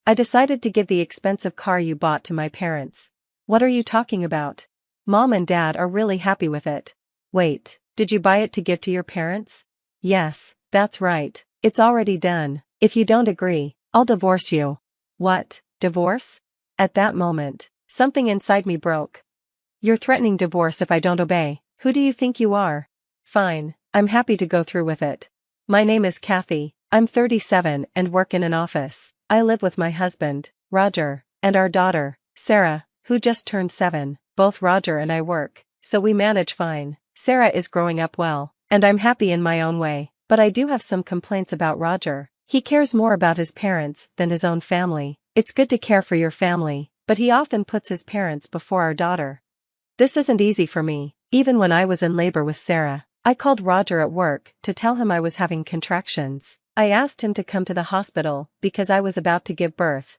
I decided to give the expensive car you bought to my parents. What are you talking about? Mom and Dad are really happy with it. Wait, did you buy it to give to your parents? Yes, that's right. It's already done. If you don't agree, I'll divorce you. What, divorce? At that moment, something inside me broke. You're threatening divorce if I don't obey. Who do you think you are? Fine, I'm happy to go through with it. My name is Kathy, I'm 37 and work in an office. I live with my husband, Roger, and our daughter, Sarah, who just turned 7. Both Roger and I work, so we manage fine. Sarah is growing up well, and I'm happy in my own way, but I do have some complaints about Roger. He cares more about his parents than his own family. It's good to care for your family, but he often puts his parents before our daughter. This isn't easy for me. Even when I was in labor with Sarah, I called Roger at work to tell him I was having contractions. I asked him to come to the hospital because I was about to give birth.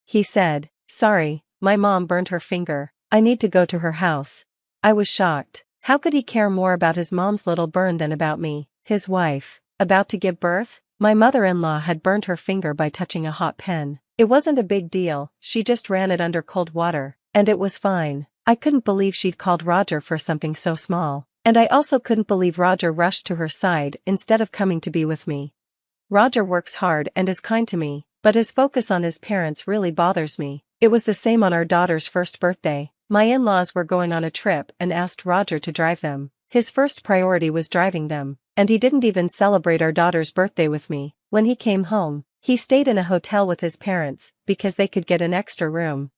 He said, "Sorry, my mom burned her finger. I need to go to her house." I was shocked. How could he care more about his mom's little burn than about me, his wife, about to give birth? My mother-in-law had burned her finger by touching a hot pen. It wasn't a big deal, she just ran it under cold water, and it was fine. I couldn't believe she'd called Roger for something so small, and I also couldn't believe Roger rushed to her side instead of coming to be with me. Roger works hard and is kind to me, but his focus on his parents really bothers me. It was the same on our daughter's first birthday. My in-laws were going on a trip and asked Roger to drive them. His first priority was driving them, and he didn't even celebrate our daughter's birthday with me. When he came home, he stayed in a hotel with his parents because they could get an extra room.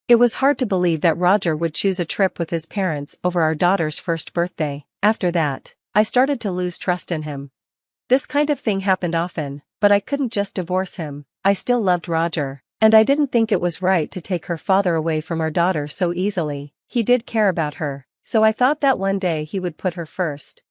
It was hard to believe that Roger would choose a trip with his parents over our daughter's first birthday. After that, I started to lose trust in him. This kind of thing happened often, but I couldn't just divorce him. I still loved Roger, and I didn't think it was right to take her father away from our daughter so easily. He did care about her, so I thought that one day he would put her first.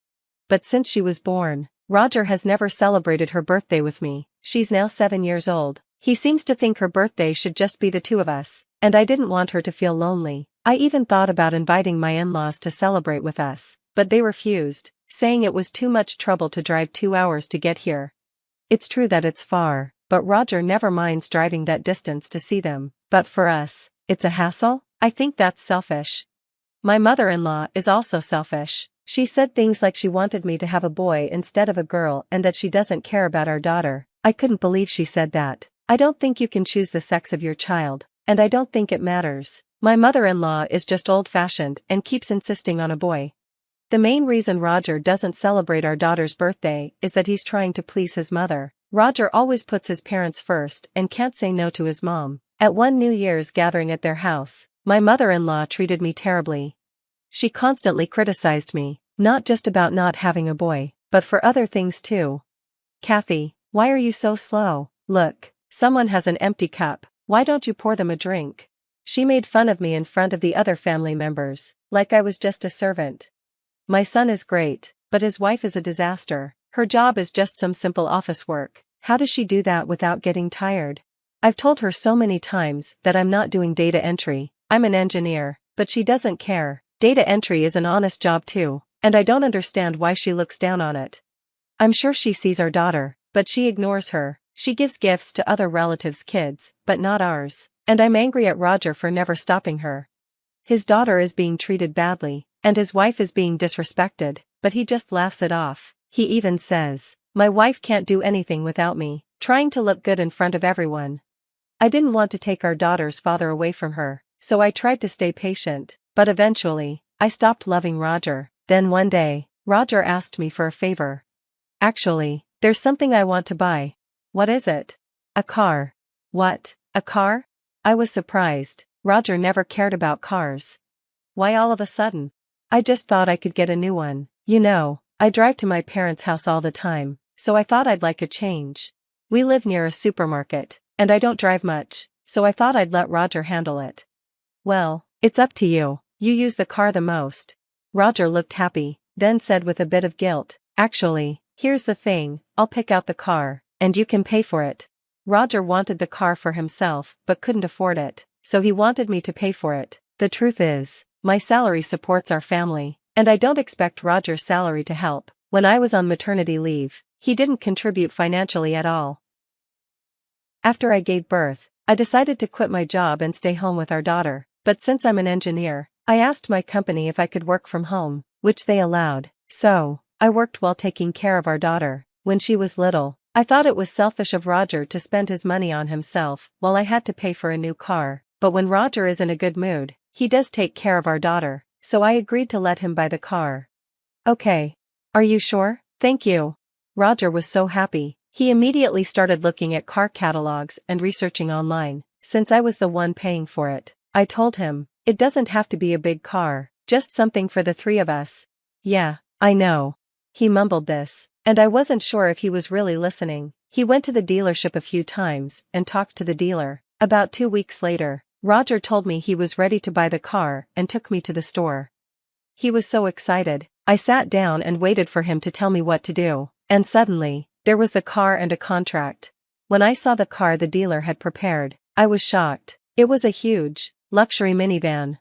But since she was born, Roger has never celebrated her birthday with me. She's now 7 years old. He seems to think her birthday should just be the two of us, and I didn't want her to feel lonely. I even thought about inviting my in-laws to celebrate with us, but they refused, saying it was too much trouble to drive 2 hours to get here. It's true that it's far, but Roger never minds driving that distance to see them. But for us, it's a hassle? I think that's selfish. My mother-in-law is also selfish. She said things like she wanted me to have a boy instead of a girl and that she doesn't care about our daughter. I couldn't believe she said that. I don't think you can choose the sex of your child, and I don't think it matters. My mother-in-law is just old-fashioned and keeps insisting on a boy. The main reason Roger doesn't celebrate our daughter's birthday is that he's trying to please his mother. Roger always puts his parents first and can't say no to his mom. At one New Year's gathering at their house, my mother-in-law treated me terribly. She constantly criticized me, not just about not having a boy, but for other things too. "Kathy, why are you so slow? Look, someone has an empty cup. Why don't you pour them a drink?" She made fun of me in front of the other family members, like I was just a servant. My son is great, but his wife is a disaster. Her job is just some simple office work. How does she do that without getting tired? I've told her so many times that I'm not doing data entry. I'm an engineer, but she doesn't care. Data entry is an honest job too, and I don't understand why she looks down on it. I'm sure she sees our daughter, but she ignores her. She gives gifts to other relatives' kids, but not ours, and I'm angry at Roger for never stopping her. His daughter is being treated badly, and his wife is being disrespected, but he just laughs it off. He even says, "My wife can't do anything without me," trying to look good in front of everyone. I didn't want to take our daughter's father away from her, so I tried to stay patient, but eventually, I stopped loving Roger. Then one day, Roger asked me for a favor. "Actually, there's something I want to buy." "What is it?" "A car." "What, a car?" I was surprised. Roger never cared about cars. "Why all of a sudden?" "I just thought I could get a new one. You know, I drive to my parents' house all the time, so I thought I'd like a change. We live near a supermarket, and I don't drive much, so I thought I'd let Roger handle it." "Well, it's up to you. You use the car the most." Roger looked happy, then said with a bit of guilt, "Actually, here's the thing, I'll pick out the car, and you can pay for it." Roger wanted the car for himself but couldn't afford it, so he wanted me to pay for it. The truth is, my salary supports our family, and I don't expect Roger's salary to help. When I was on maternity leave, he didn't contribute financially at all. After I gave birth, I decided to quit my job and stay home with our daughter, but since I'm an engineer, I asked my company if I could work from home, which they allowed. So, I worked while taking care of our daughter. When she was little, I thought it was selfish of Roger to spend his money on himself while I had to pay for a new car, but when Roger is in a good mood, he does take care of our daughter, so I agreed to let him buy the car. Okay. Are you sure? Thank you. Roger was so happy. He immediately started looking at car catalogs and researching online. Since I was the one paying for it, I told him, it doesn't have to be a big car, just something for the three of us. Yeah, I know. He mumbled this, and I wasn't sure if he was really listening. He went to the dealership a few times and talked to the dealer. About 2 weeks later, Roger told me he was ready to buy the car and took me to the store. He was so excited. I sat down and waited for him to tell me what to do, and suddenly, there was the car and a contract. When I saw the car the dealer had prepared, I was shocked. It was a huge, luxury minivan.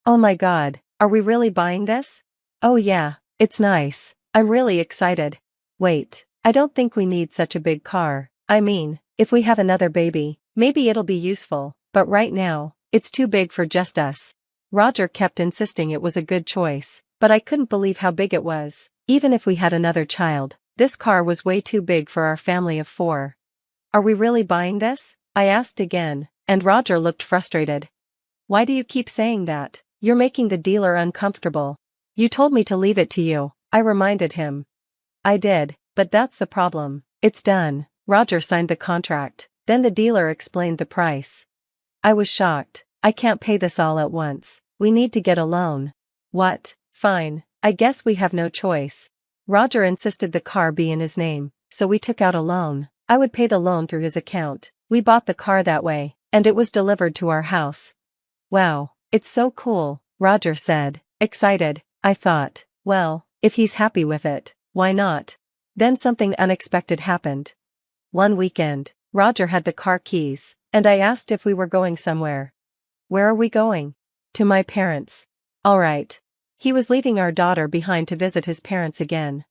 Oh my God, are we really buying this? Oh yeah, it's nice. I'm really excited. Wait, I don't think we need such a big car. I mean, if we have another baby, maybe it'll be useful, but right now, it's too big for just us. Roger kept insisting it was a good choice, but I couldn't believe how big it was. Even if we had another child, this car was way too big for our family of 4. Are we really buying this? I asked again, and Roger looked frustrated. Why do you keep saying that? You're making the dealer uncomfortable. You told me to leave it to you, I reminded him. I did, but that's the problem. It's done. Roger signed the contract. Then the dealer explained the price. I was shocked. I can't pay this all at once. We need to get a loan. What? Fine. I guess we have no choice. Roger insisted the car be in his name, so we took out a loan. I would pay the loan through his account. We bought the car that way, and it was delivered to our house. Wow, it's so cool, Roger said, excited. I thought, well, if he's happy with it, why not? Then something unexpected happened. One weekend, Roger had the car keys, and I asked if we were going somewhere. Where are we going? To my parents. All right. He was leaving our daughter behind to visit his parents again.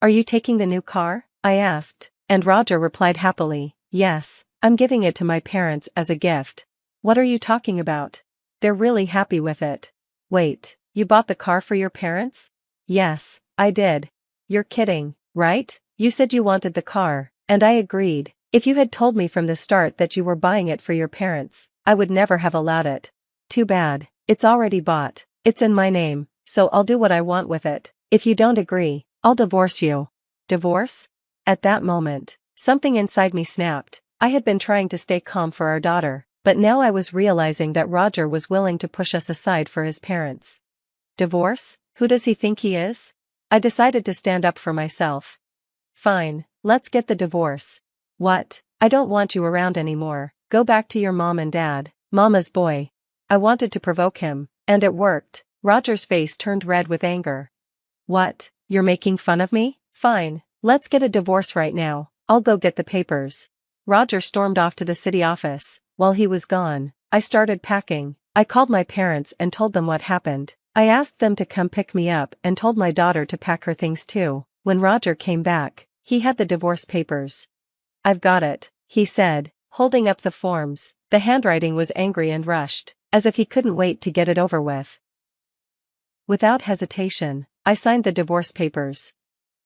Are you taking the new car? I asked, and Roger replied happily, yes, I'm giving it to my parents as a gift. What are you talking about? They're really happy with it. Wait, you bought the car for your parents? Yes, I did. You're kidding, right? You said you wanted the car, and I agreed. If you had told me from the start that you were buying it for your parents, I would never have allowed it. Too bad, it's already bought. It's in my name, so I'll do what I want with it. If you don't agree, I'll divorce you. Divorce? At that moment, something inside me snapped. I had been trying to stay calm for our daughter, but now I was realizing that Roger was willing to push us aside for his parents. Divorce? Who does he think he is? I decided to stand up for myself. Fine, let's get the divorce. What? I don't want you around anymore. Go back to your mom and dad. Mama's boy. I wanted to provoke him, and it worked. Roger's face turned red with anger. What? You're making fun of me? Fine, let's get a divorce right now. I'll go get the papers. Roger stormed off to the city office. While he was gone, I started packing. I called my parents and told them what happened. I asked them to come pick me up and told my daughter to pack her things too. When Roger came back, he had the divorce papers. I've got it, he said, holding up the forms. The handwriting was angry and rushed, as if he couldn't wait to get it over with. Without hesitation, I signed the divorce papers.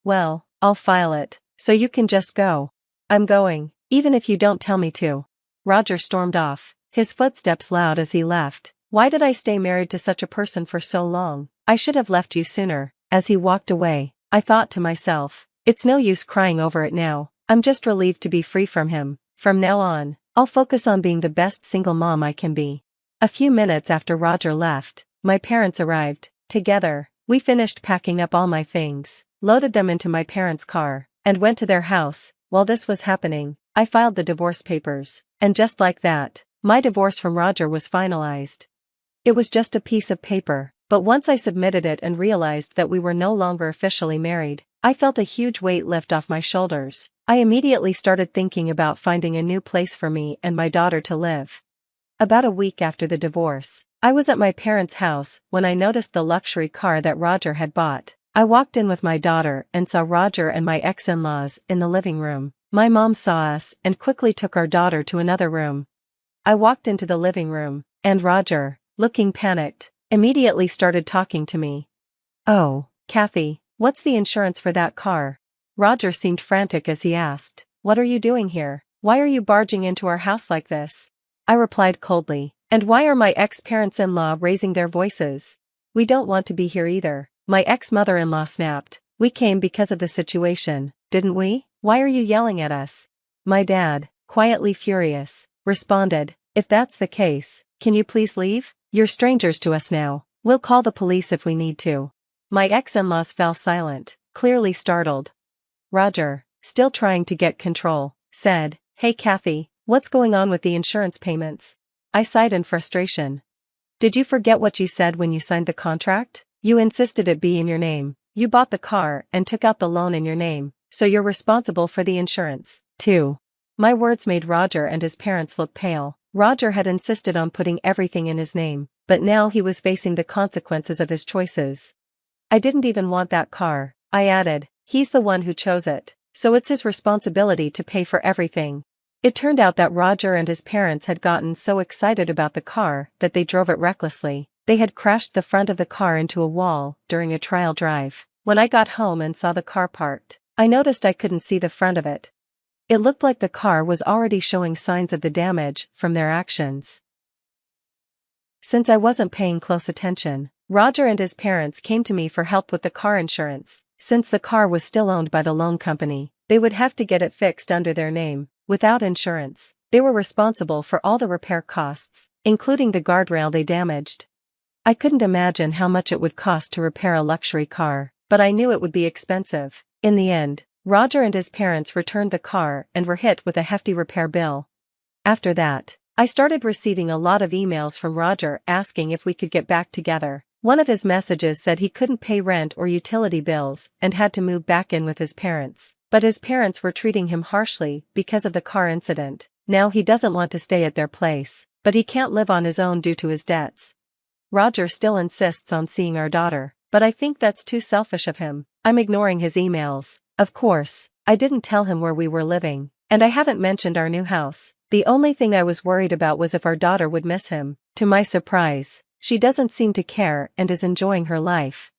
Well, I'll file it, so you can just go. I'm going, even if you don't tell me to. Roger stormed off, his footsteps loud as he left. Why did I stay married to such a person for so long? I should have left you sooner. As he walked away, I thought to myself, it's no use crying over it now. I'm just relieved to be free from him. From now on, I'll focus on being the best single mom I can be. A few minutes after Roger left, my parents arrived. Together, we finished packing up all my things, loaded them into my parents' car, and went to their house. While this was happening, I filed the divorce papers, and just like that, my divorce from Roger was finalized. It was just a piece of paper, but once I submitted it and realized that we were no longer officially married, I felt a huge weight lift off my shoulders. I immediately started thinking about finding a new place for me and my daughter to live. About a week after the divorce, I was at my parents' house when I noticed the luxury car that Roger had bought. I walked in with my daughter and saw Roger and my ex-in-laws in the living room. My mom saw us and quickly took our daughter to another room. I walked into the living room, and Roger, looking panicked, immediately started talking to me. "Oh, Kathy, what's the insurance for that car?" Roger seemed frantic as he asked, "What are you doing here? Why are you barging into our house like this?" I replied coldly, "And why are my ex-parents-in-law raising their voices? We don't want to be here either." My ex-mother-in-law snapped, "We came because of the situation, didn't we? Why are you yelling at us?" My dad, quietly furious, responded, "If that's the case, can you please leave? You're strangers to us now. We'll call the police if we need to." My ex-in-laws fell silent, clearly startled. Roger, still trying to get control, said, "Hey Kathy, what's going on with the insurance payments?" I sighed in frustration. "Did you forget what you said when you signed the contract? You insisted it be in your name. You bought the car and took out the loan in your name, so you're responsible for the insurance, too." My words made Roger and his parents look pale. Roger had insisted on putting everything in his name, but now he was facing the consequences of his choices. "I didn't even want that car," I added. "He's the one who chose it, so it's his responsibility to pay for everything." It turned out that Roger and his parents had gotten so excited about the car that they drove it recklessly. They had crashed the front of the car into a wall during a trial drive. When I got home and saw the car parked, I noticed I couldn't see the front of it. It looked like the car was already showing signs of the damage from their actions. Since I wasn't paying close attention, Roger and his parents came to me for help with the car insurance. Since the car was still owned by the loan company, they would have to get it fixed under their name. Without insurance, they were responsible for all the repair costs, including the guardrail they damaged. I couldn't imagine how much it would cost to repair a luxury car, but I knew it would be expensive. In the end, Roger and his parents returned the car and were hit with a hefty repair bill. After that, I started receiving a lot of emails from Roger asking if we could get back together. One of his messages said he couldn't pay rent or utility bills and had to move back in with his parents. But his parents were treating him harshly because of the car incident. Now he doesn't want to stay at their place, but he can't live on his own due to his debts. Roger still insists on seeing our daughter, but I think that's too selfish of him. I'm ignoring his emails. Of course, I didn't tell him where we were living, and I haven't mentioned our new house. The only thing I was worried about was if our daughter would miss him. To my surprise, she doesn't seem to care and is enjoying her life.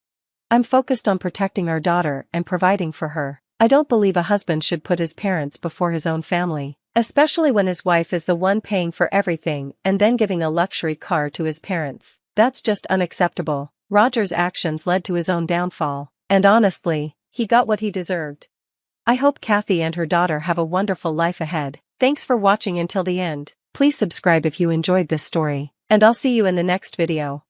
I'm focused on protecting our daughter and providing for her. I don't believe a husband should put his parents before his own family, especially when his wife is the one paying for everything and then giving a luxury car to his parents. That's just unacceptable. Roger's actions led to his own downfall, and honestly, he got what he deserved. I hope Kathy and her daughter have a wonderful life ahead. Thanks for watching until the end. Please subscribe if you enjoyed this story, and I'll see you in the next video.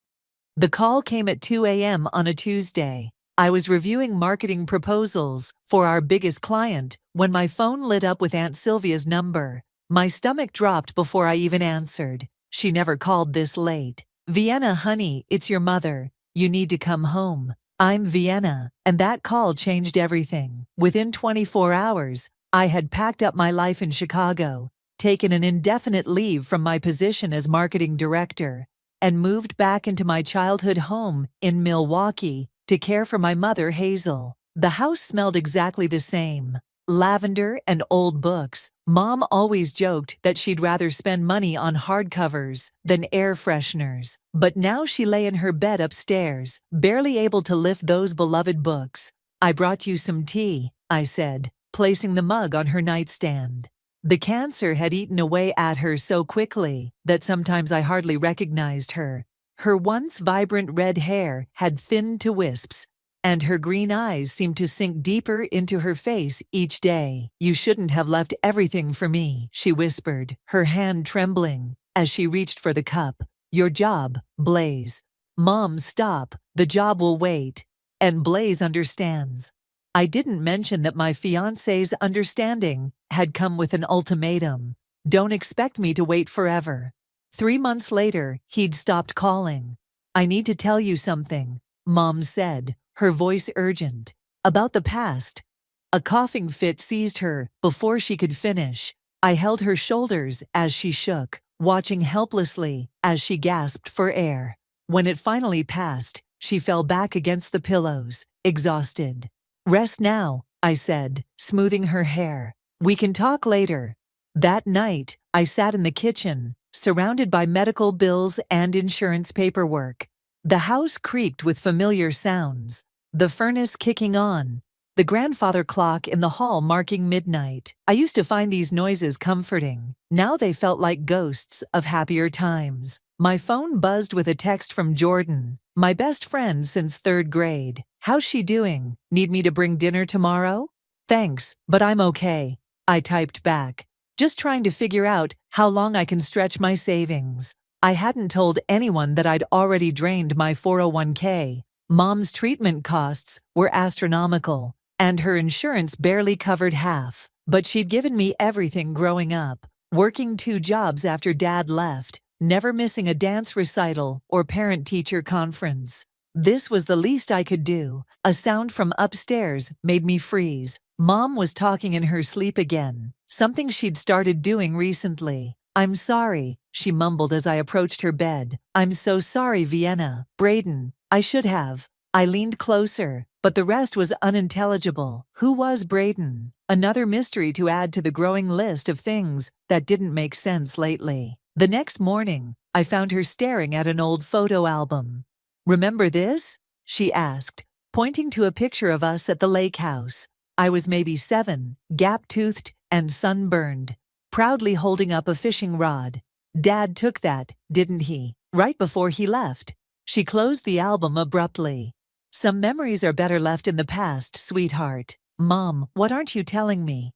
The call came at 2 a.m. on a Tuesday. I was reviewing marketing proposals for our biggest client when my phone lit up with Aunt Sylvia's number. My stomach dropped before I even answered. She never called this late. "Vienna, honey, it's your mother. You need to come home." I'm Vienna, and that call changed everything. Within 24 hours, I had packed up my life in Chicago, taken an indefinite leave from my position as marketing director, and moved back into my childhood home in Milwaukee to care for my mother, Hazel. The house smelled exactly the same. Lavender and old books. Mom always joked that she'd rather spend money on hardcovers than air fresheners. But now she lay in her bed upstairs, barely able to lift those beloved books. "I brought you some tea," I said, placing the mug on her nightstand. The cancer had eaten away at her so quickly that sometimes I hardly recognized her. Her once vibrant red hair had thinned to wisps, and her green eyes seemed to sink deeper into her face each day. "You shouldn't have left everything for me," she whispered, her hand trembling as she reached for the cup. "Your job, Blaze." "Mom, stop. The job will wait. And Blaze understands." I didn't mention that my fiancé's understanding had come with an ultimatum. "Don't expect me to wait forever." 3 months later, he'd stopped calling. "I need to tell you something," Mom said, her voice urgent. "About the past." A coughing fit seized her before she could finish. I held her shoulders as she shook, watching helplessly as she gasped for air. When it finally passed, she fell back against the pillows, exhausted. "Rest now," I said, smoothing her hair. We can talk later. That night, I sat in the kitchen, surrounded by medical bills and insurance paperwork. The house creaked with familiar sounds, the furnace kicking on, the grandfather clock in the hall marking midnight. I used to find these noises comforting. Now they felt like ghosts of happier times. My phone buzzed with a text from Jordan, my best friend since 3rd grade. How's she doing? Need me to bring dinner tomorrow? Thanks, but I'm okay. I typed back, just trying to figure out how long I can stretch my savings. I hadn't told anyone that I'd already drained my 401k. Mom's treatment costs were astronomical, and her insurance barely covered half. But she'd given me everything growing up, working 2 jobs after Dad left, never missing a dance recital or parent-teacher conference. This was the least I could do. A sound from upstairs made me freeze. Mom was talking in her sleep again, something she'd started doing recently. I'm sorry, she mumbled as I approached her bed. I'm so sorry, Vienna. Braden, I should have. I leaned closer, but the rest was unintelligible. Who was Braden? Another mystery to add to the growing list of things that didn't make sense lately. The next morning, I found her staring at an old photo album. Remember this? She asked, pointing to a picture of us at the lake house. I was maybe 7, gap-toothed and sunburned, proudly holding up a fishing rod. Dad took that, didn't he? Right before he left. She closed the album abruptly. Some memories are better left in the past, sweetheart. Mom, what aren't you telling me?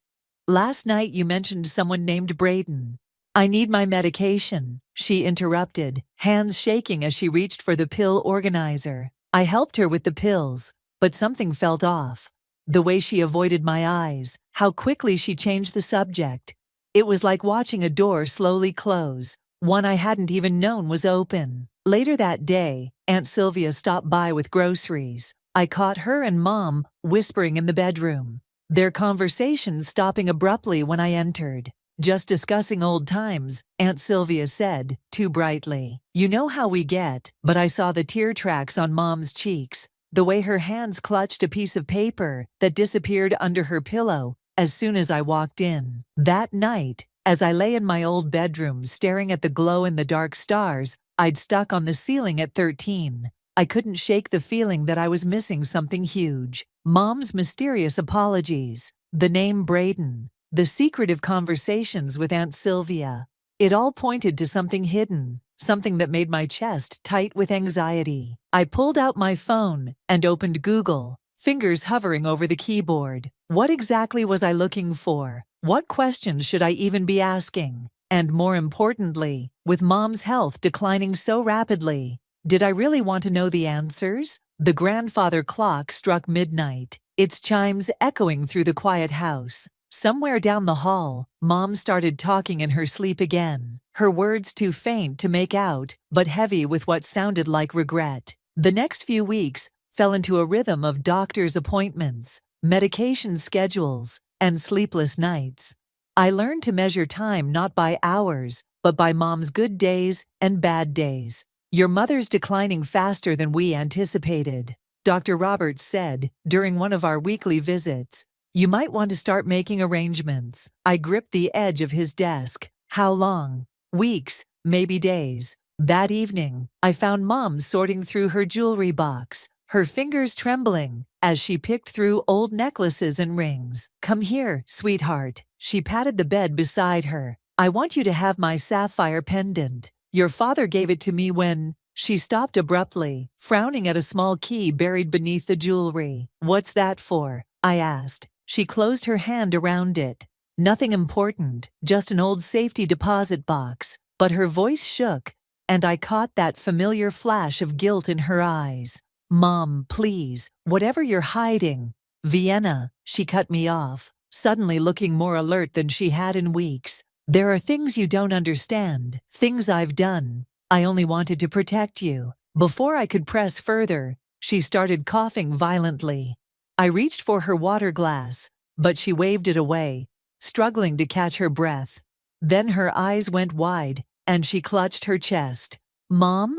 Last night you mentioned someone named Braden. I need my medication, she interrupted, hands shaking as she reached for the pill organizer. I helped her with the pills, but something felt off. The way she avoided my eyes, how quickly she changed the subject. It was like watching a door slowly close, one I hadn't even known was open. Later that day, Aunt Sylvia stopped by with groceries. I caught her and Mom whispering in the bedroom, their conversation stopping abruptly when I entered. Just discussing old times, Aunt Sylvia said, too brightly. You know how we get, but I saw the tear tracks on Mom's cheeks, the way her hands clutched a piece of paper that disappeared under her pillow as soon as I walked in. That night, as I lay in my old bedroom staring at the glow-in-the-dark stars I'd stuck on the ceiling at 13, I couldn't shake the feeling that I was missing something huge. Mom's mysterious apologies, the name Braden, the secretive conversations with Aunt Sylvia. It all pointed to something hidden, something that made my chest tight with anxiety. I pulled out my phone and opened Google, fingers hovering over the keyboard. What exactly was I looking for? What questions should I even be asking? And more importantly, with Mom's health declining so rapidly, did I really want to know the answers? The grandfather clock struck midnight, its chimes echoing through the quiet house. Somewhere down the hall, Mom started talking in her sleep again, her words too faint to make out, but heavy with what sounded like regret. The next few weeks fell into a rhythm of doctor's appointments, medication schedules, and sleepless nights. I learned to measure time not by hours, but by Mom's good days and bad days. Your mother's declining faster than we anticipated, Dr. Roberts said during one of our weekly visits. You might want to start making arrangements. I gripped the edge of his desk. How long? Weeks, maybe days. That evening, I found Mom sorting through her jewelry box, her fingers trembling as she picked through old necklaces and rings. Come here, sweetheart. She patted the bed beside her. I want you to have my sapphire pendant. Your father gave it to me when… She stopped abruptly, frowning at a small key buried beneath the jewelry. What's that for? I asked. She closed her hand around it. Nothing important, just an old safety deposit box. But her voice shook, and I caught that familiar flash of guilt in her eyes. Mom, please, whatever you're hiding. Vienna, she cut me off, suddenly looking more alert than she had in weeks. There are things you don't understand, things I've done. I only wanted to protect you. Before I could press further, she started coughing violently. I reached for her water glass, but she waved it away, struggling to catch her breath. Then her eyes went wide, and she clutched her chest. Mom?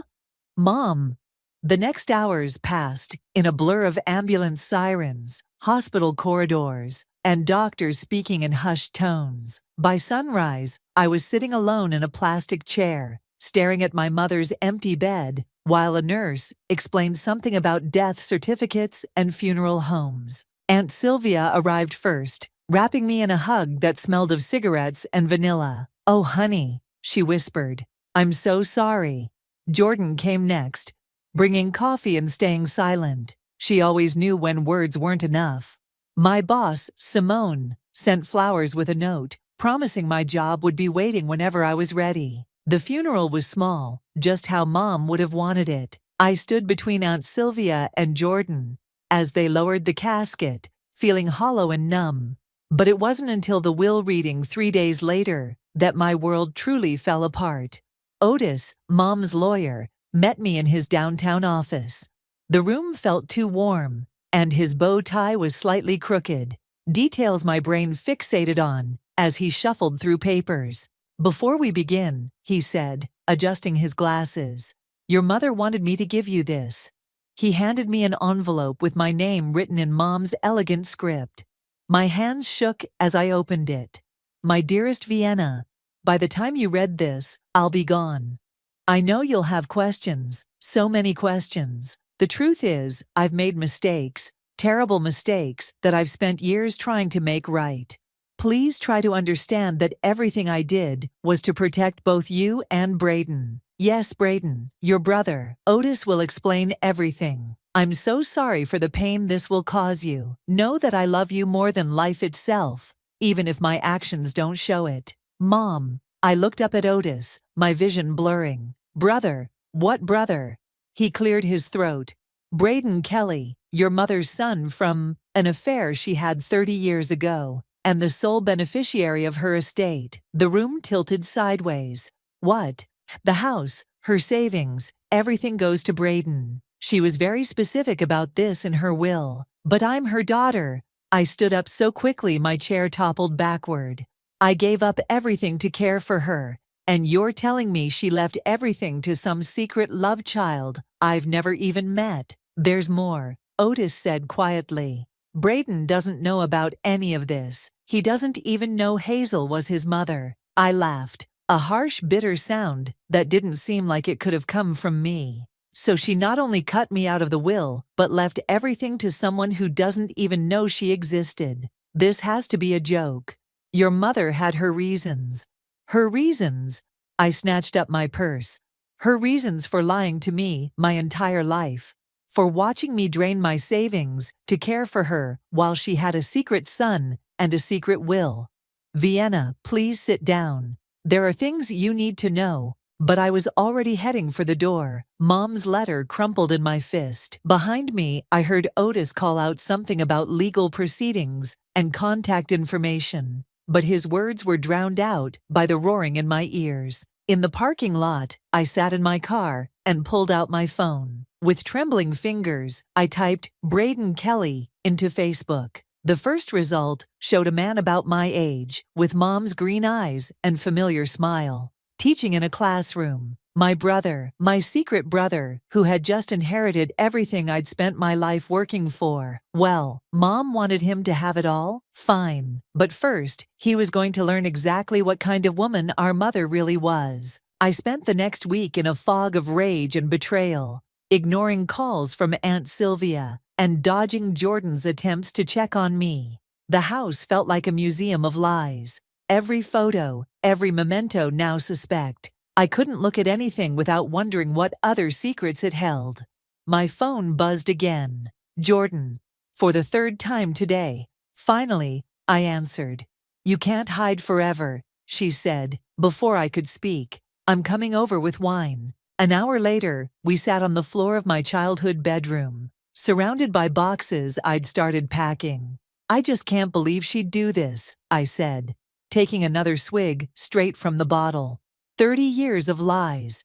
Mom! The next hours passed in a blur of ambulance sirens, hospital corridors, and doctors speaking in hushed tones. By sunrise, I was sitting alone in a plastic chair, staring at my mother's empty bed, while a nurse explained something about death certificates and funeral homes. Aunt Sylvia arrived first, wrapping me in a hug that smelled of cigarettes and vanilla. "Oh, honey," she whispered. "I'm so sorry." Jordan came next, bringing coffee and staying silent. She always knew when words weren't enough. My boss, Simone, sent flowers with a note, promising my job would be waiting whenever I was ready. The funeral was small, just how Mom would have wanted it. I stood between Aunt Sylvia and Jordan as they lowered the casket, feeling hollow and numb. But it wasn't until the will reading 3 days later that my world truly fell apart. Otis, Mom's lawyer, met me in his downtown office. The room felt too warm, and his bow tie was slightly crooked, details my brain fixated on as he shuffled through papers. "Before we begin," he said, adjusting his glasses, "your mother wanted me to give you this." He handed me an envelope with my name written in Mom's elegant script. My hands shook as I opened it. "My dearest Vienna, by the time you read this, I'll be gone. I know you'll have questions, so many questions. The truth is, I've made mistakes, terrible mistakes that I've spent years trying to make right. Please try to understand that everything I did was to protect both you and Braden. Yes, Braden, your brother. Otis will explain everything. I'm so sorry for the pain this will cause you. Know that I love you more than life itself, even if my actions don't show it. Mom." I looked up at Otis, my vision blurring. "Brother? What brother?" He cleared his throat. "Braden Kelly, your mother's son from an affair she had 30 years ago, and the sole beneficiary of her estate." The room tilted sideways. "What? The house, her savings, everything goes to Braden. She was very specific about this in her will. But I'm her daughter." I stood up so quickly my chair toppled backward. "I gave up everything to care for her, and you're telling me she left everything to some secret love child I've never even met?" "There's more," Otis said quietly. "Braden doesn't know about any of this. He doesn't even know Hazel was his mother." I laughed, a harsh, bitter sound that didn't seem like it could have come from me. "So she not only cut me out of the will, but left everything to someone who doesn't even know she existed. This has to be a joke. Your mother had her reasons." "Her reasons?" I snatched up my purse. "Her reasons for lying to me my entire life. For watching me drain my savings to care for her while she had a secret son and a secret will." "Vienna, please sit down. There are things you need to know." But I was already heading for the door. Mom's letter crumpled in my fist. Behind me, I heard Otis call out something about legal proceedings and contact information, but his words were drowned out by the roaring in my ears. In the parking lot, I sat in my car and pulled out my phone. With trembling fingers, I typed "Braden Kelly" into Facebook. The first result showed a man about my age, with Mom's green eyes and familiar smile, teaching in a classroom. My brother, my secret brother, who had just inherited everything I'd spent my life working for. Well, Mom wanted him to have it all? Fine. But first, he was going to learn exactly what kind of woman our mother really was. I spent the next week in a fog of rage and betrayal, ignoring calls from Aunt Sylvia and dodging Jordan's attempts to check on me. The house felt like a museum of lies. Every photo, every memento now suspect. I couldn't look at anything without wondering what other secrets it held. My phone buzzed again. "Jordan." For the third time today. Finally, I answered. "You can't hide forever," she said, before I could speak. "I'm coming over with wine." An hour later, we sat on the floor of my childhood bedroom, surrounded by boxes I'd started packing. "I just can't believe she'd do this," I said, taking another swig straight from the bottle. 30 years of lies.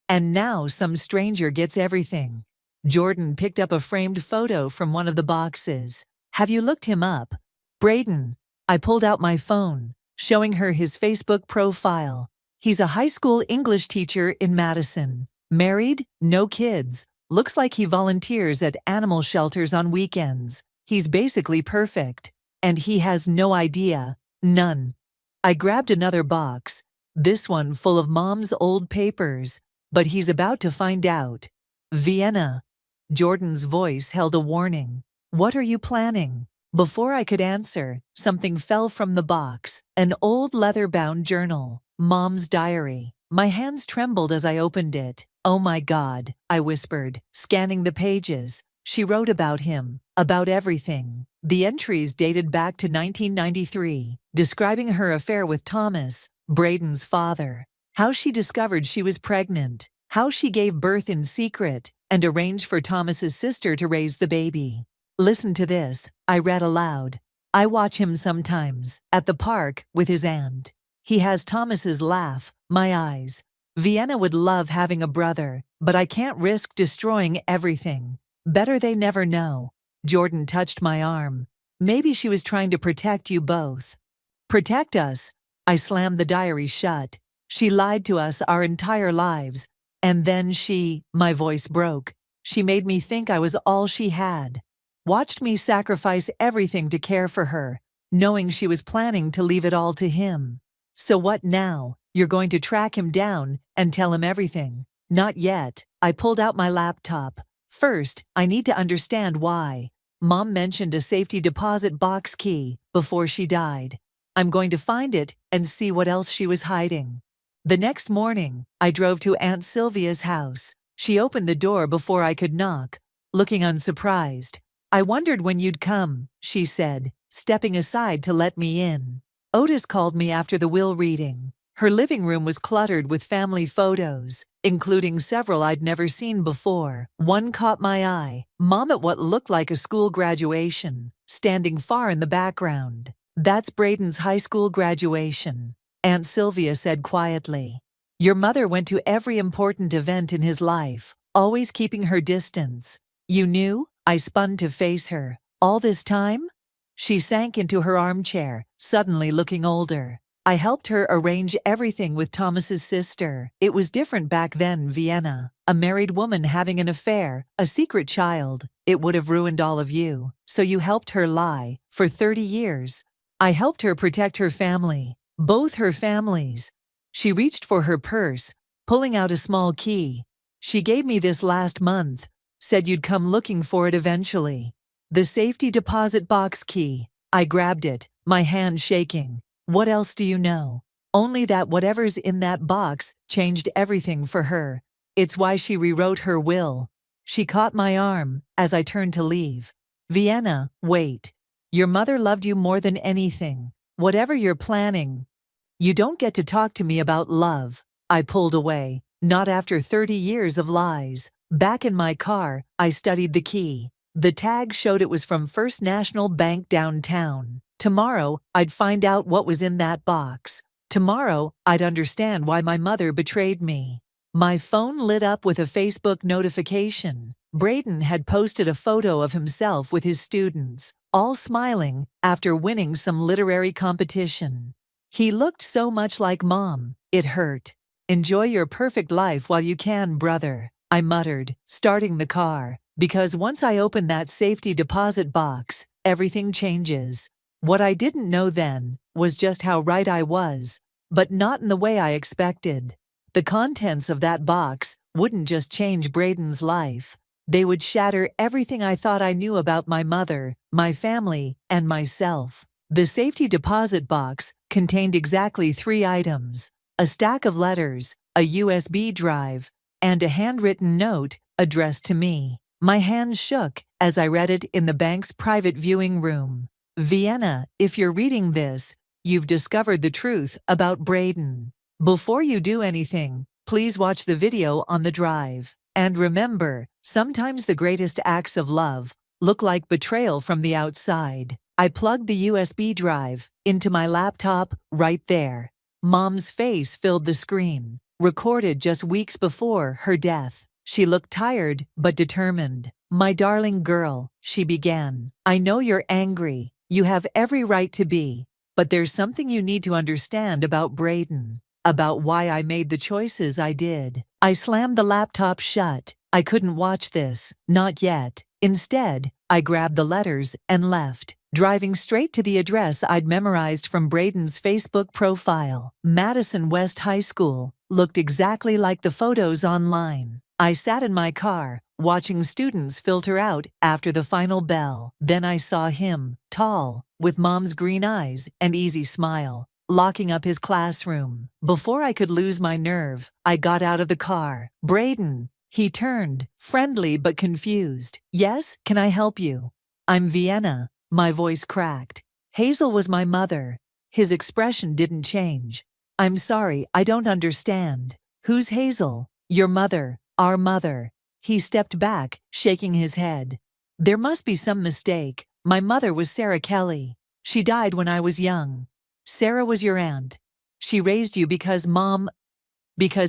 And now some stranger gets everything. Jordan picked up a framed photo from one of the boxes. "Have you looked him up?" "Braden." I pulled out my phone, showing her his Facebook profile. "He's a high school English teacher in Madison. Married, no kids. Looks like he volunteers at animal shelters on weekends. He's basically perfect." and he has no idea. None. I grabbed another box, this one full of Mom's old papers, but he's about to find out. Vienna. Jordan's voice held a warning. What are you planning? Before I could answer, something fell from the box, an old leather-bound journal, Mom's diary. My hands trembled as I opened it. Oh my God, I whispered, scanning the pages. She wrote about him, about everything. The entries dated back to 1993, describing her affair with Thomas, Braden's father. How she discovered she was pregnant, how she gave birth in secret, and arranged for Thomas's sister to raise the baby. Listen to this, I read aloud. I watch him sometimes, at the park, with his aunt. He has Thomas's laugh, my eyes. Vienna would love having a brother, but I can't risk destroying everything. Better they never know. Jordan touched my arm. Maybe she was trying to protect you both. Protect us? I slammed the diary shut. She lied to us our entire lives. And then my voice broke. She made me think I was all she had. Watched me sacrifice everything to care for her, knowing she was planning to leave it all to him. So what now? You're going to track him down and tell him everything? Not yet. I pulled out my laptop. First, I need to understand why. Mom mentioned a safety deposit box key before she died. I'm going to find it and see what else she was hiding. The next morning, I drove to Aunt Sylvia's house. She opened the door before I could knock, looking unsurprised. I wondered when you'd come, she said, stepping aside to let me in. Otis called me after the will reading. Her living room was cluttered with family photos, including several I'd never seen before. One caught my eye, Mom at what looked like a school graduation, standing far in the background. That's Braden's high school graduation, Aunt Sylvia said quietly. Your mother went to every important event in his life, always keeping her distance. You knew? I spun to face her. All this time? She sank into her armchair, suddenly looking older. I helped her arrange everything with Thomas's sister. It was different back then, Vienna. A married woman having an affair, a secret child. It would have ruined all of you. So you helped her lie, for 30 years. I helped her protect her family. Both her families. She reached for her purse, pulling out a small key. She gave me this last month. Said you'd come looking for it eventually. The safety deposit box key. I grabbed it, my hand shaking. What else do you know? Only that whatever's in that box changed everything for her. It's why she rewrote her will. She caught my arm as I turned to leave. Vienna, wait. Your mother loved you more than anything. Whatever you're planning. You don't get to talk to me about love. I pulled away. Not after 30 years of lies. Back in my car, I studied the key. The tag showed it was from First National Bank downtown. Tomorrow, I'd find out what was in that box. Tomorrow, I'd understand why my mother betrayed me. My phone lit up with a Facebook notification. Braden had posted a photo of himself with his students, all smiling after winning some literary competition. He looked so much like Mom. It hurt. Enjoy your perfect life while you can, brother, I muttered, starting the car. Because once I open that safety deposit box, everything changes. What I didn't know then was just how right I was, but not in the way I expected. The contents of that box wouldn't just change Braden's life. They would shatter everything I thought I knew about my mother, my family, and myself. The safety deposit box contained exactly 3 items: a stack of letters, a USB drive, and a handwritten note addressed to me. My hands shook as I read it in the bank's private viewing room. Vienna, if you're reading this, you've discovered the truth about Braden. Before you do anything, please watch the video on the drive. And remember, sometimes the greatest acts of love look like betrayal from the outside. I plugged the USB drive into my laptop right there. Mom's face filled the screen, recorded just weeks before her death. She looked tired but determined. My darling girl, she began. I know you're angry. You have every right to be. But there's something you need to understand about Braden. About why I made the choices I did. I slammed the laptop shut. I couldn't watch this. Not yet. Instead, I grabbed the letters and left. driving straight to the address I'd memorized from Braden's Facebook profile. Madison West High School looked exactly like the photos online. I sat in my car, watching students filter out after the final bell. Then I saw him, tall, with mom's green eyes and easy smile, locking up his classroom. Before I could lose my nerve, I got out of the car. "Braden," he turned, friendly but confused. "Yes, can I help you?" "I'm Vienna." My voice cracked. Hazel was my mother. His expression didn't change. "I'm sorry, I don't understand." "Who's Hazel?" "Your mother, our mother." He stepped back, shaking his head. "There must be some mistake. My mother was Sarah Kelly. She died when I was young." "Sarah was your aunt. She raised you because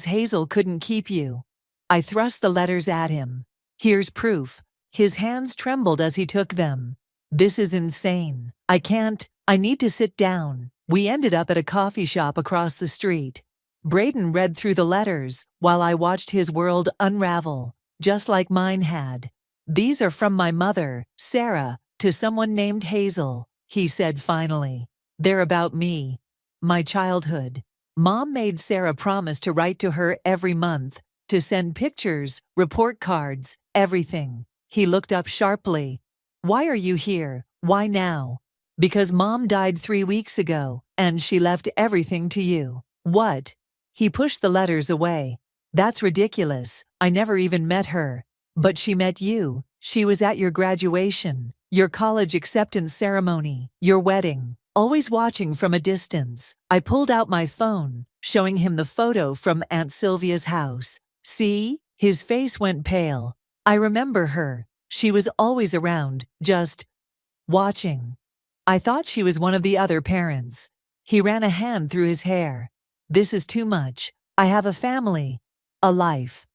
Hazel couldn't keep you." I thrust the letters at him. "Here's proof." His hands trembled as he took them. "This is insane. I need to sit down." We ended up at a coffee shop across the street. Braden read through the letters while I watched his world unravel, just like mine had. "These are from my mother, Sarah, to someone named Hazel," he said finally. "They're about me. My childhood. Mom made Sarah promise to write to her every month, to send pictures, report cards, everything." He looked up sharply. "Why are you here? Why now?" "Because Mom died 3 weeks ago, and she left everything to you." "What?" He pushed the letters away. "That's ridiculous. I never even met her." "But she met you. She was at your graduation, your college acceptance ceremony, your wedding, always watching from a distance." I pulled out my phone, showing him the photo from Aunt Sylvia's house. "See?" His face went pale. "I remember her. She was always around, just watching. I thought she was one of the other parents." He ran a hand through his hair. "This is too much. I have a family, a life.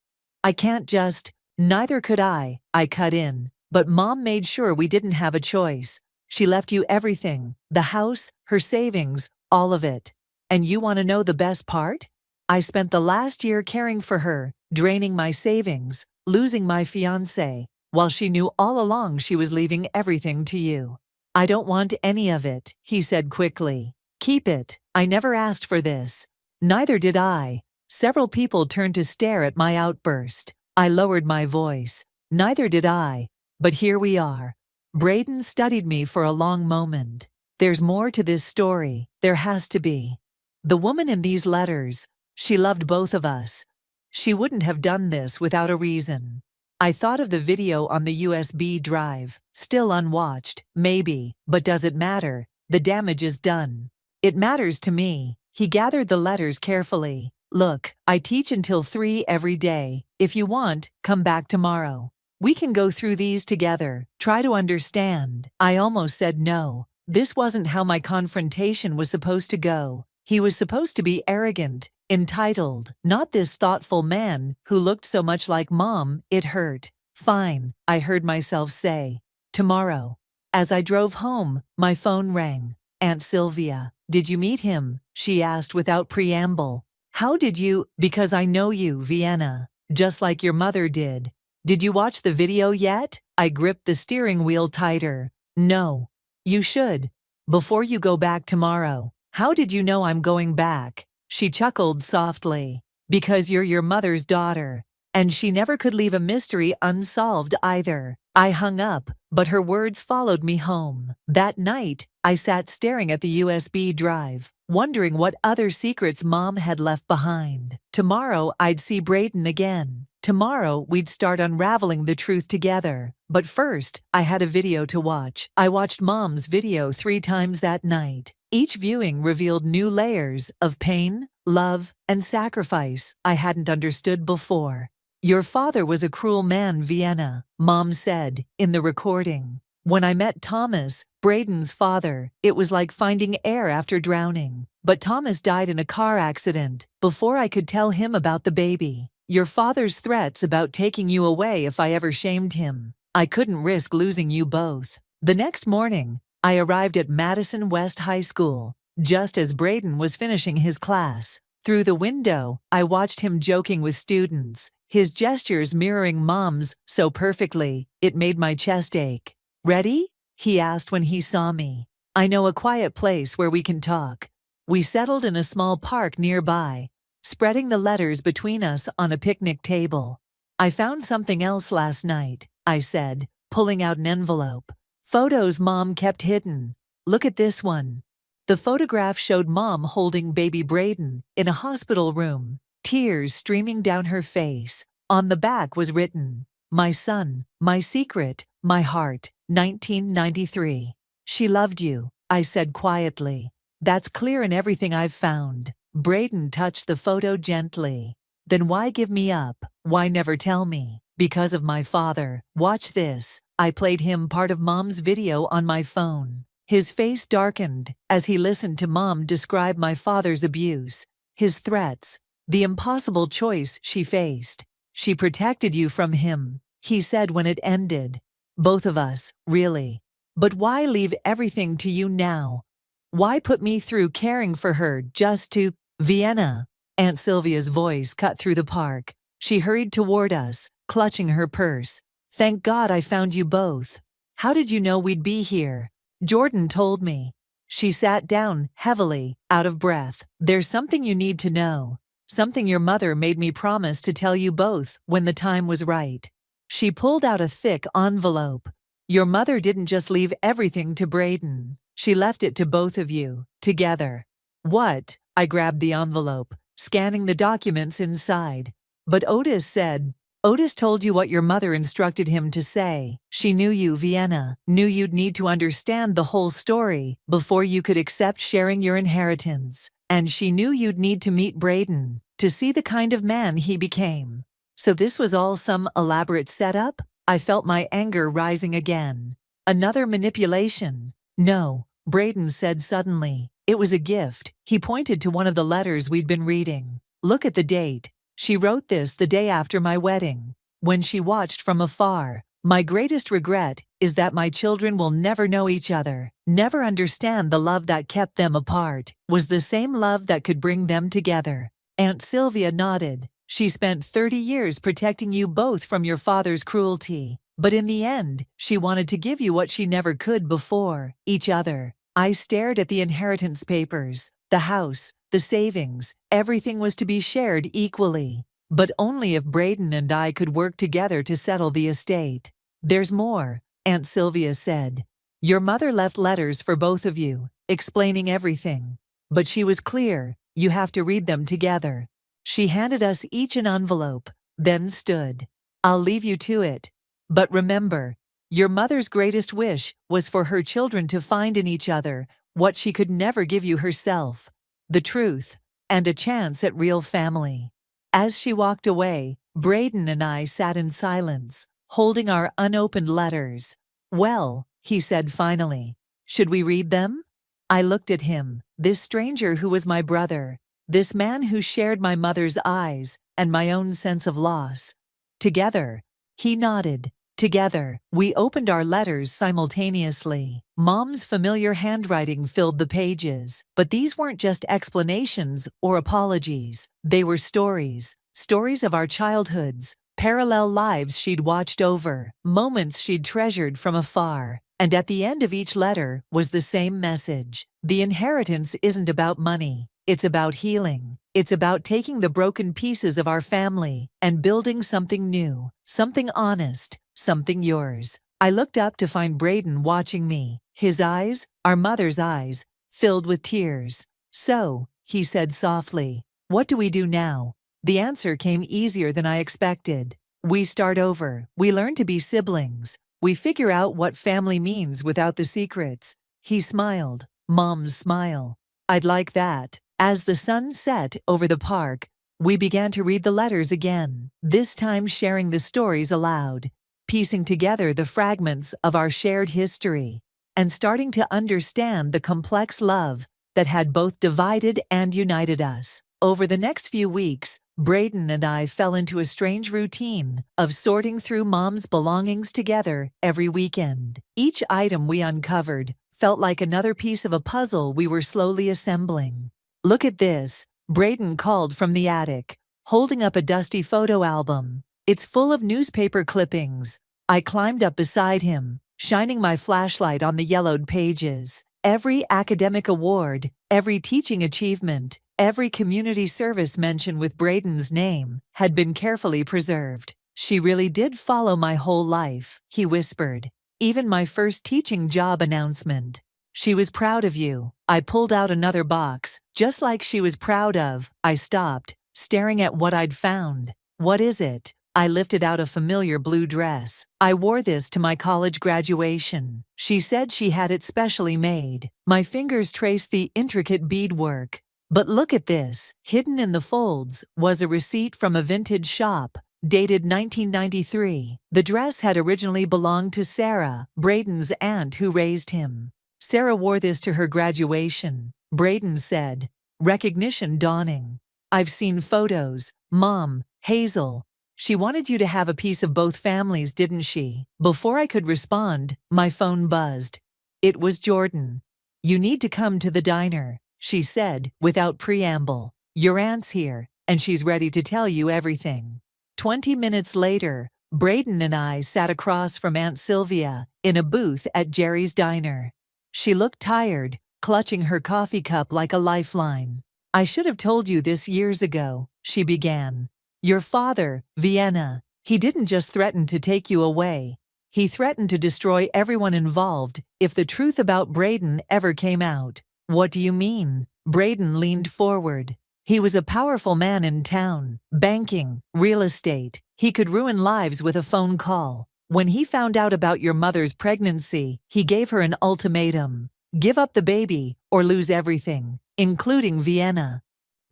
I can't just—" "Neither could I cut in. "But Mom made sure we didn't have a choice. She left you everything, the house, her savings, all of it. And you want to know the best part? I spent the last year caring for her, draining my savings, losing my fiancé, while she knew all along she was leaving everything to you." "I don't want any of it," he said quickly. "Keep it. I never asked for this." "Neither did I." Several people turned to stare at my outburst. I lowered my voice. "Neither did I. But here we are." Braden studied me for a long moment. "There's more to this story. There has to be. The woman in these letters, she loved both of us. She wouldn't have done this without a reason." I thought of the video on the USB drive, still unwatched, maybe, but does it matter? The damage is done. "It matters to me." He gathered the letters carefully. "Look, I teach until 3 every day. If you want, come back tomorrow. We can go through these together, try to understand." I almost said no. This wasn't how my confrontation was supposed to go. He was supposed to be arrogant, entitled, not this thoughtful man who looked so much like Mom. It hurt. "Fine," I heard myself say. "Tomorrow." As I drove home, my phone rang. Aunt Sylvia. "Did you meet him?" she asked without preamble. "How did you—" "Because I know you, Vienna. Just like your mother did." "Did you watch the video yet?" I gripped the steering wheel tighter. "No." "You should. Before you go back tomorrow." "How did you know I'm going back?" She chuckled softly. "Because you're your mother's daughter. And she never could leave a mystery unsolved either." I hung up, but her words followed me home. That night, I sat staring at the USB drive, wondering what other secrets Mom had left behind. Tomorrow, I'd see Braden again. Tomorrow, we'd start unraveling the truth together. But first, I had a video to watch. I watched Mom's video 3 times that night. Each viewing revealed new layers of pain, love, and sacrifice I hadn't understood before. "Your father was a cruel man, Vienna," Mom said in the recording. "When I met Thomas, Braden's father, it was like finding air after drowning. But Thomas died in a car accident before I could tell him about the baby. Your father's threats about taking you away if I ever shamed him. I couldn't risk losing you both." The next morning, I arrived at Madison West High School, just as Braden was finishing his class. Through the window, I watched him joking with students, his gestures mirroring Mom's so perfectly, it made my chest ache. "Ready?" he asked when he saw me. I know a quiet place where we can talk. We settled in a small park nearby, spreading the letters between us on a picnic table. I found something else last night, I said, pulling out an envelope. Photos Mom kept hidden. Look at this one. The photograph showed Mom holding baby Braden in a hospital room, tears streaming down her face. On the back was written, "My son, my secret, my heart, 1993. She loved you," I said quietly. "That's clear in everything I've found." Braden touched the photo gently. "Then why give me up? Why never tell me?" "Because of my father. Watch this." I played him part of Mom's video on my phone. His face darkened as he listened to Mom describe my father's abuse, his threats, the impossible choice she faced. "She protected you from him," he said when it ended. "Both of us, really. But why leave everything to you now? Why put me through caring for her just to—" "Vienna." Aunt Sylvia's voice cut through the park. She hurried toward us, clutching her purse. "Thank God I found you both. How did you know we'd be here?" "Jordan told me." She sat down heavily, out of breath. "There's something you need to know. Something your mother made me promise to tell you both when the time was right." She pulled out a thick envelope. "Your mother didn't just leave everything to Braden. She left it to both of you, together." "What?" I grabbed the envelope, scanning the documents inside. "But Otis said—" "Otis told you what your mother instructed him to say. She knew you, Vienna, knew you'd need to understand the whole story before you could accept sharing your inheritance. And she knew you'd need to meet Braden, to see the kind of man he became. So this was all some elaborate setup?" I felt my anger rising again. "Another manipulation?" "No," Braden said suddenly. "It was a gift." He pointed to one of the letters we'd been reading. "Look at the date. She wrote this the day after my wedding, when she watched from afar. My greatest regret is that my children will never know each other, never understand the love that kept them apart, was the same love that could bring them together." Aunt Sylvia nodded. "She spent 30 years protecting you both from your father's cruelty. But in the end, she wanted to give you what she never could before, each other." I stared at the inheritance papers, the house, the savings. Everything was to be shared equally. But only if Braden and I could work together to settle the estate. "There's more," Aunt Sylvia said. "Your mother left letters for both of you, explaining everything. But she was clear, you have to read them together." She handed us each an envelope, then stood. "I'll leave you to it. But remember, your mother's greatest wish was for her children to find in each other what she could never give you herself, the truth, and a chance at real family." As she walked away, Braden and I sat in silence, holding our unopened letters. "Well," he said finally, "should we read them?" I looked at him, this stranger who was my brother, this man who shared my mother's eyes and my own sense of loss. "Together." He nodded. Together, we opened our letters simultaneously. Mom's familiar handwriting filled the pages, but these weren't just explanations or apologies. They were stories, stories of our childhoods, parallel lives she'd watched over, moments she'd treasured from afar. And at the end of each letter was the same message. The inheritance isn't about money. It's about healing. It's about taking the broken pieces of our family and building something new, something honest, something yours. I looked up to find Braden watching me, his eyes, our mother's eyes, filled with tears. "So," he said softly, "what do we do now?" The answer came easier than I expected. "We start over. We learn to be siblings. We figure out what family means without the secrets." He smiled, Mom's smile. "I'd like that." As the sun set over the park, we began to read the letters again, this time sharing the stories aloud, piecing together the fragments of our shared history, and starting to understand the complex love that had both divided and united us. Over the next few weeks, Braden and I fell into a strange routine of sorting through Mom's belongings together every weekend. Each item we uncovered felt like another piece of a puzzle we were slowly assembling. "Look at this," Braden called from the attic, holding up a dusty photo album. "It's full of newspaper clippings." I climbed up beside him, shining my flashlight on the yellowed pages. Every academic award, every teaching achievement, every community service mention with Braden's name had been carefully preserved. She really did follow my whole life, he whispered. Even my first teaching job announcement. She was proud of you. I pulled out another box, just like she was proud of. I stopped, staring at what I'd found. What is it? I lifted out a familiar blue dress. I wore this to my college graduation. She said she had it specially made. My fingers traced the intricate beadwork. But look at this. Hidden in the folds was a receipt from a vintage shop, dated 1993. The dress had originally belonged to Sarah, Braden's aunt who raised him. Sarah wore this to her graduation, Braden said, recognition dawning. I've seen photos. Mom, Hazel. She wanted you to have a piece of both families, didn't she? Before I could respond, my phone buzzed. It was Jordan. You need to come to the diner, she said, without preamble. Your aunt's here, and she's ready to tell you everything. 20 minutes later, Braden and I sat across from Aunt Sylvia in a booth at Jerry's diner. She looked tired, clutching her coffee cup like a lifeline. I should have told you this years ago, she began. Your father, Vienna, he didn't just threaten to take you away. He threatened to destroy everyone involved if the truth about Braden ever came out. What do you mean? Braden leaned forward. He was a powerful man in town, banking, real estate. He could ruin lives with a phone call. When he found out about your mother's pregnancy, he gave her an ultimatum. Give up the baby or lose everything, including Vienna.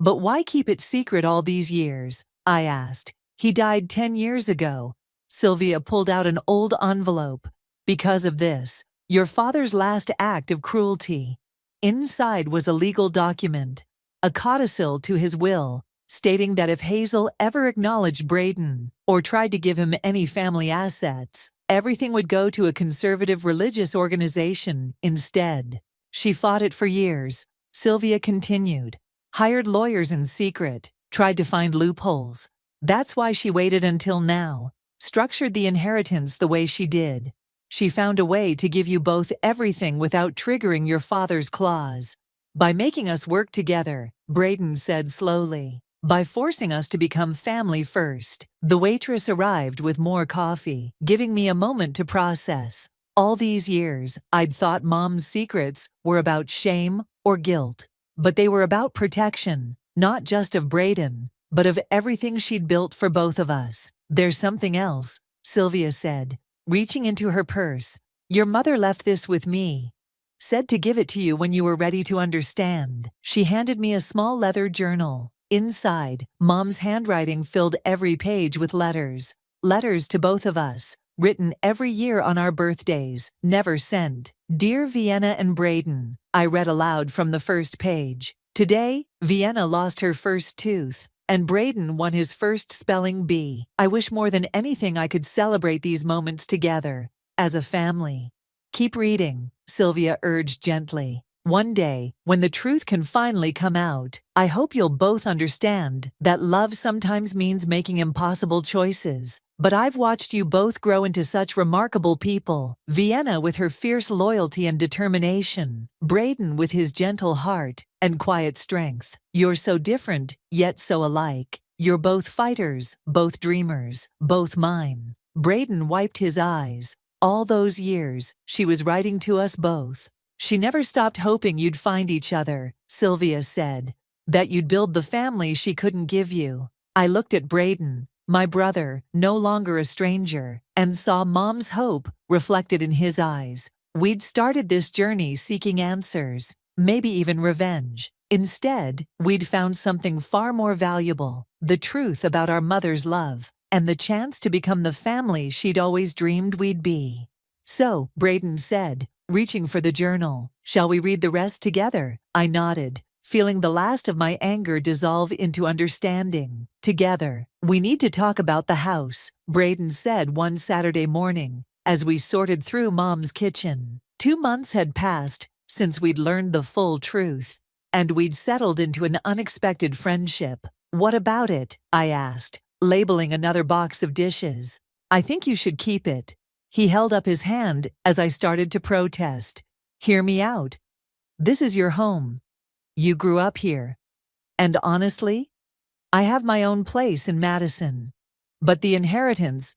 But why keep it secret all these years? I asked. He died 10 years ago. Sylvia pulled out an old envelope. Because of this, your father's last act of cruelty. Inside was a legal document, a codicil to his will, stating that if Hazel ever acknowledged Braden or tried to give him any family assets, everything would go to a conservative religious organization instead. She fought it for years, Sylvia continued. Hired lawyers in secret, tried to find loopholes. That's why she waited until now, structured the inheritance the way she did. She found a way to give you both everything without triggering your father's claws. By making us work together, Braden said slowly. By forcing us to become family first. The waitress arrived with more coffee, giving me a moment to process. All these years, I'd thought Mom's secrets were about shame or guilt. But they were about protection, not just of Braden, but of everything she'd built for both of us. There's something else, Sylvia said, reaching into her purse. Your mother left this with me. Said to give it to you when you were ready to understand. She handed me a small leather journal. Inside, Mom's handwriting filled every page with letters. Letters to both of us, written every year on our birthdays, never sent. Dear Vienna and Braden, I read aloud from the first page. Today, Vienna lost her first tooth, and Braden won his first spelling bee. I wish more than anything I could celebrate these moments together, as a family. Keep reading, Sylvia urged gently. One day, when the truth can finally come out, I hope you'll both understand that love sometimes means making impossible choices. But I've watched you both grow into such remarkable people. Vienna with her fierce loyalty and determination. Braden with his gentle heart and quiet strength. You're so different, yet so alike. You're both fighters, both dreamers, both mine. Braden wiped his eyes. All those years, she was writing to us both. She never stopped hoping you'd find each other, Sylvia said. That you'd build the family she couldn't give you. I looked at Braden, my brother, no longer a stranger, and saw Mom's hope reflected in his eyes. We'd started this journey seeking answers, maybe even revenge. Instead, we'd found something far more valuable, the truth about our mother's love, and the chance to become the family she'd always dreamed we'd be. So, Braden said, reaching for the journal, shall we read the rest together? I nodded, feeling the last of my anger dissolve into understanding. Together, we need to talk about the house, Braden said one Saturday morning, as we sorted through Mom's kitchen. 2 months had passed since we'd learned the full truth, and we'd settled into an unexpected friendship. What about it? I asked, labeling another box of dishes. I think you should keep it. He held up his hand as I started to protest. Hear me out. This is your home. You grew up here. And honestly, I have my own place in Madison. But the inheritance,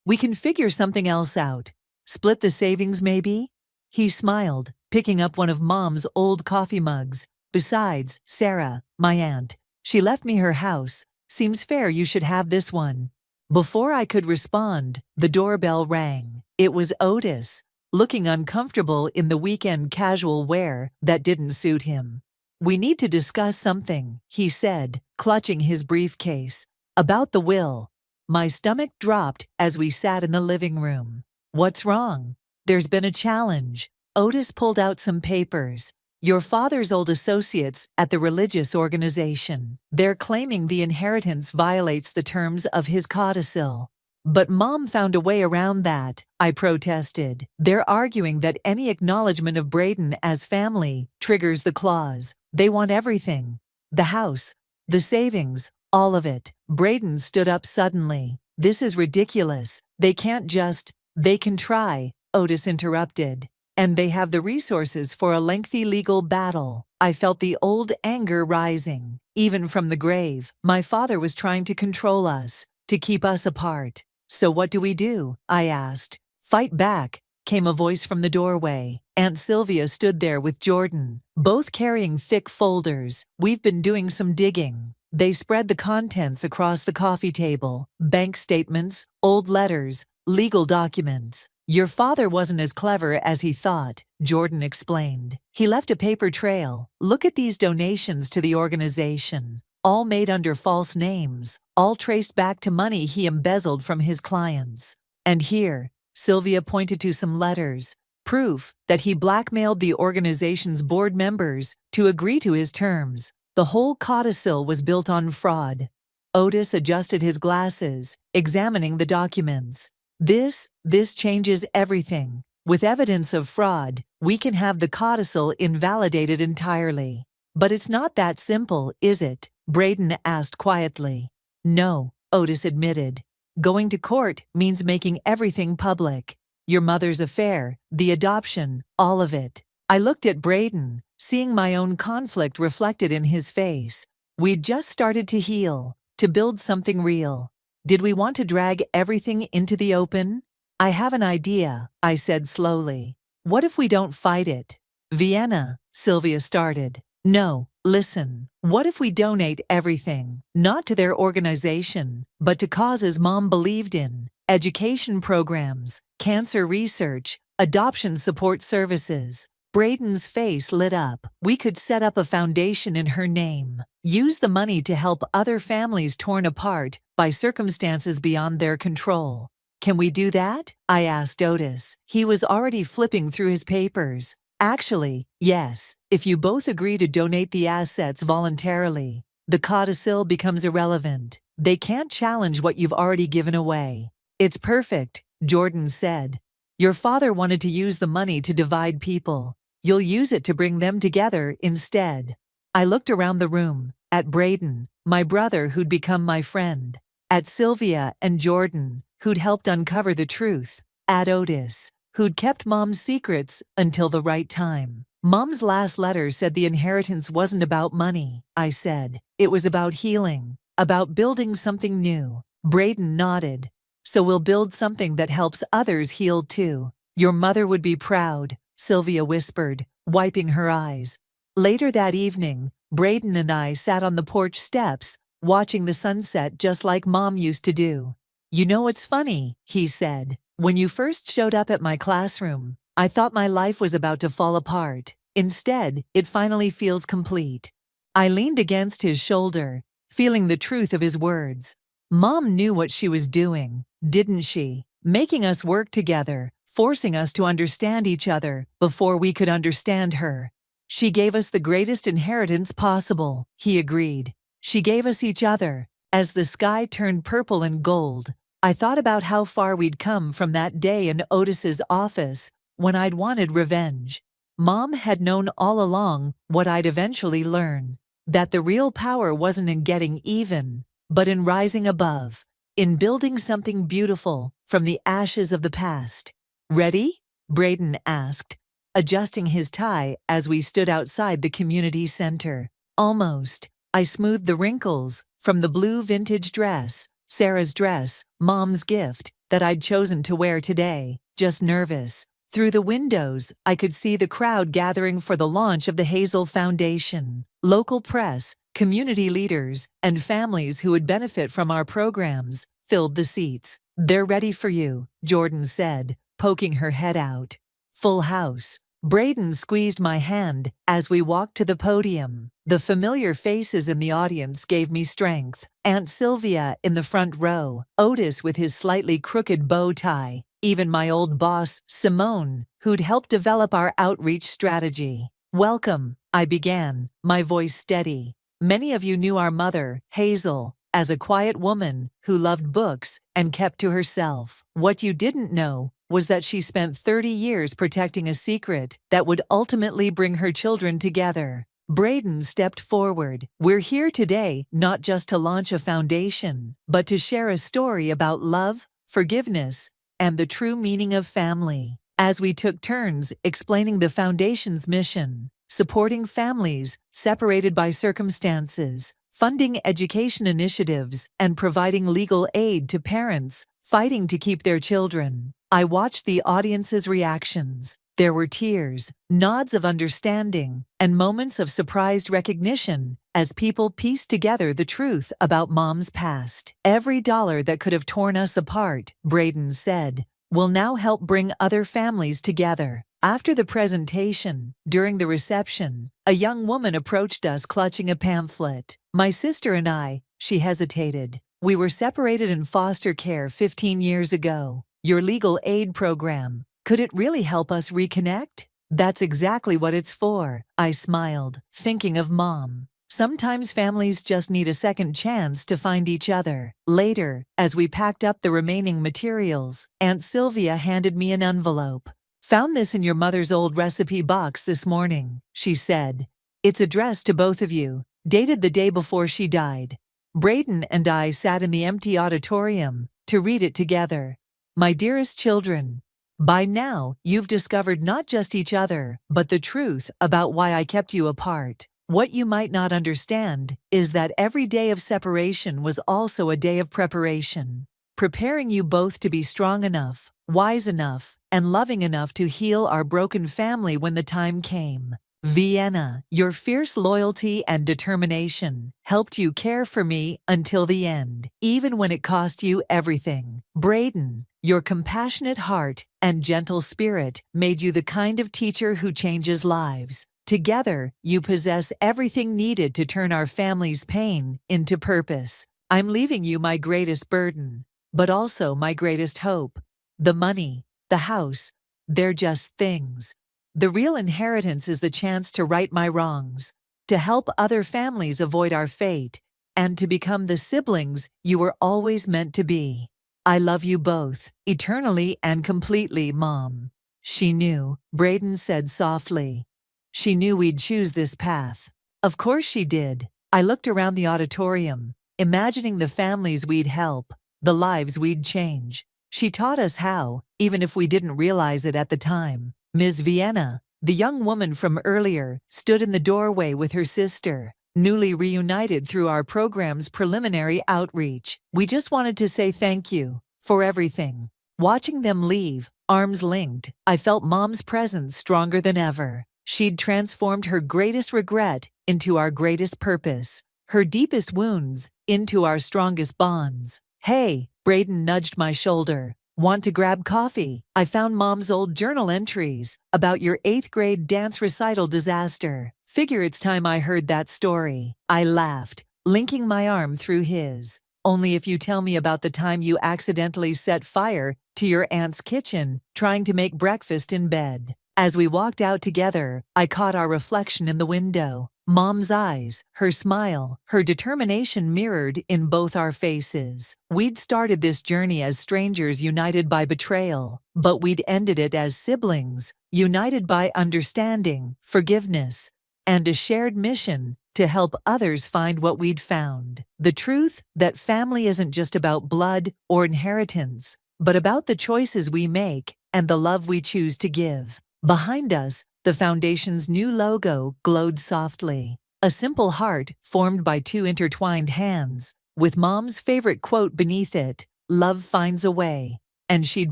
we can figure something else out. Split the savings, maybe? He smiled, picking up one of Mom's old coffee mugs. Besides, Sarah, my aunt, she left me her house. Seems fair you should have this one. Before I could respond, the doorbell rang. It was Otis, looking uncomfortable in the weekend casual wear that didn't suit him. We need to discuss something, he said, clutching his briefcase. About the will. My stomach dropped as we sat in the living room. What's wrong? There's been a challenge. Otis pulled out some papers. Your father's old associates at the religious organization. They're claiming the inheritance violates the terms of his codicil. But Mom found a way around that, I protested. They're arguing that any acknowledgement of Braden as family triggers the clause. They want everything. The house, the savings, all of it. Braden stood up suddenly. This is ridiculous. They can't just. They can try, Otis interrupted. And they have the resources for a lengthy legal battle. I felt the old anger rising. Even from the grave, my father was trying to control us, to keep us apart. So what do? I asked. Fight back, came a voice from the doorway. Aunt Sylvia stood there with Jordan, both carrying thick folders. We've been doing some digging. They spread the contents across the coffee table. Bank statements, old letters, legal documents. Your father wasn't as clever as he thought, Jordan explained. He left a paper trail. Look at these donations to the organization. All made under false names, all traced back to money he embezzled from his clients. And here, Sylvia pointed to some letters, proof that he blackmailed the organization's board members to agree to his terms. The whole codicil was built on fraud. Otis adjusted his glasses, examining the documents. This changes everything. With evidence of fraud, we can have the codicil invalidated entirely. But it's not that simple, is it? Braden asked quietly. No, Otis admitted. Going to court means making everything public. Your mother's affair, the adoption, all of it. I looked at Braden, seeing my own conflict reflected in his face. We'd just started to heal, to build something real. Did we want to drag everything into the open? I have an idea, I said slowly. What if we don't fight it? Vienna, Sylvia started. No, listen. What if we donate everything, not to their organization, but to causes Mom believed in? Education programs, cancer research, adoption support services. Braden's face lit up. We could set up a foundation in her name. Use the money to help other families torn apart by circumstances beyond their control. Can we do that? I asked Otis. He was already flipping through his papers. Actually, yes. If you both agree to donate the assets voluntarily, the codicil becomes irrelevant. They can't challenge what you've already given away. It's perfect, Jordan said. Your father wanted to use the money to divide people. You'll use it to bring them together instead. I looked around the room, at Braden, my brother who'd become my friend, at Sylvia and Jordan, who'd helped uncover the truth, at Otis, who'd kept Mom's secrets until the right time. Mom's last letter said the inheritance wasn't about money, I said. It was about healing, about building something new. Braden nodded. So we'll build something that helps others heal too. Your mother would be proud, Sylvia whispered, wiping her eyes. Later that evening, Braden and I sat on the porch steps, watching the sunset just like Mom used to do. You know what's funny, he said. When you first showed up at my classroom, I thought my life was about to fall apart. Instead, it finally feels complete. I leaned against his shoulder, feeling the truth of his words. Mom knew what she was doing, didn't she? Making us work together, forcing us to understand each other before we could understand her. She gave us the greatest inheritance possible, he agreed. She gave us each other. As the sky turned purple and gold, I thought about how far we'd come from that day in Otis's office when I'd wanted revenge. Mom had known all along what I'd eventually learn, that the real power wasn't in getting even, but in rising above, in building something beautiful from the ashes of the past. Ready? Braden asked, adjusting his tie as we stood outside the community center. Almost. I smoothed the wrinkles from the blue vintage dress, Sarah's dress, Mom's gift, that I'd chosen to wear today, just nervous. Through the windows, I could see the crowd gathering for the launch of the Hazel Foundation. Local press, community leaders, and families who would benefit from our programs filled the seats. "They're ready for you," Jordan said, poking her head out. Full house. Braden squeezed my hand as we walked to the podium. The familiar faces in the audience gave me strength. Aunt Sylvia in the front row, Otis with his slightly crooked bow tie, even my old boss, Simone, who'd helped develop our outreach strategy. "Welcome," I began, my voice steady. "Many of you knew our mother, Hazel, as a quiet woman who loved books and kept to herself. What you didn't know was that she spent 30 years protecting a secret that would ultimately bring her children together." Braden stepped forward. "We're here today not just to launch a foundation, but to share a story about love, forgiveness, and the true meaning of family." As we took turns explaining the foundation's mission, supporting families separated by circumstances, funding education initiatives, and providing legal aid to parents fighting to keep their children, I watched the audience's reactions. There were tears, nods of understanding, and moments of surprised recognition as people pieced together the truth about Mom's past. "Every dollar that could have torn us apart," Braden said, "will now help bring other families together." After the presentation, during the reception, a young woman approached us clutching a pamphlet. "My sister and I," she hesitated. "We were separated in foster care 15 years ago. Your legal aid program, could it really help us reconnect?" "That's exactly what it's for," I smiled, thinking of Mom. Sometimes families just need a second chance to find each other. Later, as we packed up the remaining materials, Aunt Sylvia handed me an envelope. "Found this in your mother's old recipe box this morning," she said. "It's addressed to both of you, dated the day before she died." Braden and I sat in the empty auditorium to read it together. "My dearest children, by now you've discovered not just each other, but the truth about why I kept you apart. What you might not understand is that every day of separation was also a day of preparation, preparing you both to be strong enough, wise enough, and loving enough to heal our broken family when the time came. Vienna, your fierce loyalty and determination helped you care for me until the end, even when it cost you everything. Braden, your compassionate heart and gentle spirit made you the kind of teacher who changes lives. Together, you possess everything needed to turn our family's pain into purpose. I'm leaving you my greatest burden, but also my greatest hope. The money, the house, they're just things. The real inheritance is the chance to right my wrongs, to help other families avoid our fate, and to become the siblings you were always meant to be. I love you both, eternally and completely, Mom." "She knew," Braden said softly. "She knew we'd choose this path." Of course she did. I looked around the auditorium, imagining the families we'd help, the lives we'd change. She taught us how, even if we didn't realize it at the time. Ms. Vienna, the young woman from earlier, stood in the doorway with her sister, newly reunited through our program's preliminary outreach. "We just wanted to say thank you for everything." Watching them leave, arms linked, I felt Mom's presence stronger than ever. She'd transformed her greatest regret into our greatest purpose, her deepest wounds into our strongest bonds. "Hey," Braden nudged my shoulder. "Want to grab coffee? I found Mom's old journal entries about your 8th grade dance recital disaster. Figure it's time I heard that story." I laughed, linking my arm through his. "Only if you tell me about the time you accidentally set fire to your aunt's kitchen trying to make breakfast in bed." As we walked out together, I caught our reflection in the window. Mom's eyes, her smile, her determination mirrored in both our faces. We'd started this journey as strangers united by betrayal, but we'd ended it as siblings, united by understanding, forgiveness, and a shared mission to help others find what we'd found. The truth that family isn't just about blood or inheritance, but about the choices we make and the love we choose to give. Behind us, the foundation's new logo glowed softly. A simple heart formed by two intertwined hands, with Mom's favorite quote beneath it, "Love finds a way." And she'd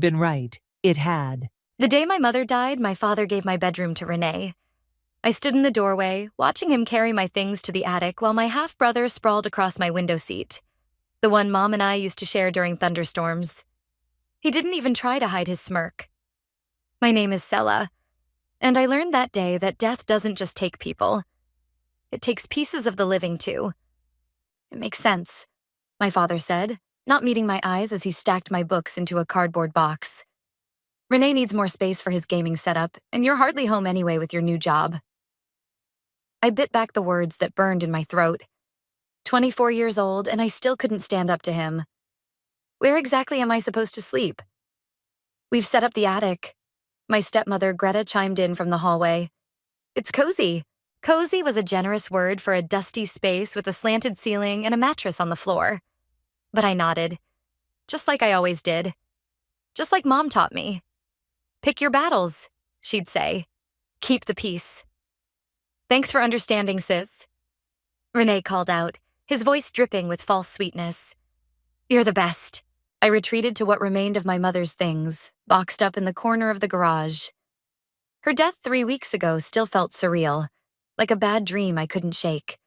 been right. It had. The day my mother died, my father gave my bedroom to Renee. I stood in the doorway, watching him carry my things to the attic while my half-brother sprawled across my window seat, the one Mom and I used to share during thunderstorms. He didn't even try to hide his smirk. My name is Sela, and I learned that day that death doesn't just take people. It takes pieces of the living, too. It makes sense, my father said, not meeting my eyes as he stacked my books into a cardboard box. Renee needs more space for his gaming setup, and you're hardly home anyway with your new job. I bit back the words that burned in my throat. 24 years old, and I still couldn't stand up to him. Where exactly am I supposed to sleep? We've set up the attic. My stepmother, Greta, chimed in from the hallway. It's cozy. Cozy was a generous word for a dusty space with a slanted ceiling and a mattress on the floor. But I nodded, just like I always did. Just like Mom taught me. Pick your battles, she'd say. Keep the peace. Thanks for understanding, sis. Renee called out, his voice dripping with false sweetness. You're the best. I retreated to what remained of my mother's things, boxed up in the corner of the garage. Her death 3 weeks ago still felt surreal, like a bad dream I couldn't shake.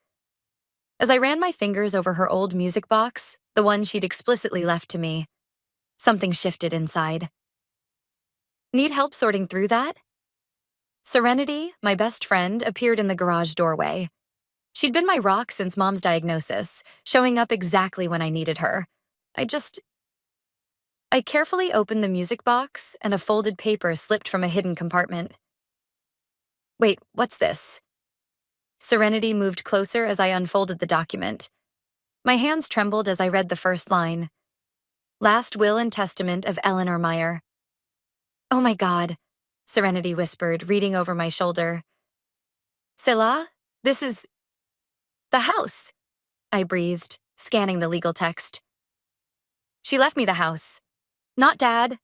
As I ran my fingers over her old music box, the one she'd explicitly left to me, something shifted inside. Need help sorting through that? Serenity, my best friend, appeared in the garage doorway. She'd been my rock since Mom's diagnosis, showing up exactly when I needed her. I carefully opened the music box, and a folded paper slipped from a hidden compartment. Wait, what's this? Serenity moved closer as I unfolded the document. My hands trembled as I read the first line. Last will and testament of Eleanor Meyer. Oh my God, Serenity whispered, reading over my shoulder. Selah, this is the house, I breathed, scanning the legal text. She left me the house. Not Dad,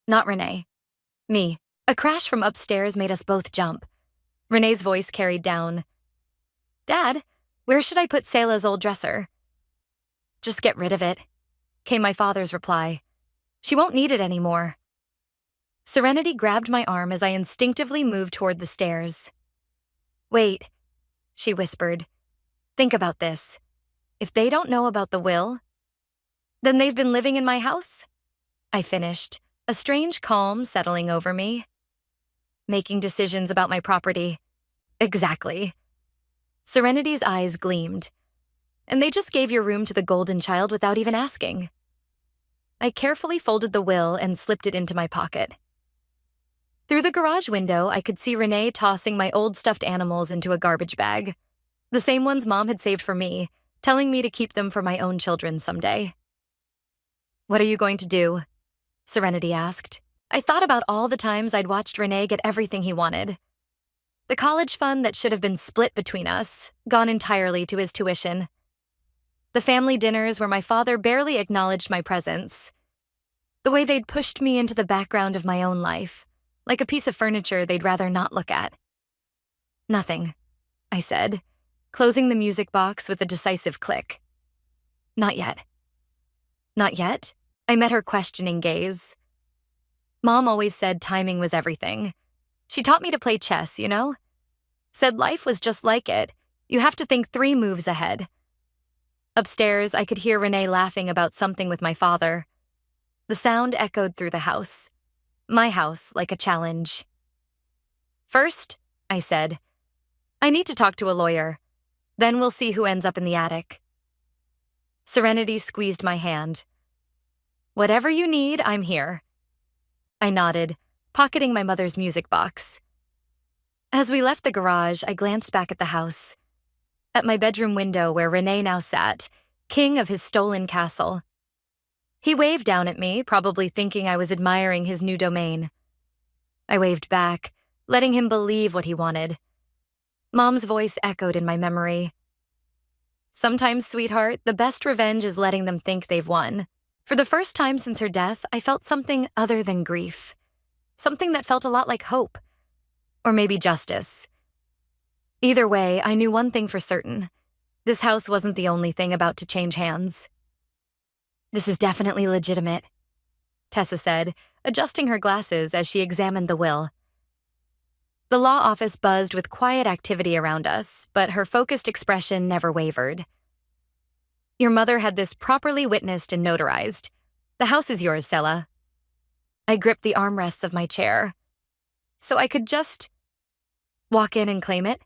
not Renee. Me. A crash from upstairs made us both jump. Renee's voice carried down. Dad, where should I put Selah's old dresser? Just get rid of it, came my father's reply. She won't need it anymore. Serenity grabbed my arm as I instinctively moved toward the stairs. Wait, she whispered. Think about this. If they don't know about the will, then they've been living in my house? I finished, a strange calm settling over me. Making decisions about my property. Exactly. Serenity's eyes gleamed. And they just gave your room to the golden child without even asking. I carefully folded the will and slipped it into my pocket. Through the garage window, I could see Renee tossing my old stuffed animals into a garbage bag. The same ones Mom had saved for me, telling me to keep them for my own children someday. What are you going to do? Serenity asked. I thought about all the times I'd watched Renee get everything he wanted. The college fund that should have been split between us, gone entirely to his tuition. The family dinners where my father barely acknowledged my presence. The way they'd pushed me into the background of my own life, like a piece of furniture they'd rather not look at. Nothing, I said, closing the music box with a decisive click. Not yet. Not yet? I met her questioning gaze. Mom always said timing was everything. She taught me to play chess, you know? Said life was just like it. You have to think 3 moves ahead. Upstairs, I could hear Renee laughing about something with my father. The sound echoed through the house. My house, like a challenge. First, I said, I need to talk to a lawyer. Then we'll see who ends up in the attic. Serenity squeezed my hand. Whatever you need, I'm here. I nodded, pocketing my mother's music box. As we left the garage, I glanced back at the house. At my bedroom window where Renee now sat, king of his stolen castle. He waved down at me, probably thinking I was admiring his new domain. I waved back, letting him believe what he wanted. Mom's voice echoed in my memory. Sometimes, sweetheart, the best revenge is letting them think they've won. For the first time since her death, I felt something other than grief. something that felt a lot like hope. Or maybe justice. Either way, I knew one thing for certain. This house wasn't the only thing about to change hands. "This is definitely legitimate," Tessa said, adjusting her glasses as she examined the will. The law office buzzed with quiet activity around us, but her focused expression never wavered. "Your mother had this properly witnessed and notarized. The house is yours, Sela." I gripped the armrests of my chair. "So I could just walk in and claim it?"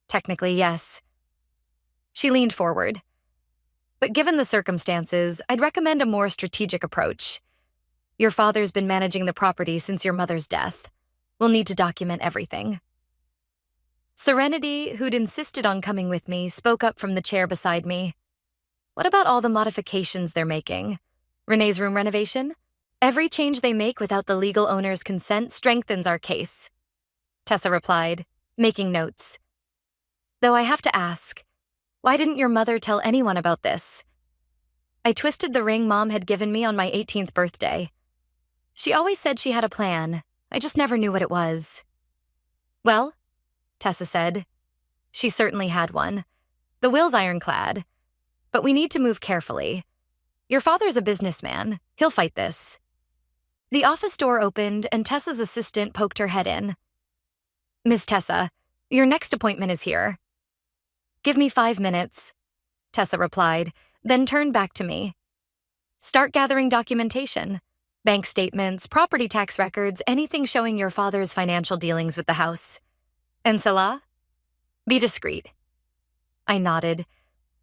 "Technically, yes." She leaned forward. "But given the circumstances, I'd recommend a more strategic approach. Your father's been managing the property since your mother's death. We'll need to document everything." Serenity, who'd insisted on coming with me, spoke up from the chair beside me. "What about all the modifications they're making? Renee's room renovation? Every change they make without the legal owner's consent strengthens our case," Tessa replied, making notes. "Though I have to ask, why didn't your mother tell anyone about this?" I twisted the ring Mom had given me on my 18th birthday. She always said she had a plan. I just never knew what it was. "Well," Tessa said, "she certainly had one. The will's ironclad. But we need to move carefully. Your father's a businessman. He'll fight this." The office door opened and Tessa's assistant poked her head in. "Miss Tessa, your next appointment is here." "Give me 5 minutes," Tessa replied, then turned back to me. "Start gathering documentation. Bank statements, property tax records, anything showing your father's financial dealings with the house. And Salah? Be discreet." I nodded,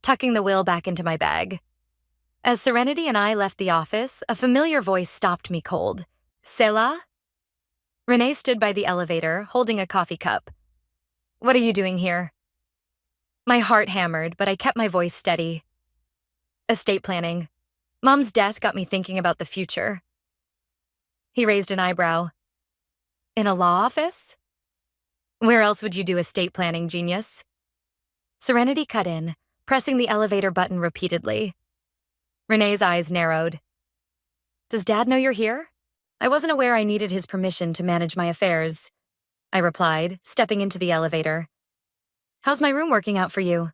tucking the will back into my bag. As Serenity and I left the office, a familiar voice stopped me cold. "Selah?" Renee stood by the elevator, holding a coffee cup. "What are you doing here?" My heart hammered, but I kept my voice steady. "Estate planning. Mom's death got me thinking about the future." He raised an eyebrow. "In a law office? Where else would you do estate planning, genius?" Serenity cut in, pressing the elevator button repeatedly. Renee's eyes narrowed. "Does Dad know you're here?" "I wasn't aware I needed his permission to manage my affairs," I replied, stepping into the elevator. "How's my room working out for you?"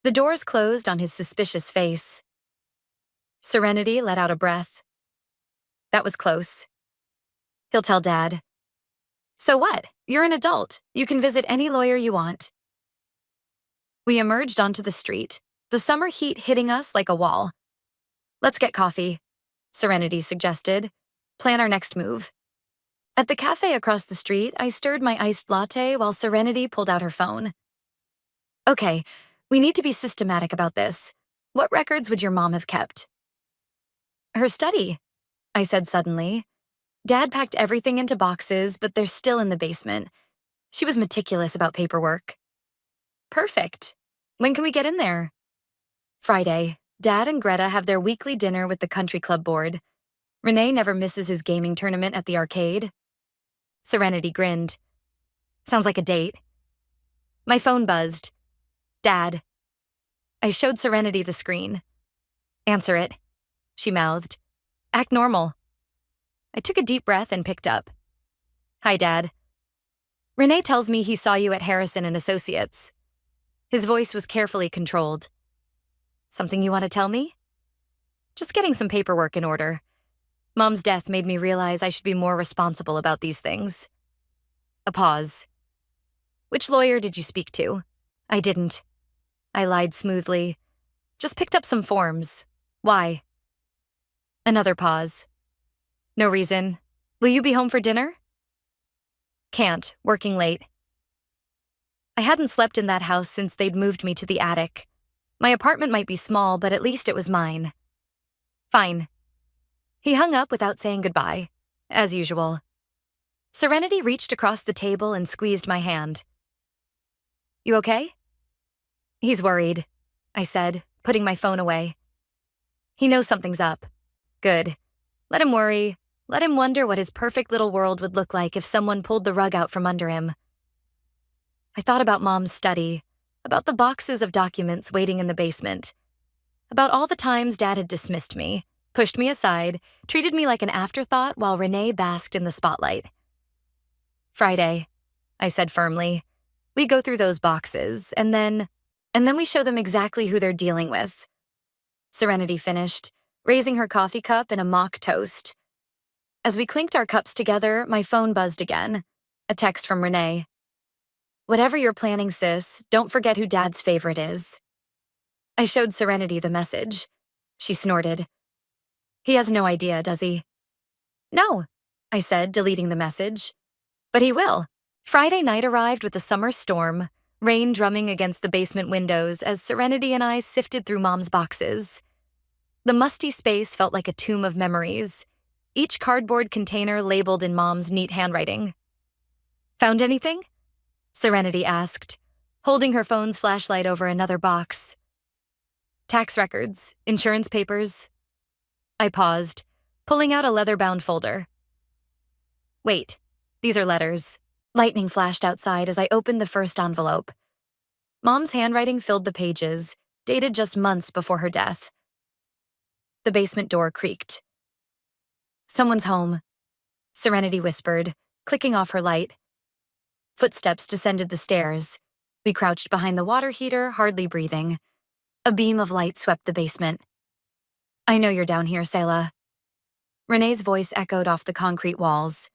The doors closed on his suspicious face. Serenity let out a breath. "That was close." "He'll tell Dad." "So what? You're an adult. You can visit any lawyer you want." We emerged onto the street, the summer heat hitting us like a wall. "Let's get coffee," Serenity suggested. "Plan our next move." At the cafe across the street, I stirred my iced latte while Serenity pulled out her phone. "Okay, we need to be systematic about this. What records would your mom have kept?" "Her study," I said suddenly. "Dad packed everything into boxes, but they're still in the basement. She was meticulous about paperwork." "Perfect. When can we get in there?" "Friday. Dad and Greta have their weekly dinner with the country club board. Renee never misses his gaming tournament at the arcade." Serenity grinned. "Sounds like a date." My phone buzzed. "Dad." I showed Serenity the screen. "Answer it," she mouthed. "Act normal." I took a deep breath and picked up. "Hi, Dad. Renee tells me he saw you at Harrison and Associates." His voice was carefully controlled. "Something you want to tell me?" "Just getting some paperwork in order. Mom's death made me realize I should be more responsible about these things." A pause. "Which lawyer did you speak to?" "I didn't." I lied smoothly. "Just picked up some forms. Why?" Another pause. "No reason. Will you be home for dinner?" "Can't. Working late." I hadn't slept in that house since they'd moved me to the attic. My apartment might be small, but at least it was mine. "Fine." He hung up without saying goodbye, as usual. Serenity reached across the table and squeezed my hand. "You okay?" "He's worried," I said, putting my phone away. "He knows something's up. Good. Let him worry. Let him wonder what his perfect little world would look like if someone pulled the rug out from under him." I thought about Mom's study, about the boxes of documents waiting in the basement, about all the times Dad had dismissed me, pushed me aside, treated me like an afterthought while Renee basked in the spotlight. Friday, I said firmly. We go through those boxes, and then we show them exactly who they're dealing with. Serenity finished, raising her coffee cup in a mock toast. As we clinked our cups together, my phone buzzed again. A text from Renee. Whatever you're planning, sis, don't forget who Dad's favorite is. I showed Serenity the message. She snorted. He has no idea, does he? No, I said, deleting the message. But he will. Friday night arrived with a summer storm, rain drumming against the basement windows as Serenity and I sifted through Mom's boxes. The musty space felt like a tomb of memories, each cardboard container labeled in Mom's neat handwriting. Found anything? Serenity asked, holding her phone's flashlight over another box. Tax records, insurance papers. I paused, pulling out a leather-bound folder. Wait, these are letters. Lightning flashed outside as I opened the first envelope. Mom's handwriting filled the pages, dated just months before her death. The basement door creaked. Someone's home, Serenity whispered, clicking off her light. Footsteps descended the stairs. We crouched behind the water heater, hardly breathing. A beam of light swept the basement. I know you're down here, Selah. Renee's voice echoed off the concrete walls.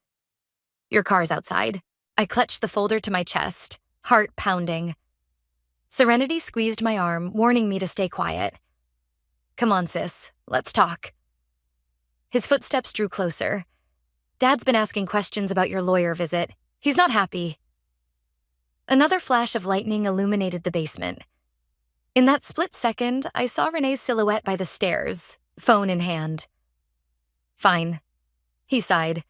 Your car's outside. I clutched the folder to my chest, heart pounding. Serenity squeezed my arm, warning me to stay quiet. Come on, sis. Let's talk. His footsteps drew closer. Dad's been asking questions about your lawyer visit. He's not happy. Another flash of lightning illuminated the basement. In that split second, I saw Renee's silhouette by the stairs, phone in hand. Fine. He sighed.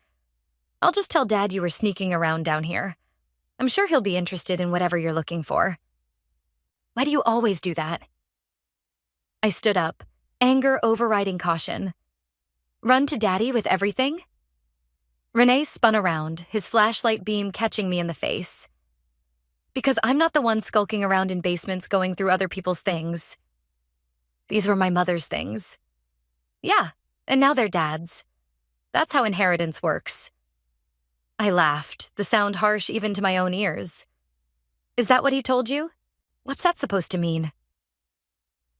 I'll just tell Dad you were sneaking around down here. I'm sure he'll be interested in whatever you're looking for. Why do you always do that? I stood up, anger overriding caution. Run to Daddy with everything? Renee spun around, his flashlight beam catching me in the face. Because I'm not the one skulking around in basements going through other people's things. These were my mother's things. Yeah, and now they're Dad's. That's how inheritance works. I laughed, the sound harsh even to my own ears. Is that what he told you? What's that supposed to mean?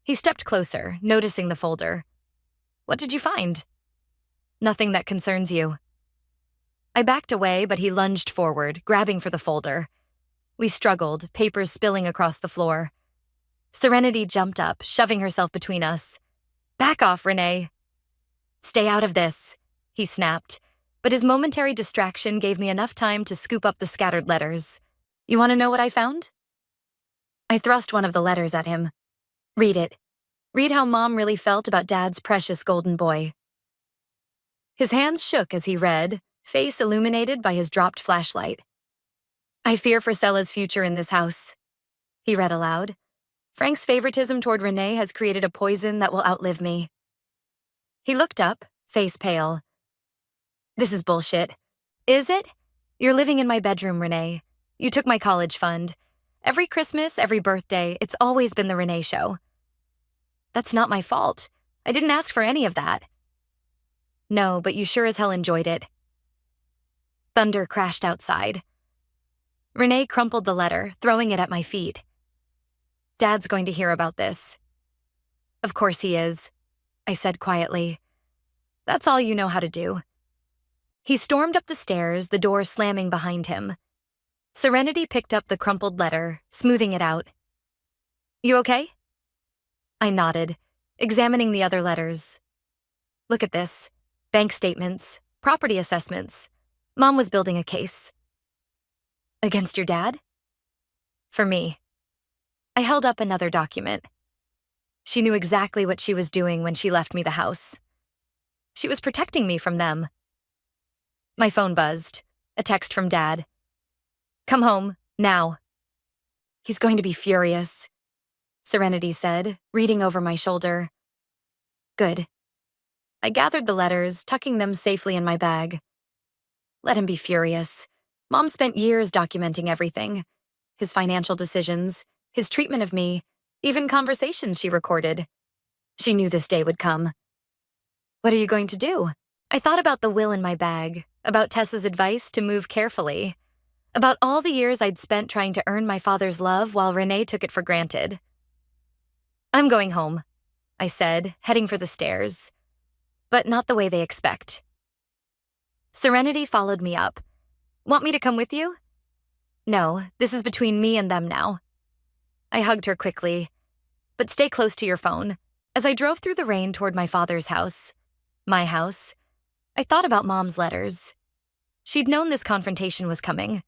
He stepped closer, noticing the folder. What did you find? Nothing that concerns you. I backed away, but he lunged forward, grabbing for the folder. We struggled, papers spilling across the floor. Serenity jumped up, shoving herself between us. Back off, Renee. Stay out of this, he snapped, but his momentary distraction gave me enough time to scoop up the scattered letters. You want to know what I found? I thrust one of the letters at him. Read it. Read how Mom really felt about Dad's precious golden boy. His hands shook as he read, face illuminated by his dropped flashlight. I fear for Selah's future in this house. He read aloud. Frank's favoritism toward Renee has created a poison that will outlive me. He looked up, face pale. This is bullshit. Is it? You're living in my bedroom, Renee. You took my college fund. Every Christmas, every birthday, it's always been the Renee show. That's not my fault. I didn't ask for any of that. No, but you sure as hell enjoyed it. Thunder crashed outside. Renee crumpled the letter, throwing it at my feet. Dad's going to hear about this. Of course he is, I said quietly. That's all you know how to do. He stormed up the stairs, the door slamming behind him. Serenity picked up the crumpled letter, smoothing it out. You okay? I nodded, examining the other letters. Look at this. Bank statements, property assessments. Mom was building a case. Against your dad? For me. I held up another document. She knew exactly what she was doing when she left me the house. She was protecting me from them. My phone buzzed. A text from Dad. Come home, now. He's going to be furious, Serenity said, reading over my shoulder. Good. I gathered the letters, tucking them safely in my bag. Let him be furious. Mom spent years documenting everything. His financial decisions, his treatment of me, even conversations she recorded. She knew this day would come. What are you going to do? I thought about the will in my bag, about Tessa's advice to move carefully, about all the years I'd spent trying to earn my father's love while Renee took it for granted. I'm going home, I said, heading for the stairs, but not the way they expect. Serenity followed me up. Want me to come with you? No, this is between me and them now. I hugged her quickly. But stay close to your phone. As I drove through the rain toward my father's house, my house, I thought about Mom's letters. She'd known this confrontation was coming.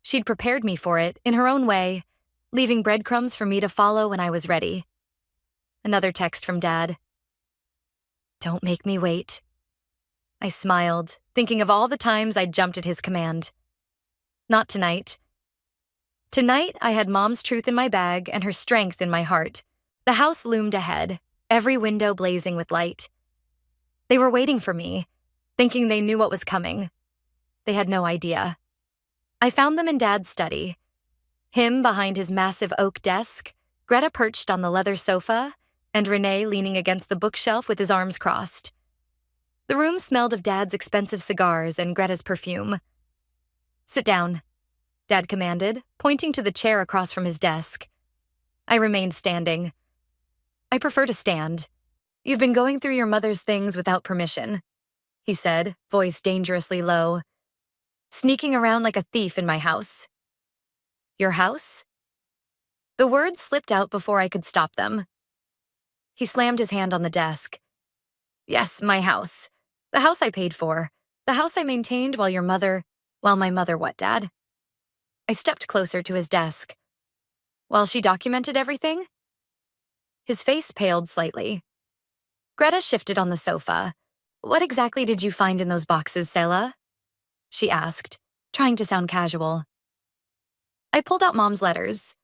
She'd prepared me for it, in her own way, leaving breadcrumbs for me to follow when I was ready. Another text from Dad. Don't make me wait. I smiled, thinking of all the times I'd jumped at his command. Not tonight. Tonight, I had Mom's truth in my bag and her strength in my heart. The house loomed ahead, every window blazing with light. They were waiting for me, thinking they knew what was coming. They had no idea. I found them in Dad's study. Him behind his massive oak desk, Greta perched on the leather sofa, and Renee leaning against the bookshelf with his arms crossed. The room smelled of Dad's expensive cigars and Greta's perfume. Sit down, Dad commanded, pointing to the chair across from his desk. I remained standing. I prefer to stand. You've been going through your mother's things without permission, he said, voice dangerously low. Sneaking around like a thief in my house. Your house? The words slipped out before I could stop them. He slammed his hand on the desk. Yes, my house. The house I paid for. The house I maintained while my mother what, Dad? I stepped closer to his desk. While she documented everything? His face paled slightly. Greta shifted on the sofa. What exactly did you find in those boxes, Selah? She asked, trying to sound casual. I pulled out Mom's letters.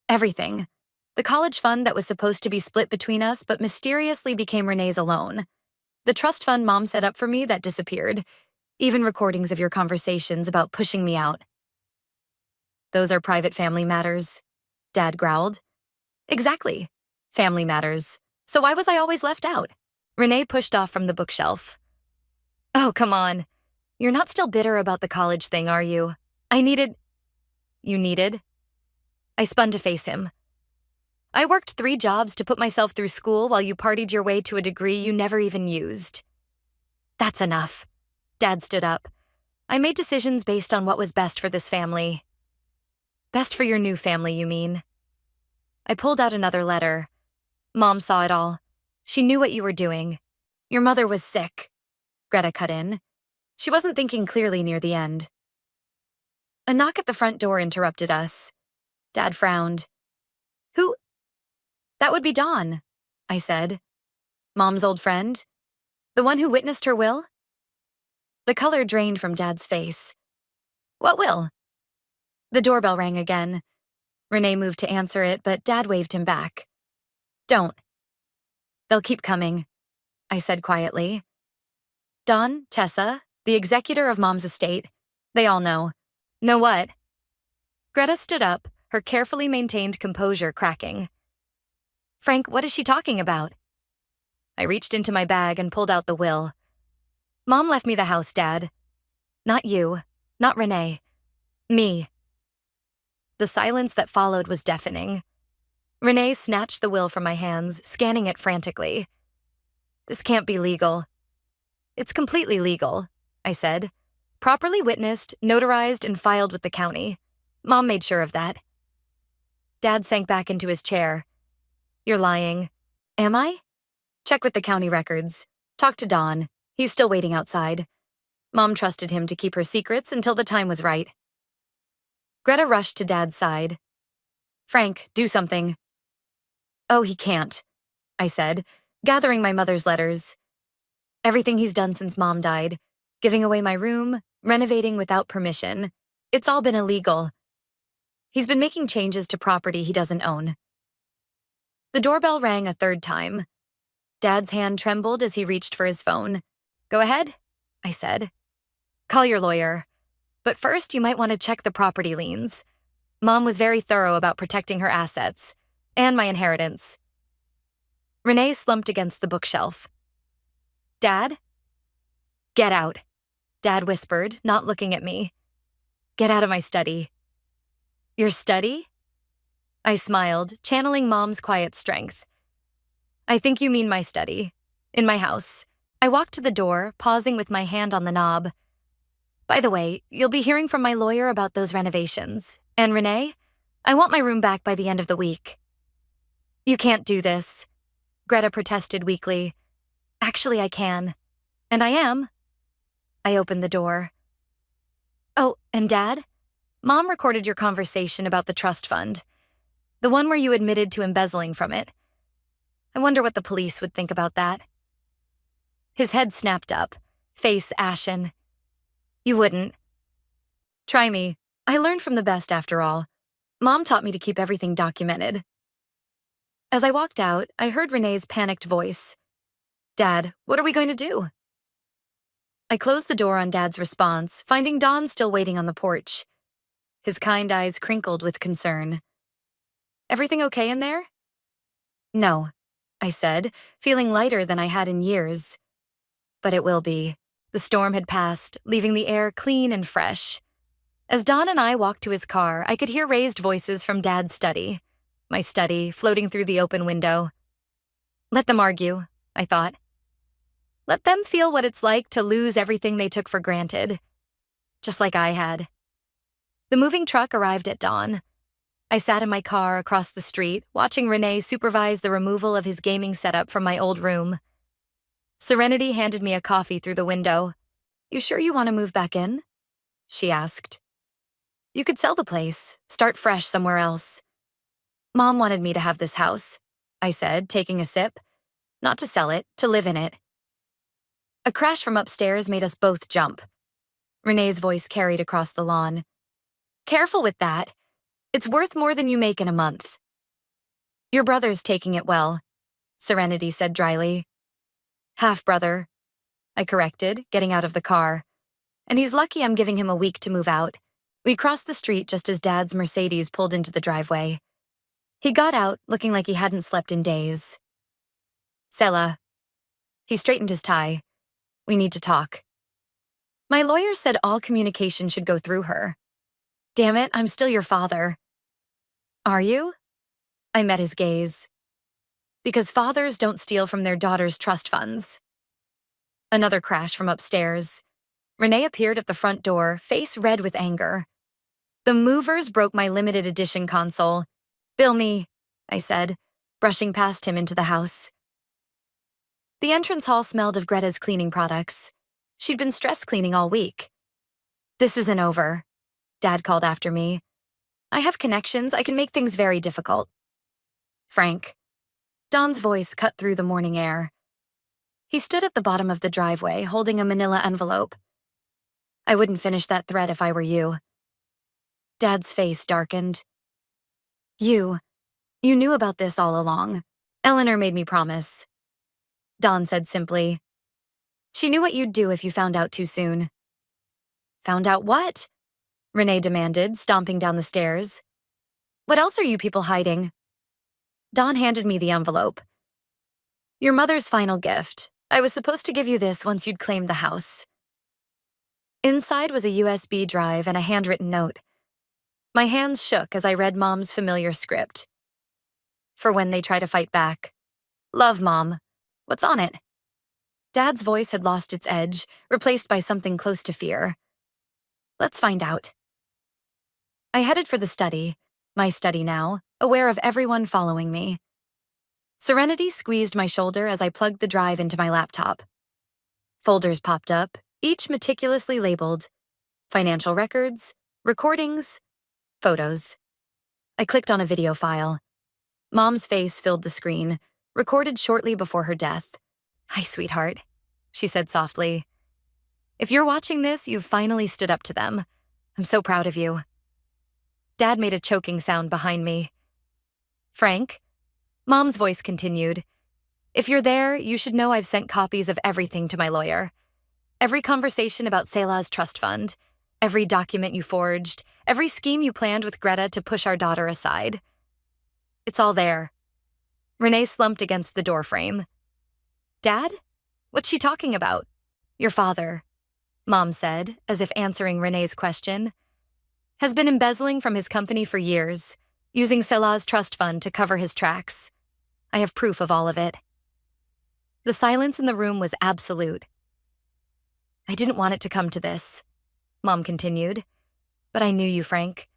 Everything. The college fund that was supposed to be split between us but mysteriously became Renee's alone. The trust fund Mom set up for me that disappeared. Even recordings of your conversations about pushing me out. Those are private family matters, Dad growled. Exactly. Family matters. So why was I always left out? Renee pushed off from the bookshelf. Oh, come on. You're not still bitter about the college thing, are you? You needed? I spun to face him. I worked 3 jobs to put myself through school while you partied your way to a degree you never even used. That's enough. Dad stood up. I made decisions based on what was best for this family. Best for your new family, you mean? I pulled out another letter. Mom saw it all. She knew what you were doing. Your mother was sick. Greta cut in. She wasn't thinking clearly near the end. A knock at the front door interrupted us. Dad frowned. Who? That would be Dawn, I said. Mom's old friend? The one who witnessed her will? The color drained from Dad's face. What will? The doorbell rang again. Renee moved to answer it, but Dad waved him back. Don't. They'll keep coming, I said quietly. Dawn, Tessa, the executor of Mom's estate, they all know. Know what? Greta stood up, her carefully maintained composure cracking. Frank, what is she talking about? I reached into my bag and pulled out the will. Mom left me the house, Dad. Not you, not Renee. Me. The silence that followed was deafening. Renee snatched the will from my hands, scanning it frantically. This can't be legal. It's completely legal, I said. Properly witnessed, notarized, and filed with the county. Mom made sure of that. Dad sank back into his chair. You're lying. Am I? Check with the county records. Talk to Don. He's still waiting outside. Mom trusted him to keep her secrets until the time was right. Greta rushed to Dad's side. Frank, do something. Oh, he can't, I said, gathering my mother's letters. Everything he's done since Mom died, giving away my room, renovating without permission. It's all been illegal. He's been making changes to property he doesn't own. The doorbell rang a 3rd time. Dad's hand trembled as he reached for his phone. Go ahead, I said. Call your lawyer. But first, you might want to check the property liens. Mom was very thorough about protecting her assets, and my inheritance. Renee slumped against the bookshelf. Dad? Get out, Dad whispered, not looking at me. Get out of my study. Your study? I smiled, channeling Mom's quiet strength. I think you mean my study. In my house. I walked to the door, pausing with my hand on the knob. By the way, you'll be hearing from my lawyer about those renovations. And Renee, I want my room back by the end of the week. You can't do this, Greta protested weakly. Actually, I can. And I am. I opened the door. Oh, and Dad? Mom recorded your conversation about the trust fund. The one where you admitted to embezzling from it. I wonder what the police would think about that. His head snapped up, face ashen. You wouldn't. Try me. I learned from the best after all. Mom taught me to keep everything documented. As I walked out, I heard Renee's panicked voice. Dad, what are we going to do? I closed the door on Dad's response, finding Don still waiting on the porch. His kind eyes crinkled with concern. Everything okay in there? No, I said, feeling lighter than I had in years. But it will be. The storm had passed, leaving the air clean and fresh. As Don and I walked to his car, I could hear raised voices from Dad's study. My study, floating through the open window. Let them argue, I thought. Let them feel what it's like to lose everything they took for granted. Just like I had. The moving truck arrived at dawn. I sat in my car across the street, watching Renee supervise the removal of his gaming setup from my old room. Serenity handed me a coffee through the window. You sure you want to move back in? She asked. You could sell the place, start fresh somewhere else. Mom wanted me to have this house, I said, taking a sip. Not to sell it, to live in it. A crash from upstairs made us both jump. Renee's voice carried across the lawn. Careful with that. It's worth more than you make in a month. Your brother's taking it well, Serenity said dryly. Half-brother, I corrected, getting out of the car. And he's lucky I'm giving him a week to move out. We crossed the street just as Dad's Mercedes pulled into the driveway. He got out, looking like he hadn't slept in days. Sela. He straightened his tie. We need to talk. My lawyer said all communication should go through her. Damn it, I'm still your father. Are you? I met his gaze. Because fathers don't steal from their daughters' trust funds. Another crash from upstairs. Renee appeared at the front door, face red with anger. The movers broke my limited edition console. Bill me, I said, brushing past him into the house. The entrance hall smelled of Greta's cleaning products. She'd been stress cleaning all week. This isn't over, Dad called after me. I have connections. I can make things very difficult. Frank. Don's voice cut through the morning air. He stood at the bottom of the driveway, holding a manila envelope. I wouldn't finish that thread if I were you. Dad's face darkened. You knew about this all along. Eleanor made me promise. Don said simply. She knew what you'd do if you found out too soon. Found out what? Renee demanded, stomping down the stairs. What else are you people hiding? Don handed me the envelope. Your mother's final gift. I was supposed to give you this once you'd claimed the house. Inside was a USB drive and a handwritten note. My hands shook as I read Mom's familiar script. For when they try to fight back. Love, Mom. What's on it? Dad's voice had lost its edge, replaced by something close to fear. Let's find out. I headed for the study, my study now, aware of everyone following me. Serenity squeezed my shoulder as I plugged the drive into my laptop. Folders popped up, each meticulously labeled. Financial records, recordings, photos. I clicked on a video file. Mom's face filled the screen, recorded shortly before her death. Hi, sweetheart, she said softly. If you're watching this, you've finally stood up to them. I'm so proud of you. Dad made a choking sound behind me. Frank? Mom's voice continued. If you're there, you should know I've sent copies of everything to my lawyer. Every conversation about Selah's trust fund, every document you forged, every scheme you planned with Greta to push our daughter aside. It's all there. Renee slumped against the doorframe. Dad? What's she talking about? Your father, Mom said, as if answering Renee's question, has been embezzling from his company for years, using Selah's trust fund to cover his tracks. I have proof of all of it. The silence in the room was absolute. I didn't want it to come to this, Mom continued. But I knew you, Frank.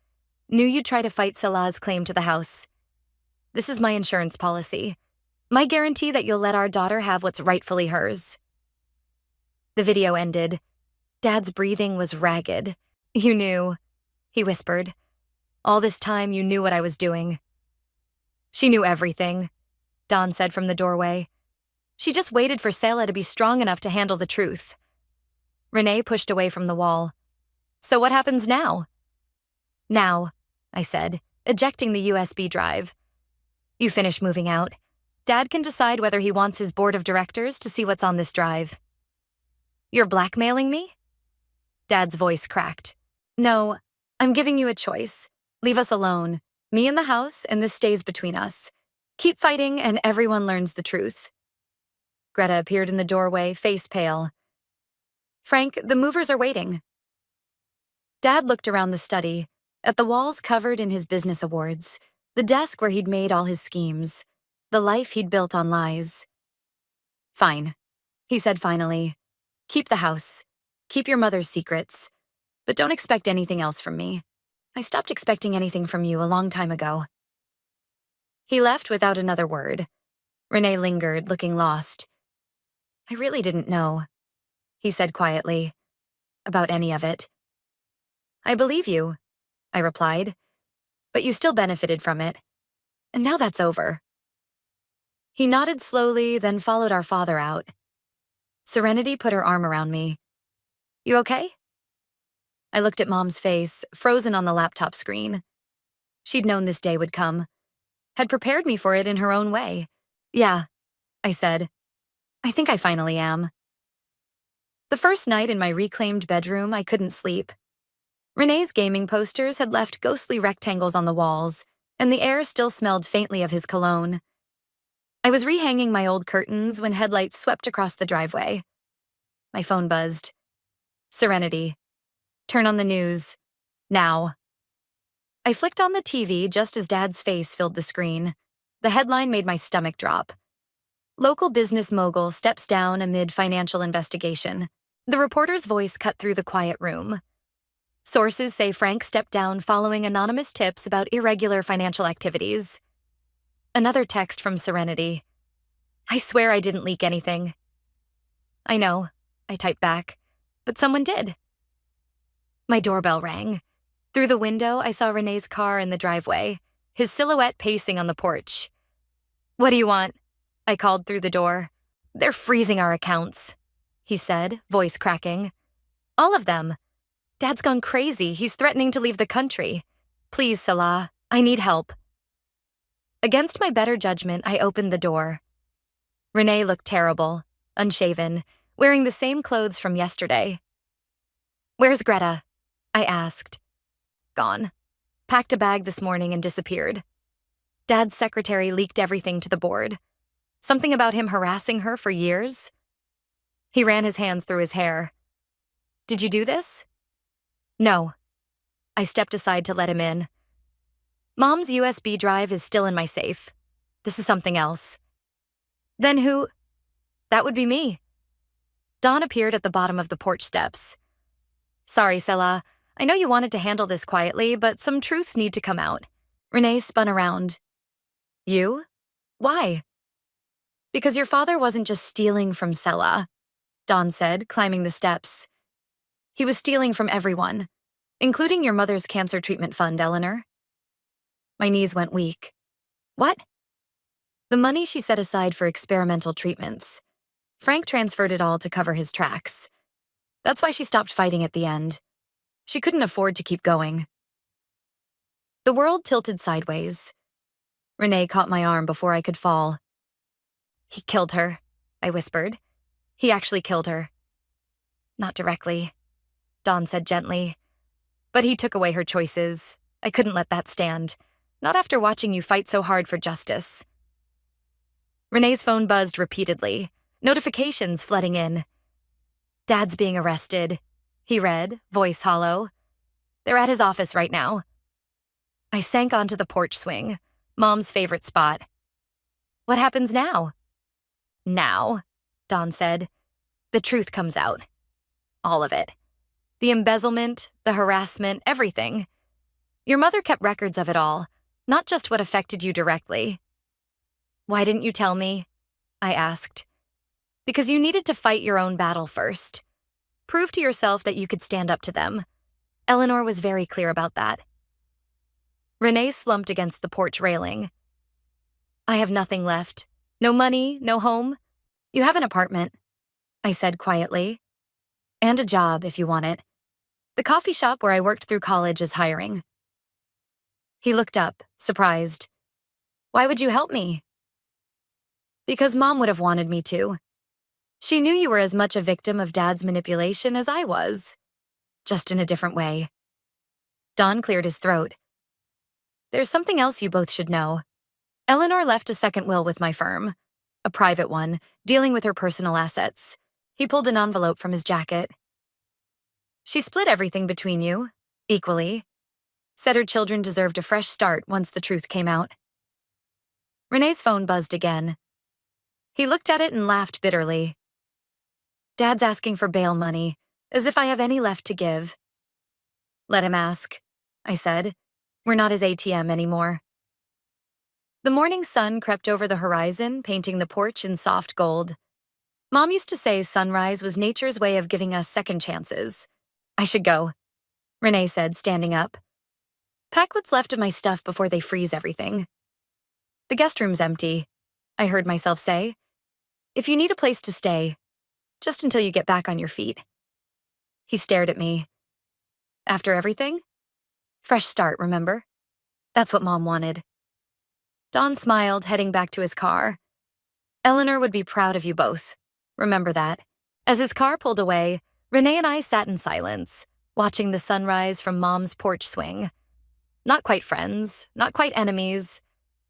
Knew you'd try to fight Selah's claim to the house. This is my insurance policy. My guarantee that you'll let our daughter have what's rightfully hers. The video ended. Dad's breathing was ragged. You knew, he whispered. All this time you knew what I was doing. She knew everything, Dawn said from the doorway. She just waited for Selah to be strong enough to handle the truth. Renee pushed away from the wall. So what happens now? Now, I said, ejecting the USB drive. You finish moving out. Dad can decide whether he wants his board of directors to see what's on this drive. You're blackmailing me? Dad's voice cracked. No, I'm giving you a choice. Leave us alone. Me in the house, and this stays between us. Keep fighting, and everyone learns the truth. Greta appeared in the doorway, face pale. Frank, the movers are waiting. Dad looked around the study, at the walls covered in his business awards, the desk where he'd made all his schemes, the life he'd built on lies. Fine, he said finally. Keep the house. Keep your mother's secrets. But don't expect anything else from me. I stopped expecting anything from you a long time ago. He left without another word. Renee lingered, looking lost. I really didn't know, he said quietly, about any of it. I believe you, I replied, but you still benefited from it. And now that's over. He nodded slowly, then followed our father out. Serenity put her arm around me. You okay? I looked at Mom's face, frozen on the laptop screen. She'd known this day would come, had prepared me for it in her own way. Yeah, I said. I think I finally am. The first night in my reclaimed bedroom, I couldn't sleep. Renee's gaming posters had left ghostly rectangles on the walls, and the air still smelled faintly of his cologne. I was rehanging my old curtains when headlights swept across the driveway. My phone buzzed. Serenity. Turn on the news. Now. I flicked on the TV just as Dad's face filled the screen. The headline made my stomach drop. Local business mogul steps down amid financial investigation. The reporter's voice cut through the quiet room. Sources say Frank stepped down following anonymous tips about irregular financial activities. Another text from Serenity. I swear I didn't leak anything. I know, I typed back, but someone did. My doorbell rang. Through the window, I saw Renee's car in the driveway, his silhouette pacing on the porch. What do you want? I called through the door. They're freezing our accounts, he said, voice cracking. All of them. Dad's gone crazy. He's threatening to leave the country. Please, Selah, I need help. Against my better judgment, I opened the door. Renee looked terrible, unshaven, wearing the same clothes from yesterday. Where's Greta? I asked. Gone. Packed a bag this morning and disappeared. Dad's secretary leaked everything to the board. Something about him harassing her for years. He ran his hands through his hair. Did you do this? No. I stepped aside to let him in. Mom's USB drive is still in my safe. This is something else. Then who? That would be me. Dawn appeared at the bottom of the porch steps. Sorry, Selah. I know you wanted to handle this quietly, but some truths need to come out. Renee spun around. You? Why? Because your father wasn't just stealing from Selah, Dawn said, climbing the steps. He was stealing from everyone, including your mother's cancer treatment fund, Eleanor. My knees went weak. What? The money she set aside for experimental treatments. Frank transferred it all to cover his tracks. That's why she stopped fighting at the end. She couldn't afford to keep going. The world tilted sideways. Renee caught my arm before I could fall. He killed her, I whispered. He actually killed her. Not directly, Dawn said gently. But he took away her choices. I couldn't let that stand. Not after watching you fight so hard for justice. Renee's phone buzzed repeatedly. Notifications flooding in. Dad's being arrested, he read, voice hollow. They're at his office right now. I sank onto the porch swing, Mom's favorite spot. What happens now? Now, Dawn said. The truth comes out. All of it. The embezzlement, the harassment, everything. Your mother kept records of it all, not just what affected you directly. Why didn't you tell me? I asked. Because you needed to fight your own battle first. Prove to yourself that you could stand up to them. Eleanor was very clear about that. Renee slumped against the porch railing. I have nothing left. No money, no home. You have an apartment, I said quietly. And a job if you want it. The coffee shop where I worked through college is hiring. He looked up, surprised. Why would you help me? Because Mom would have wanted me to. She knew you were as much a victim of Dad's manipulation as I was, just in a different way. Don cleared his throat. There's something else you both should know. Eleanor left a second will with my firm, a private one, dealing with her personal assets. He pulled an envelope from his jacket. She split everything between you, equally. Said her children deserved a fresh start once the truth came out. Renee's phone buzzed again. He looked at it and laughed bitterly. Dad's asking for bail money, as if I have any left to give. Let him ask, I said. We're not his ATM anymore. The morning sun crept over the horizon, painting the porch in soft gold. Mom used to say sunrise was nature's way of giving us second chances. I should go, Renee said, standing up. Pack what's left of my stuff before they freeze everything. The guest room's empty, I heard myself say. If you need a place to stay, just until you get back on your feet. He stared at me. After everything? Fresh start, remember? That's what Mom wanted. Don smiled, heading back to his car. Eleanor would be proud of you both. Remember that. As his car pulled away, Renee and I sat in silence, watching the sunrise from Mom's porch swing. Not quite friends, not quite enemies,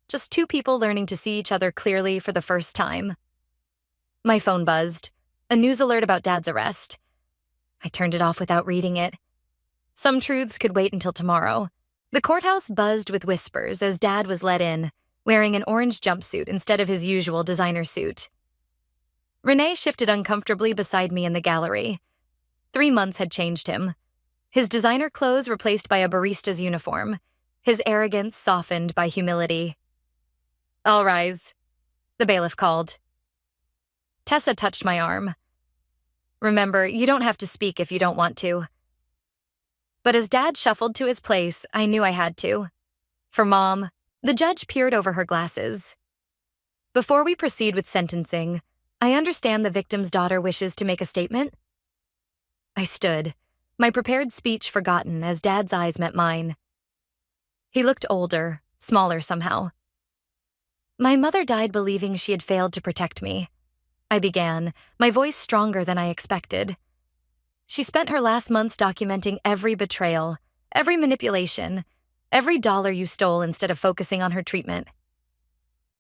just two people learning to see each other clearly for the first time. My phone buzzed, a news alert about Dad's arrest. I turned it off without reading it. Some truths could wait until tomorrow. The courthouse buzzed with whispers as Dad was let in, wearing an orange jumpsuit instead of his usual designer suit. Renee shifted uncomfortably beside me in the gallery. 3 months had changed him. His designer clothes replaced by a barista's uniform, his arrogance softened by humility. I'll rise, the bailiff called. Tessa touched my arm. Remember, you don't have to speak if you don't want to. But as Dad shuffled to his place, I knew I had to. For Mom, the judge peered over her glasses. Before we proceed with sentencing, I understand the victim's daughter wishes to make a statement. I stood, my prepared speech forgotten as Dad's eyes met mine. He looked older, smaller somehow. My mother died believing she had failed to protect me. I began, my voice stronger than I expected. She spent her last months documenting every betrayal, every manipulation, every dollar you stole instead of focusing on her treatment.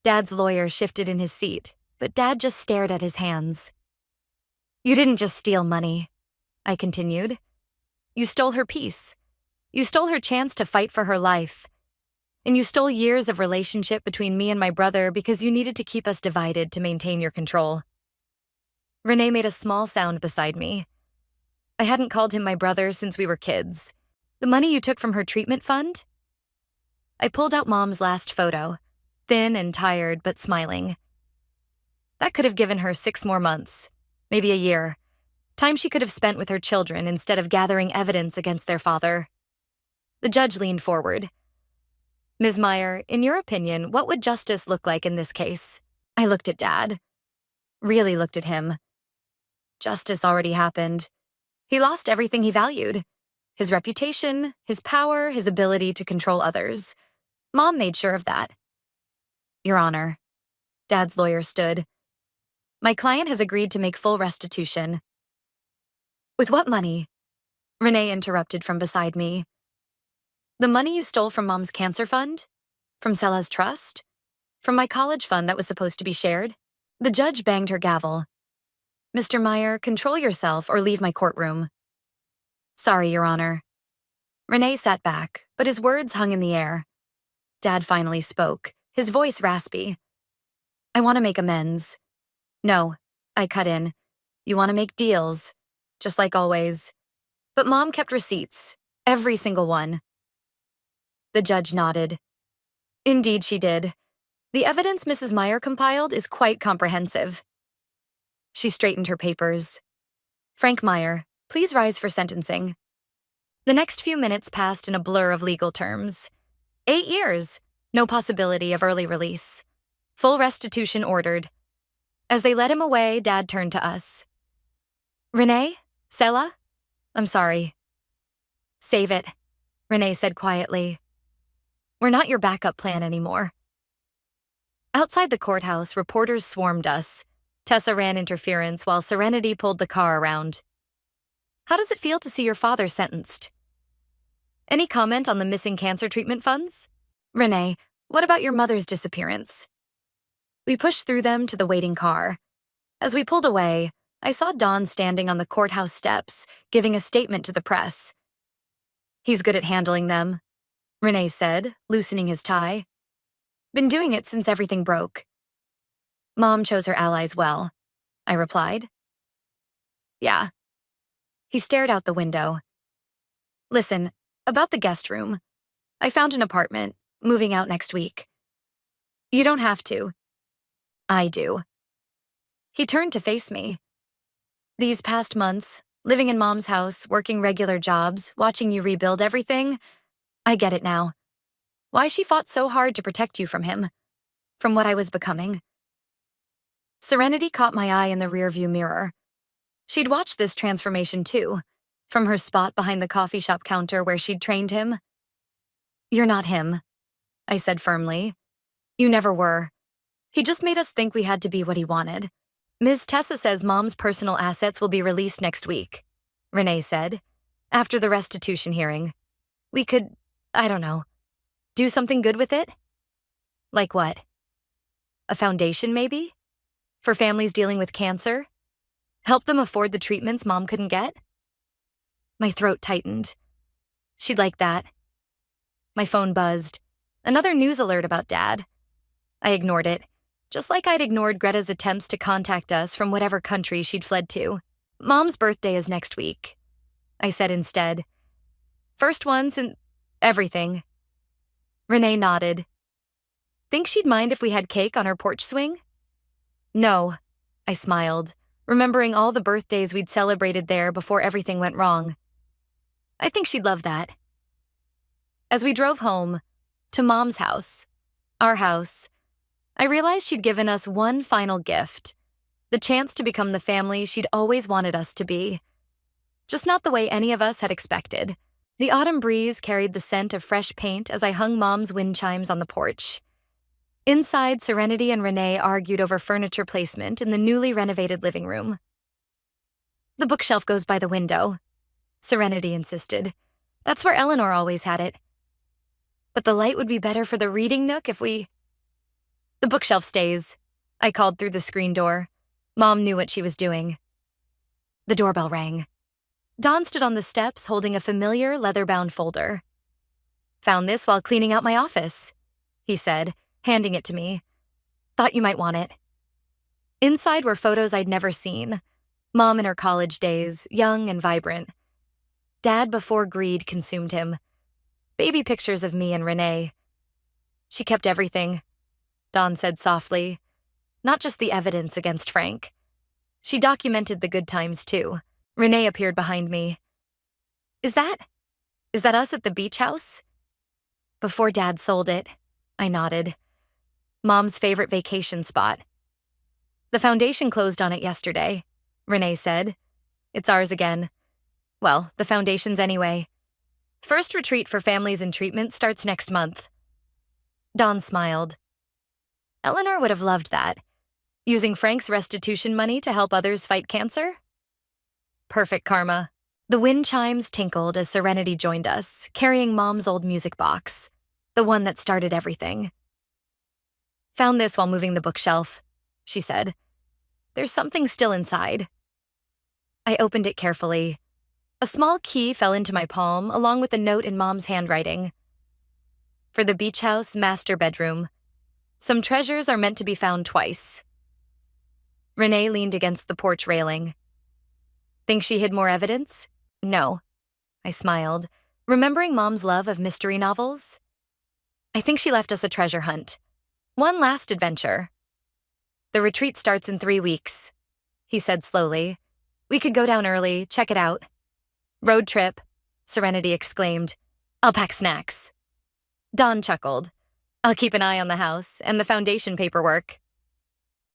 Dad's lawyer shifted in his seat, but Dad just stared at his hands. You didn't just steal money, I continued. You stole her peace. You stole her chance to fight for her life. And you stole years of relationship between me and my brother because you needed to keep us divided to maintain your control. Renee made a small sound beside me. I hadn't called him my brother since we were kids. The money you took from her treatment fund? I pulled out Mom's last photo, thin and tired but smiling. That could have given her 6 more months, maybe a year, time she could have spent with her children instead of gathering evidence against their father. The judge leaned forward. Ms. Meyer, in your opinion, what would justice look like in this case? I looked at Dad. Really looked at him. Justice already happened. He lost everything he valued. His reputation, his power, his ability to control others. Mom made sure of that. Your Honor. Dad's lawyer stood. My client has agreed to make full restitution. With what money? Renee interrupted from beside me. The money you stole from Mom's cancer fund? From Sella's trust? From my college fund that was supposed to be shared? The judge banged her gavel, Mr. Meyer, control yourself or leave my courtroom. Sorry, Your Honor. Renee sat back, but his words hung in the air. Dad finally spoke, his voice raspy. I want to make amends. No, I cut in. You want to make deals, just like always. But Mom kept receipts, every single one. The judge nodded. Indeed she did. The evidence Mrs. Meyer compiled is quite comprehensive. She straightened her papers. Frank Meyer, please rise for sentencing. The next few minutes passed in a blur of legal terms. 8 years, no possibility of early release. Full restitution ordered. As they led him away, Dad turned to us. Renee? Sela? I'm sorry. Save it, Renee said quietly. We're not your backup plan anymore. Outside the courthouse, reporters swarmed us. Tessa ran interference while Serenity pulled the car around. How does it feel to see your father sentenced? Any comment on the missing cancer treatment funds? Renee, what about your mother's disappearance? We pushed through them to the waiting car. As we pulled away, I saw Don standing on the courthouse steps, giving a statement to the press. He's good at handling them, Renee said, loosening his tie. Been doing it since everything broke. Mom chose her allies well, I replied. Yeah. He stared out the window. Listen, about the guest room. I found an apartment, moving out next week. You don't have to. I do. He turned to face me. These past months, living in Mom's house, working regular jobs, watching you rebuild everything, I get it now. Why she fought so hard to protect you from him, from what I was becoming. Serenity caught my eye in the rearview mirror. She'd watched this transformation too, from her spot behind the coffee shop counter where she'd trained him. You're not him, I said firmly. You never were. He just made us think we had to be what he wanted. Ms. Tessa says Mom's personal assets will be released next week, Renee said, after the restitution hearing. We could, I don't know, do something good with it? Like what? A foundation, maybe? For families dealing with cancer? Help them afford the treatments Mom couldn't get? My throat tightened. She'd like that. My phone buzzed. Another news alert about Dad. I ignored it, just like I'd ignored Greta's attempts to contact us from whatever country she'd fled to. Mom's birthday is next week, I said instead. First one since everything. Renee nodded. Think she'd mind if we had cake on her porch swing? No, I smiled, remembering all the birthdays we'd celebrated there before everything went wrong. I think she'd love that. As we drove home, to Mom's house, our house, I realized she'd given us one final gift, the chance to become the family she'd always wanted us to be. Just not the way any of us had expected. The autumn breeze carried the scent of fresh paint as I hung Mom's wind chimes on the porch. Inside, Serenity and Renee argued over furniture placement in the newly renovated living room. The bookshelf goes by the window, Serenity insisted. That's where Eleanor always had it. But the light would be better for the reading nook if we... The bookshelf stays, I called through the screen door. Mom knew what she was doing. The doorbell rang. Don stood on the steps holding a familiar leather-bound folder. Found this while cleaning out my office, he said, handing it to me. Thought you might want it. Inside were photos I'd never seen. Mom in her college days, young and vibrant. Dad before greed consumed him. Baby pictures of me and Renee. She kept everything, Don said softly. Not just the evidence against Frank. She documented the good times too. Renee appeared behind me. Is that us at the beach house? Before Dad sold it, I nodded. Mom's favorite vacation spot. The foundation closed on it yesterday, Renee said. It's ours again. Well, the foundation's anyway. First retreat for families in treatment starts next month. Don smiled. Eleanor would have loved that. Using Frank's restitution money to help others fight cancer? Perfect karma. The wind chimes tinkled as Serenity joined us, carrying Mom's old music box, the one that started everything. Found this while moving the bookshelf, she said. There's something still inside, I opened it carefully. A small key fell into my palm, along with a note in Mom's handwriting. For the beach house master bedroom. Some treasures are meant to be found twice. Renee leaned against the porch railing. Think she hid more evidence? No. I smiled, remembering Mom's love of mystery novels. I think she left us a treasure hunt. One last adventure. The retreat starts in 3 weeks, he said slowly. We could go down early, check it out. Road trip, Serenity exclaimed. I'll pack snacks. Dawn chuckled. I'll keep an eye on the house and the foundation paperwork.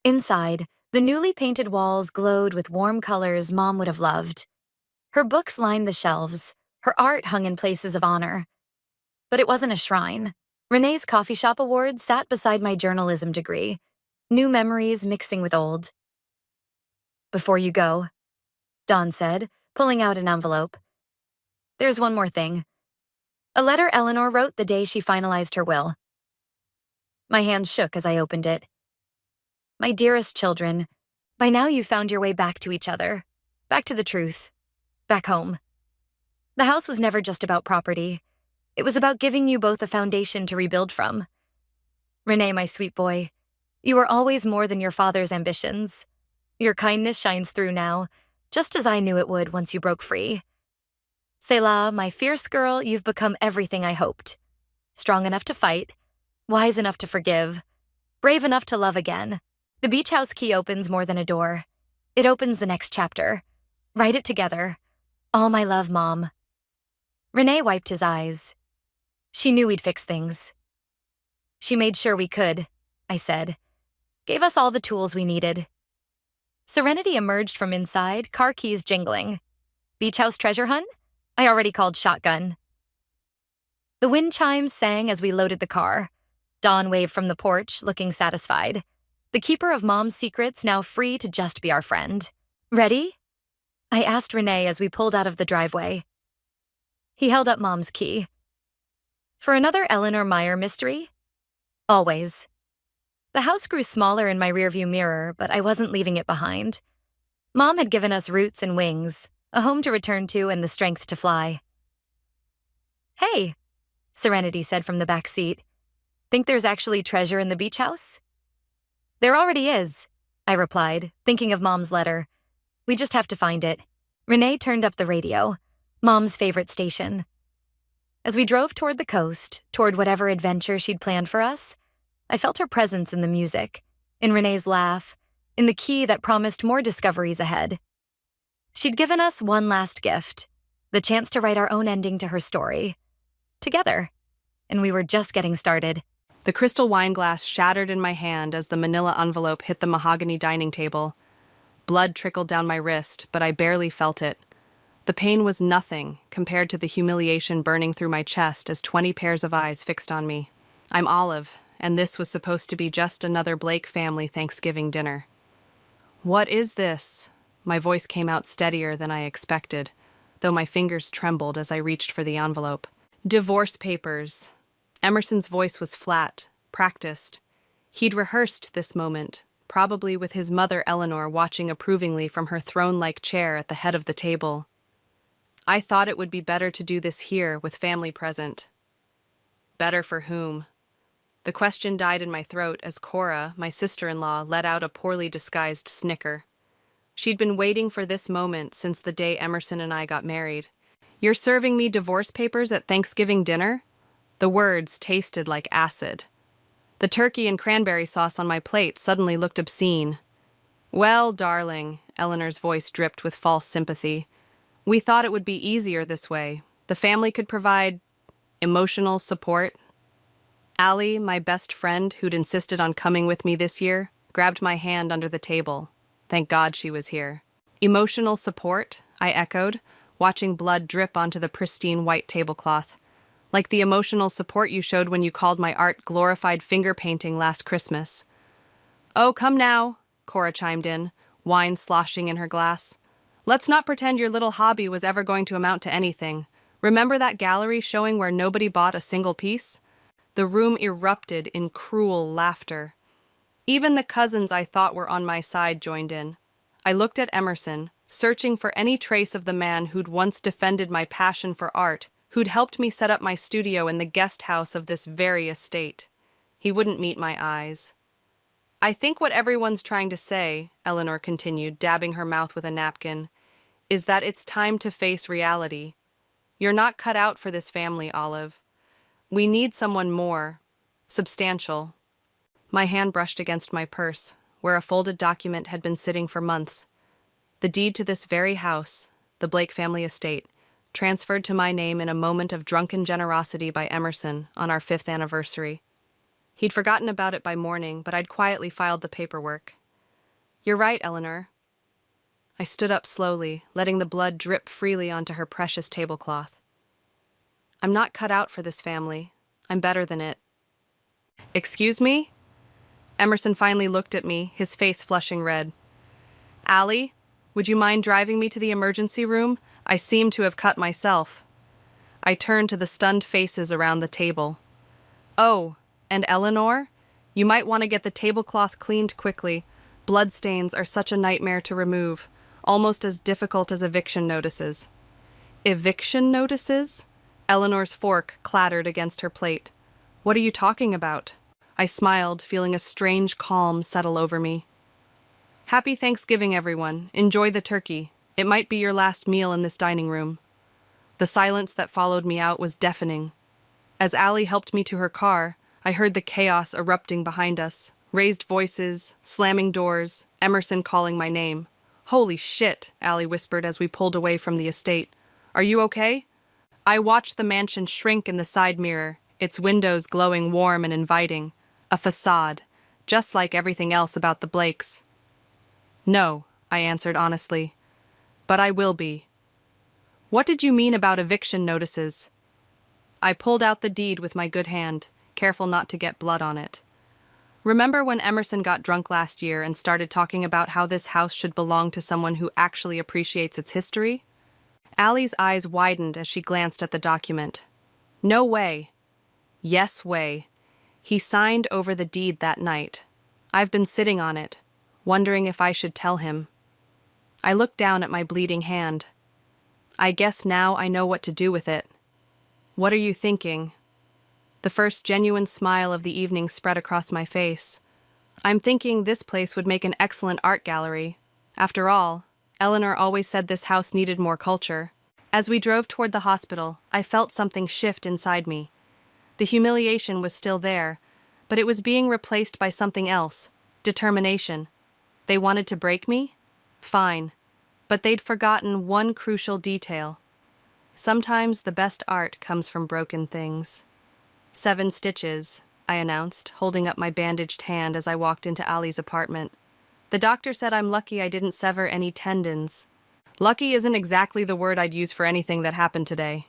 Inside, the newly painted walls glowed with warm colors Mom would have loved. Her books lined the shelves. Her art hung in places of honor. But it wasn't a shrine. Renee's coffee shop award sat beside my journalism degree, new memories mixing with old. Before you go, Dawn said, pulling out an envelope. There's one more thing. A letter Eleanor wrote the day she finalized her will. My hands shook as I opened it. My dearest children, by now you've found your way back to each other, back to the truth, back home. The house was never just about property. It was about giving you both a foundation to rebuild from. Renee, my sweet boy, you are always more than your father's ambitions. Your kindness shines through now, just as I knew it would once you broke free. Selah, my fierce girl, you've become everything I hoped. Strong enough to fight, wise enough to forgive, brave enough to love again. The beach house key opens more than a door. It opens the next chapter. Write it together. All my love, Mom. Renee wiped his eyes. She knew we'd fix things. She made sure we could, I said. Gave us all the tools we needed. Serenity emerged from inside, car keys jingling. Beach house treasure hunt? I already called shotgun. The wind chimes sang as we loaded the car. Dawn waved from the porch, looking satisfied. The keeper of Mom's secrets now free to just be our friend. Ready? I asked Renee as we pulled out of the driveway. He held up Mom's key. For another Eleanor Meyer mystery? Always. The house grew smaller in my rearview mirror, but I wasn't leaving it behind. Mom had given us roots and wings, a home to return to and the strength to fly. Hey, Serenity said from the back seat. Think there's actually treasure in the beach house? There already is, I replied, thinking of Mom's letter. We just have to find it. Renee turned up the radio, Mom's favorite station. As we drove toward the coast, toward whatever adventure she'd planned for us, I felt her presence in the music, in Renee's laugh, in the key that promised more discoveries ahead. She'd given us one last gift, the chance to write our own ending to her story. Together. And we were just getting started. The crystal wine glass shattered in my hand as the manila envelope hit the mahogany dining table. Blood trickled down my wrist, but I barely felt it. The pain was nothing compared to the humiliation burning through my chest as 20 pairs of eyes fixed on me. I'm Olive, and this was supposed to be just another Blake family Thanksgiving dinner. What is this? My voice came out steadier than I expected, though my fingers trembled as I reached for the envelope. Divorce papers. Emerson's voice was flat, practiced. He'd rehearsed this moment, probably with his mother Eleanor watching approvingly from her throne-like chair at the head of the table. I thought it would be better to do this here, with family present. Better for whom? The question died in my throat as Cora, my sister-in-law, let out a poorly disguised snicker. She'd been waiting for this moment since the day Emerson and I got married. You're serving me divorce papers at Thanksgiving dinner? The words tasted like acid. The turkey and cranberry sauce on my plate suddenly looked obscene. Well, darling, Eleanor's voice dripped with false sympathy. We thought it would be easier this way. The family could provide emotional support. Allie, my best friend who'd insisted on coming with me this year, grabbed my hand under the table. Thank God she was here. Emotional support, I echoed, watching blood drip onto the pristine white tablecloth. Like the emotional support you showed when you called my art glorified finger painting last Christmas. Oh, come now, Cora chimed in, wine sloshing in her glass. Let's not pretend your little hobby was ever going to amount to anything. Remember that gallery showing where nobody bought a single piece? The room erupted in cruel laughter. Even the cousins I thought were on my side joined in. I looked at Emerson, searching for any trace of the man who'd once defended my passion for art, who'd helped me set up my studio in the guest house of this very estate. He wouldn't meet my eyes. I think what everyone's trying to say, Eleanor continued, dabbing her mouth with a napkin, is that it's time to face reality. You're not cut out for this family, Olive. We need someone more substantial. My hand brushed against my purse, where a folded document had been sitting for months. The deed to this very house, the Blake family estate, transferred to my name in a moment of drunken generosity by Emerson on our 5th anniversary. He'd forgotten about it by morning, but I'd quietly filed the paperwork. You're right, Eleanor. I stood up slowly, letting the blood drip freely onto her precious tablecloth. I'm not cut out for this family. I'm better than it. Excuse me? Emerson finally looked at me, his face flushing red. Allie, would you mind driving me to the emergency room? I seem to have cut myself. I turned to the stunned faces around the table. Oh, and Eleanor? You might want to get the tablecloth cleaned quickly. Bloodstains are such a nightmare to remove, almost as difficult as eviction notices. Eviction notices? Eleanor's fork clattered against her plate. What are you talking about? I smiled, feeling a strange calm settle over me. Happy Thanksgiving, everyone. Enjoy the turkey. It might be your last meal in this dining room. The silence that followed me out was deafening. As Allie helped me to her car, I heard the chaos erupting behind us. Raised voices, slamming doors, Emerson calling my name. Holy shit, Allie whispered as we pulled away from the estate. Are you okay? I watched the mansion shrink in the side mirror, its windows glowing warm and inviting. A facade, just like everything else about the Blakes. No, I answered honestly. But I will be. What did you mean about eviction notices? I pulled out the deed with my good hand, careful not to get blood on it. Remember when Emerson got drunk last year and started talking about how this house should belong to someone who actually appreciates its history? Allie's eyes widened as she glanced at the document. No way. Yes way. He signed over the deed that night. I've been sitting on it, wondering if I should tell him. I looked down at my bleeding hand. I guess now I know what to do with it. What are you thinking? The first genuine smile of the evening spread across my face. I'm thinking this place would make an excellent art gallery. After all, Eleanor always said this house needed more culture. As we drove toward the hospital, I felt something shift inside me. The humiliation was still there, but it was being replaced by something else. Determination. They wanted to break me? Fine. But they'd forgotten one crucial detail. Sometimes the best art comes from broken things. 7 stitches, I announced, holding up my bandaged hand as I walked into Allie's apartment. The doctor said I'm lucky I didn't sever any tendons. Lucky isn't exactly the word I'd use for anything that happened today.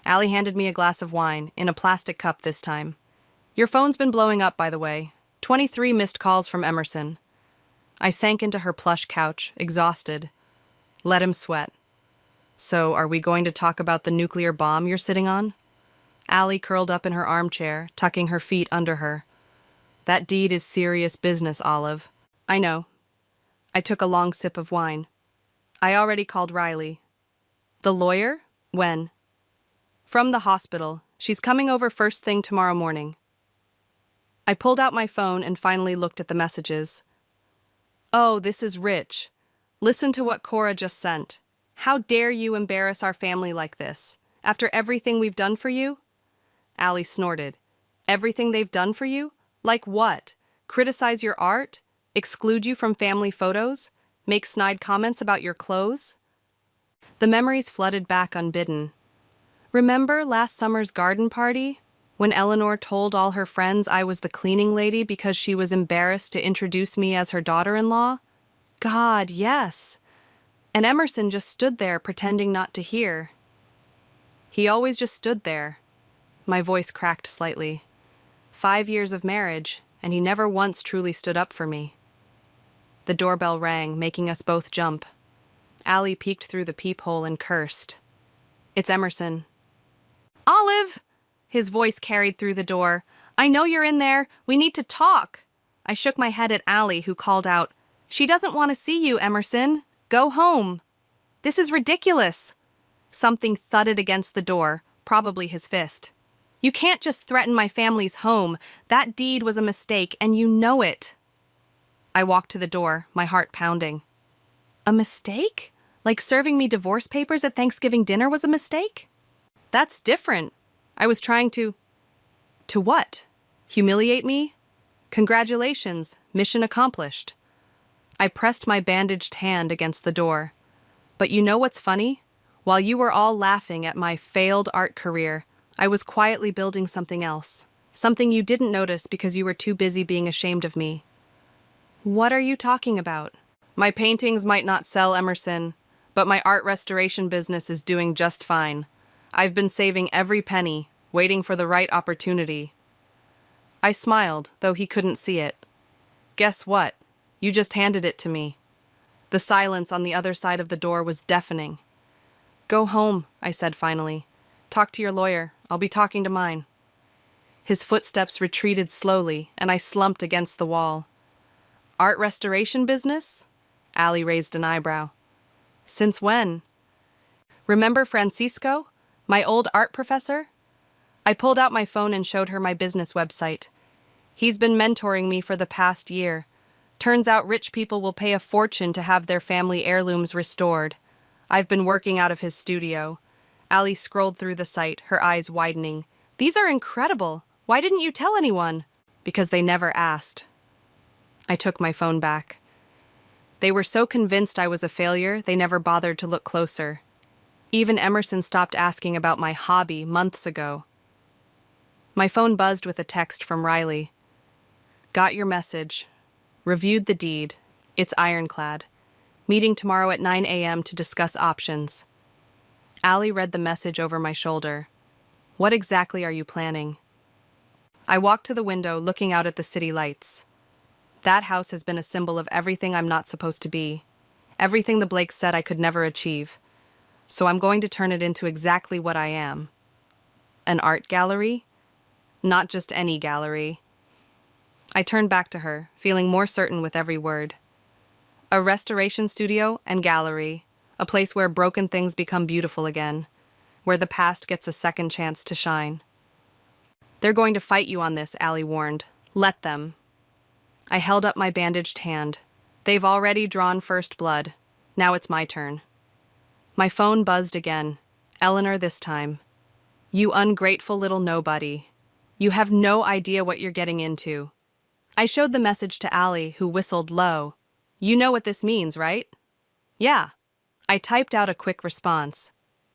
Allie handed me a glass of wine, in a plastic cup this time. Your phone's been blowing up, by the way. 23 missed calls from Emerson. I sank into her plush couch, exhausted. Let him sweat. So, are we going to talk about the nuclear bomb you're sitting on? Allie curled up in her armchair, tucking her feet under her. That deed is serious business, Olive. I know. I took a long sip of wine. I already called Riley. The lawyer? When? From the hospital. She's coming over first thing tomorrow morning. I pulled out my phone and finally looked at the messages. Oh, this is Rich. Listen to what Cora just sent. How dare you embarrass our family like this? After everything we've done for you? Allie snorted. Everything they've done for you? Like what? Criticize your art? Exclude you from family photos? Make snide comments about your clothes? The memories flooded back unbidden. Remember last summer's garden party? When Eleanor told all her friends I was the cleaning lady because she was embarrassed to introduce me as her daughter-in-law? God, yes. And Emerson just stood there pretending not to hear. He always just stood there. My voice cracked slightly. 5 years of marriage, and he never once truly stood up for me. The doorbell rang, making us both jump. Allie peeked through the peephole and cursed. It's Emerson. Olive! His voice carried through the door. I know you're in there. We need to talk. I shook my head at Allie, who called out, She doesn't want to see you, Emerson. Go home. This is ridiculous. Something thudded against the door, probably his fist. You can't just threaten my family's home. That deed was a mistake, and you know it. I walked to the door, my heart pounding. A mistake? Like serving me divorce papers at Thanksgiving dinner was a mistake? That's different. I was trying to... To what? Humiliate me? Congratulations, mission accomplished. I pressed my bandaged hand against the door. But you know what's funny? While you were all laughing at my failed art career, I was quietly building something else. Something you didn't notice because you were too busy being ashamed of me. What are you talking about? My paintings might not sell, Emerson, but my art restoration business is doing just fine. I've been saving every penny, waiting for the right opportunity. I smiled, though he couldn't see it. Guess what? You just handed it to me. The silence on the other side of the door was deafening. Go home, I said finally. Talk to your lawyer. I'll be talking to mine. His footsteps retreated slowly, and I slumped against the wall. Art restoration business? Allie raised an eyebrow. Since when? Remember Francisco, my old art professor? I pulled out my phone and showed her my business website. He's been mentoring me for the past year. Turns out rich people will pay a fortune to have their family heirlooms restored. I've been working out of his studio. Allie scrolled through the site, her eyes widening. These are incredible. Why didn't you tell anyone? Because they never asked. I took my phone back. They were so convinced I was a failure, they never bothered to look closer. Even Emerson stopped asking about my hobby months ago. My phone buzzed with a text from Riley. Got your message. Reviewed the deed. It's ironclad. Meeting tomorrow at 9 a.m. to discuss options. Allie read the message over my shoulder. What exactly are you planning? I walked to the window, looking out at the city lights. That house has been a symbol of everything I'm not supposed to be. Everything the Blakes said I could never achieve. So I'm going to turn it into exactly what I am. An art gallery? Not just any gallery. I turned back to her, feeling more certain with every word. A restoration studio and gallery, a place where broken things become beautiful again, where the past gets a second chance to shine. They're going to fight you on this, Allie warned. Let them. I held up my bandaged hand. They've already drawn first blood. Now it's my turn. My phone buzzed again. Eleanor this time. You ungrateful little nobody. You have no idea what you're getting into. I showed the message to Allie, who whistled low. You know what this means, right? Yeah. I typed out a quick response.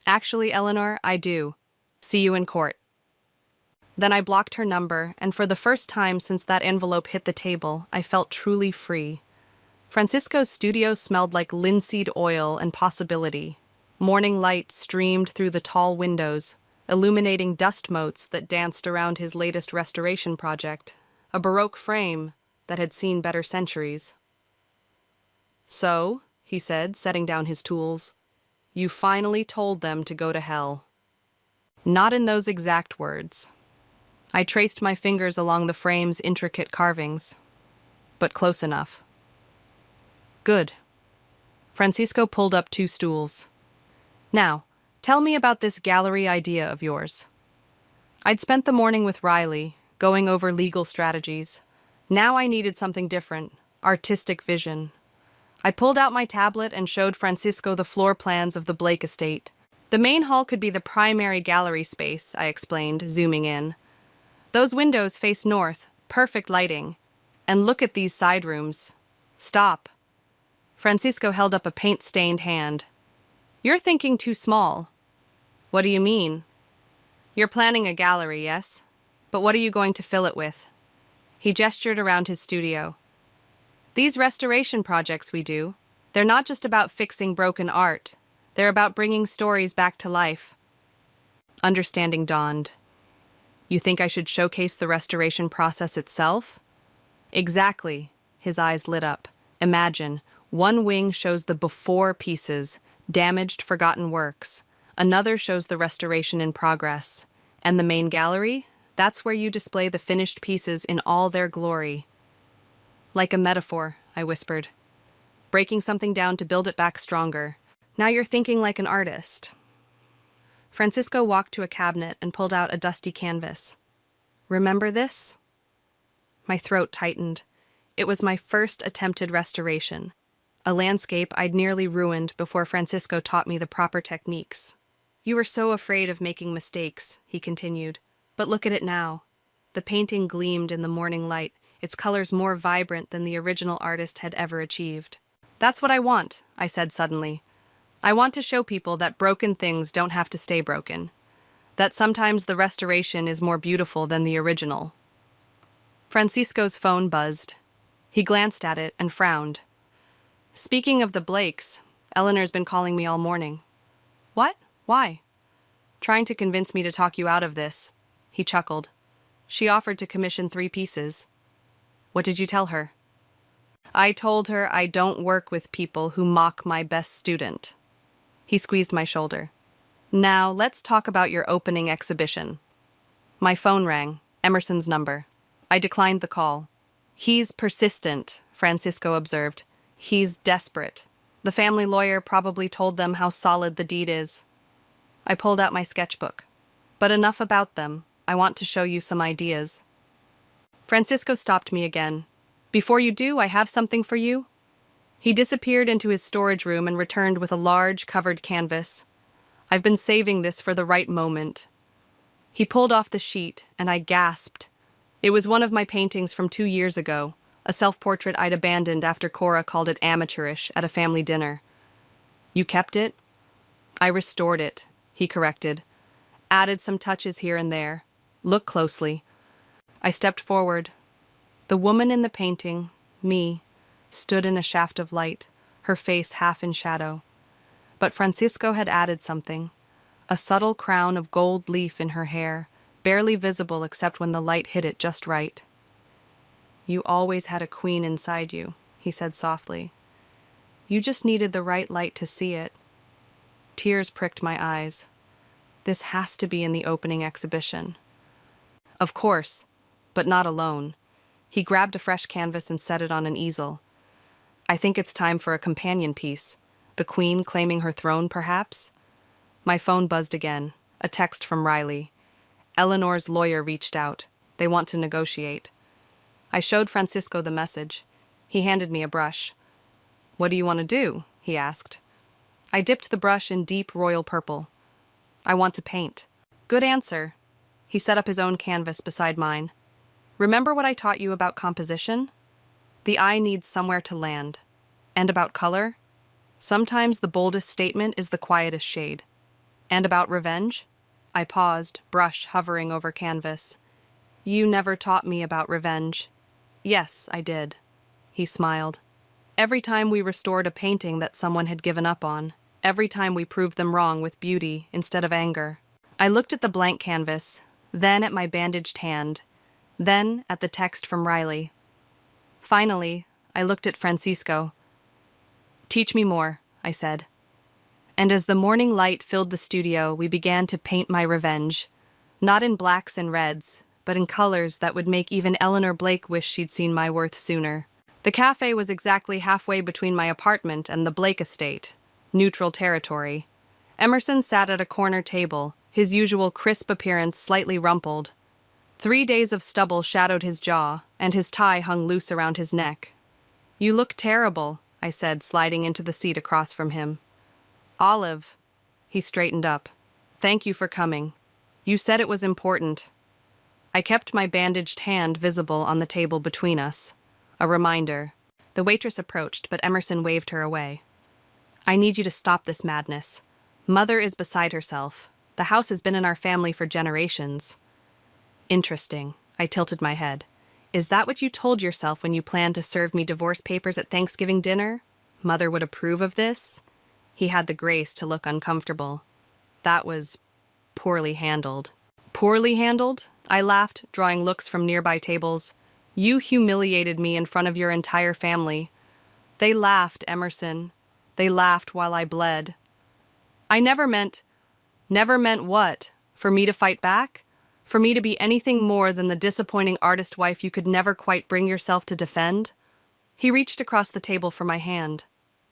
Actually, Eleanor, I do. See you in court. Then I blocked her number, and for the first time since that envelope hit the table, I felt truly free. Francisco's studio smelled like linseed oil and possibility. Morning light streamed through the tall windows, illuminating dust motes that danced around his latest restoration project, a Baroque frame that had seen better centuries. So, he said, setting down his tools, you finally told them to go to hell. Not in those exact words. I traced my fingers along the frame's intricate carvings, but close enough. Good. Francisco pulled up 2 stools. Now, tell me about this gallery idea of yours. I'd spent the morning with Riley, going over legal strategies. Now I needed something different, artistic vision. I pulled out my tablet and showed Francisco the floor plans of the Blake estate. The main hall could be the primary gallery space, I explained, zooming in. Those windows face north, perfect lighting. And look at these side rooms. Stop. Francisco held up a paint-stained hand. You're thinking too small. What do you mean? You're planning a gallery, yes? But what are you going to fill it with? He gestured around his studio. These restoration projects we do, they're not just about fixing broken art. They're about bringing stories back to life. Understanding dawned. You think I should showcase the restoration process itself? Exactly. His eyes lit up. Imagine, one wing shows the before pieces, damaged, forgotten works. Another shows the restoration in progress. And the main gallery? That's where you display the finished pieces in all their glory. Like a metaphor, I whispered. breaking something down to build it back stronger. Now you're thinking like an artist. Francisco walked to a cabinet and pulled out a dusty canvas. Remember this? My throat tightened. It was my first attempted restoration, a landscape I'd nearly ruined before Francisco taught me the proper techniques. You were so afraid of making mistakes, he continued. But look at it now. The painting gleamed in the morning light, its colors more vibrant than the original artist had ever achieved. That's what I want, I said suddenly. I want to show people that broken things don't have to stay broken. That sometimes the restoration is more beautiful than the original. Francisco's phone buzzed. He glanced at it and frowned. Speaking of the Blakes, Eleanor's been calling me all morning. What? Why? Trying to convince me to talk you out of this. He chuckled. She offered to commission 3 pieces. What did you tell her? I told her I don't work with people who mock my best student. He squeezed my shoulder. Now, let's talk about your opening exhibition. My phone rang, Emerson's number. I declined the call. He's persistent, Francisco observed. He's desperate. The family lawyer probably told them how solid the deed is. I pulled out my sketchbook. But enough about them. I want to show you some ideas. Francisco stopped me again. Before you do, I have something for you. He disappeared into his storage room and returned with a large, covered canvas. I've been saving this for the right moment. He pulled off the sheet, and I gasped. It was one of my paintings from 2 years ago, a self-portrait I'd abandoned after Cora called it amateurish at a family dinner. You kept it? I restored it, he corrected. Added some touches here and there. Look closely. I stepped forward. The woman in the painting, me, stood in a shaft of light, her face half in shadow. But Francisco had added something, a subtle crown of gold leaf in her hair, barely visible except when the light hit it just right. You always had a queen inside you, he said softly. You just needed the right light to see it. Tears pricked my eyes. This has to be in the opening exhibition. Of course, but not alone. He grabbed a fresh canvas and set it on an easel. I think it's time for a companion piece. The queen claiming her throne, perhaps? My phone buzzed again. A text from Riley. Eleanor's lawyer reached out. They want to negotiate. I showed Francisco the message. He handed me a brush. What do you want to do? He asked. I dipped the brush in deep royal purple. I want to paint. Good answer. He set up his own canvas beside mine. Remember what I taught you about composition? The eye needs somewhere to land. And about color? Sometimes the boldest statement is the quietest shade. And about revenge? I paused, brush hovering over canvas. You never taught me about revenge. Yes, I did. He smiled. Every time we restored a painting that someone had given up on, every time we proved them wrong with beauty instead of anger. I looked at the blank canvas, then at my bandaged hand, then at the text from Riley. Finally, I looked at Francisco. Teach me more, I said. And as the morning light filled the studio, we began to paint my revenge. Not in blacks and reds, but in colors that would make even Eleanor Blake wish she'd seen my worth sooner. The cafe was exactly halfway between my apartment and the Blake estate, neutral territory. Emerson sat at a corner table, his usual crisp appearance slightly rumpled. 3 days of stubble shadowed his jaw, and his tie hung loose around his neck. You look terrible, I said, sliding into the seat across from him. Olive. He straightened up. Thank you for coming. You said it was important. I kept my bandaged hand visible on the table between us. A reminder. The waitress approached, but Emerson waved her away. I need you to stop this madness. Mother is beside herself. The house has been in our family for generations. Interesting. I tilted my head. Is that what you told yourself when you planned to serve me divorce papers at Thanksgiving dinner? Mother would approve of this? He had the grace to look uncomfortable. That was poorly handled. Poorly handled? I laughed, drawing looks from nearby tables. You humiliated me in front of your entire family. They laughed, Emerson. They laughed while I bled. I never meant what? For me to fight back? For me to be anything more than the disappointing artist wife you could never quite bring yourself to defend? He reached across the table for my hand.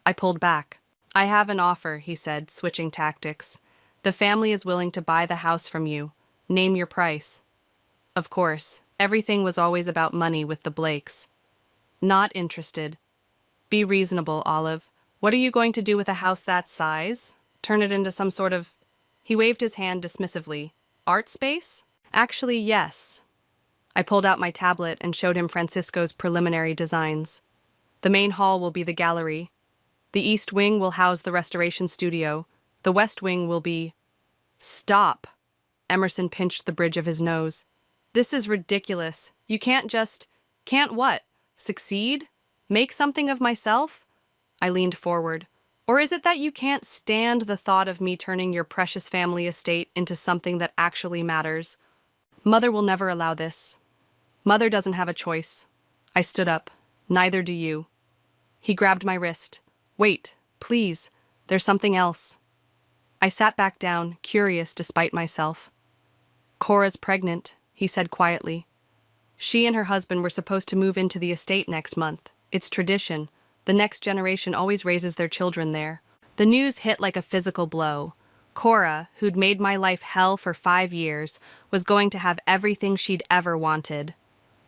I pulled back. I have an offer, he said, switching tactics. The family is willing to buy the house from you. Name your price. Of course, everything was always about money with the Blakes. Not interested. Be reasonable, Olive. What are you going to do with a house that size? Turn it into some sort of... He waved his hand dismissively. Art space? Actually, yes. I pulled out my tablet and showed him Francisco's preliminary designs. The main hall will be the gallery. The east wing will house the restoration studio. The west wing will be... Stop! Emerson pinched the bridge of his nose. This is ridiculous. You can't just... Can't what? Succeed? Make something of myself? I leaned forward. Or is it that you can't stand the thought of me turning your precious family estate into something that actually matters? Mother will never allow this. Mother doesn't have a choice. I stood up. Neither do you. He grabbed my wrist. Wait, please. There's something else. I sat back down, curious despite myself. Cora's pregnant, he said quietly. She and her husband were supposed to move into the estate next month. It's tradition. The next generation always raises their children there. The news hit like a physical blow. Cora, who'd made my life hell for 5 years, was going to have everything she'd ever wanted.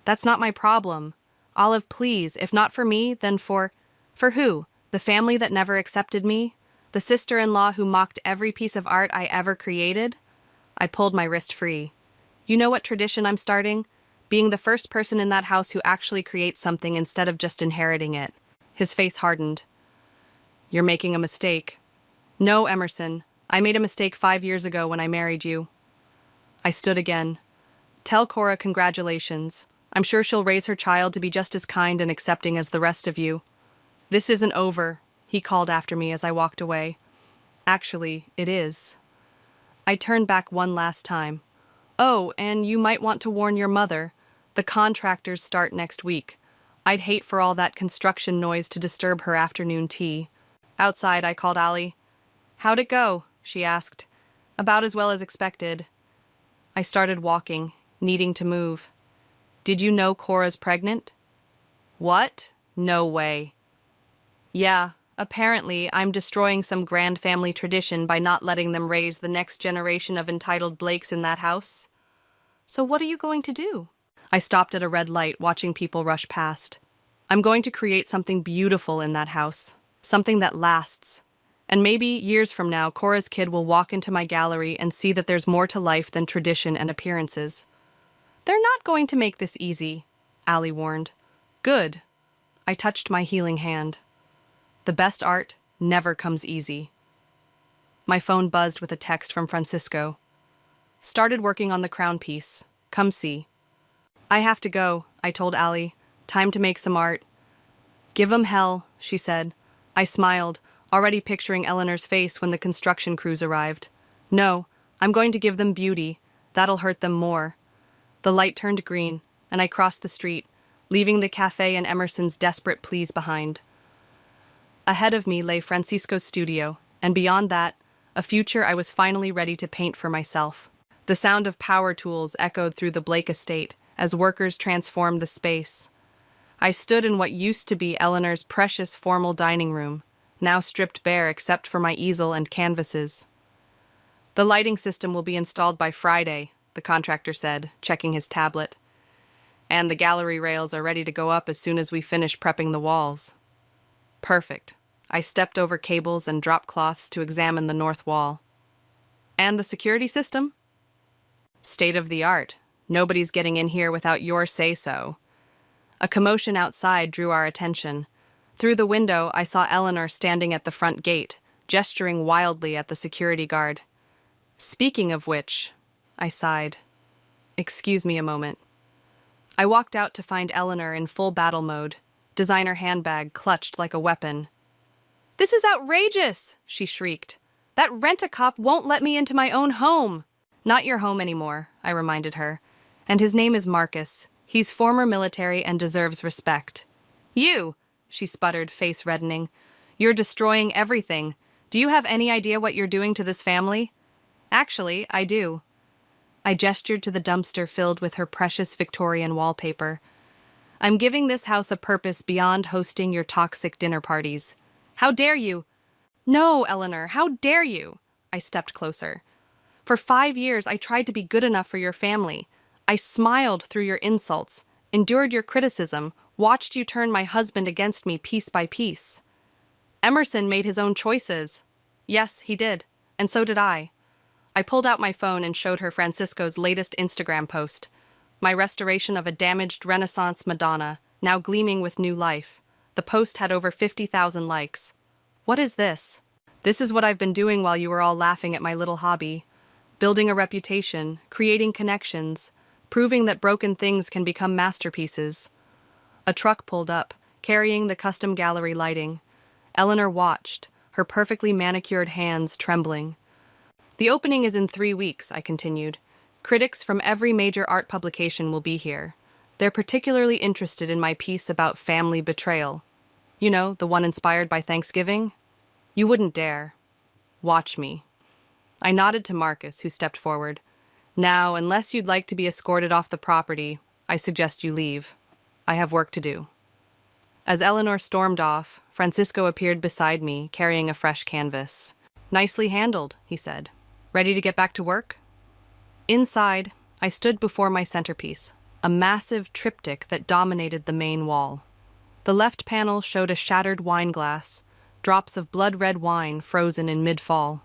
That's not my problem. Olive, please, if not for me, then for who? The family that never accepted me? The sister-in-law who mocked every piece of art I ever created? I pulled my wrist free. You know what tradition I'm starting? Being the first person in that house who actually creates something instead of just inheriting it. His face hardened. You're making a mistake. No, Emerson. I made a mistake 5 years ago when I married you. I stood again. Tell Cora congratulations. I'm sure she'll raise her child to be just as kind and accepting as the rest of you. This isn't over, he called after me as I walked away. Actually, it is. I turned back one last time. Oh, and you might want to warn your mother. The contractors start next week. I'd hate for all that construction noise to disturb her afternoon tea. Outside, I called Allie. How'd it go? She asked. About as well as expected. I started walking, needing to move. Did you know Cora's pregnant? What? No way. Yeah, apparently I'm destroying some grand family tradition by not letting them raise the next generation of entitled Blakes in that house. So what are you going to do? I stopped at a red light, watching people rush past. I'm going to create something beautiful in that house. Something that lasts. And maybe, years from now, Cora's kid will walk into my gallery and see that there's more to life than tradition and appearances. They're not going to make this easy, Allie warned. Good. I touched my healing hand. The best art never comes easy. My phone buzzed with a text from Francisco. Started working on the crown piece. Come see. I have to go, I told Allie. Time to make some art. Give 'em hell, she said. I smiled, already picturing Eleanor's face when the construction crews arrived. No, I'm going to give them beauty. That'll hurt them more. The light turned green, and I crossed the street, leaving the cafe and Emerson's desperate pleas behind. Ahead of me lay Francisco's studio, and beyond that, a future I was finally ready to paint for myself. The sound of power tools echoed through the Blake estate as workers transformed the space. I stood in what used to be Eleanor's precious formal dining room, now stripped bare except for my easel and canvases. The lighting system will be installed by Friday, the contractor said, checking his tablet. And the gallery rails are ready to go up as soon as we finish prepping the walls. Perfect. I stepped over cables and drop cloths to examine the north wall. And the security system? State of the art. Nobody's getting in here without your say-so. A commotion outside drew our attention. Through the window, I saw Eleanor standing at the front gate, gesturing wildly at the security guard. Speaking of which, I sighed. Excuse me a moment. I walked out to find Eleanor in full battle mode, designer handbag clutched like a weapon. This is outrageous, she shrieked. That rent-a-cop won't let me into my own home. Not your home anymore, I reminded her. And his name is Marcus. He's former military and deserves respect. You, she sputtered, face reddening. You're destroying everything. Do you have any idea what you're doing to this family? Actually, I do. I gestured to the dumpster filled with her precious Victorian wallpaper. I'm giving this house a purpose beyond hosting your toxic dinner parties. How dare you? No, Eleanor, how dare you? I stepped closer. For 5 years, I tried to be good enough for your family. I smiled through your insults, endured your criticism, watched you turn my husband against me piece by piece. Emerson made his own choices. Yes, he did. And so did I. I pulled out my phone and showed her Francisco's latest Instagram post. My restoration of a damaged Renaissance Madonna, now gleaming with new life. The post had over 50,000 likes. What is this? This is what I've been doing while you were all laughing at my little hobby. Building a reputation, creating connections, proving that broken things can become masterpieces. A truck pulled up, carrying the custom gallery lighting. Eleanor watched, her perfectly manicured hands trembling. The opening is in 3 weeks, I continued. Critics from every major art publication will be here. They're particularly interested in my piece about family betrayal. You know, the one inspired by Thanksgiving? You wouldn't dare. Watch me. I nodded to Marcus, who stepped forward. Now, unless you'd like to be escorted off the property, I suggest you leave. I have work to do. As Eleanor stormed off, Francisco appeared beside me, carrying a fresh canvas. Nicely handled, he said. Ready to get back to work? Inside, I stood before my centerpiece, a massive triptych that dominated the main wall. The left panel showed a shattered wine glass, drops of blood-red wine frozen in mid-fall.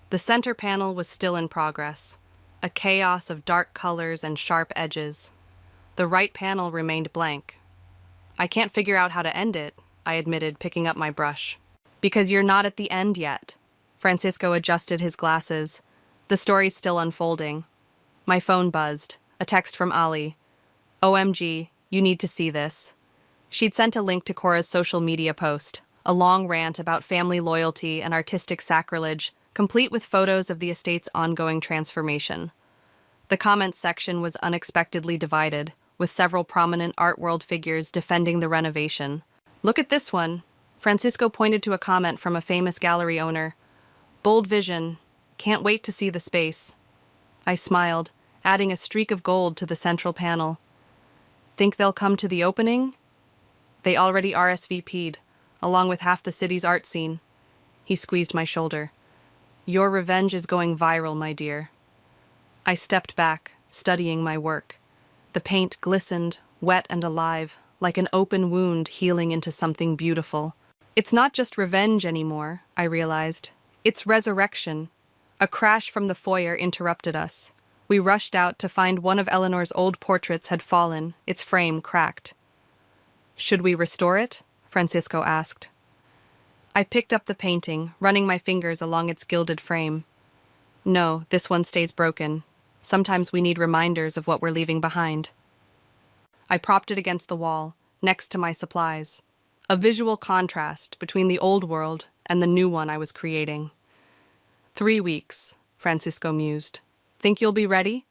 The center panel was still in progress, a chaos of dark colors and sharp edges. The right panel remained blank. I can't figure out how to end it, I admitted, picking up my brush. Because you're not at the end yet. Francisco adjusted his glasses. The story's still unfolding. My phone buzzed. A text from Ali. OMG, you need to see this. She'd sent a link to Cora's social media post, a long rant about family loyalty and artistic sacrilege, complete with photos of the estate's ongoing transformation. The comments section was unexpectedly divided, with several prominent art world figures defending the renovation. Look at this one. Francisco pointed to a comment from a famous gallery owner. Bold vision. Can't wait to see the space. I smiled, adding a streak of gold to the central panel. Think they'll come to the opening? They already RSVP'd, along with half the city's art scene. He squeezed my shoulder. Your revenge is going viral, my dear. I stepped back, studying my work. The paint glistened, wet and alive, like an open wound healing into something beautiful. It's not just revenge anymore, I realized. It's resurrection. A crash from the foyer interrupted us. We rushed out to find one of Eleanor's old portraits had fallen, its frame cracked. Should we restore it? Francisco asked. I picked up the painting, running my fingers along its gilded frame. No, this one stays broken. Sometimes we need reminders of what we're leaving behind. I propped it against the wall, next to my supplies. A visual contrast between the old world and the new one I was creating. 3 weeks, Francisco mused. Think you'll be ready?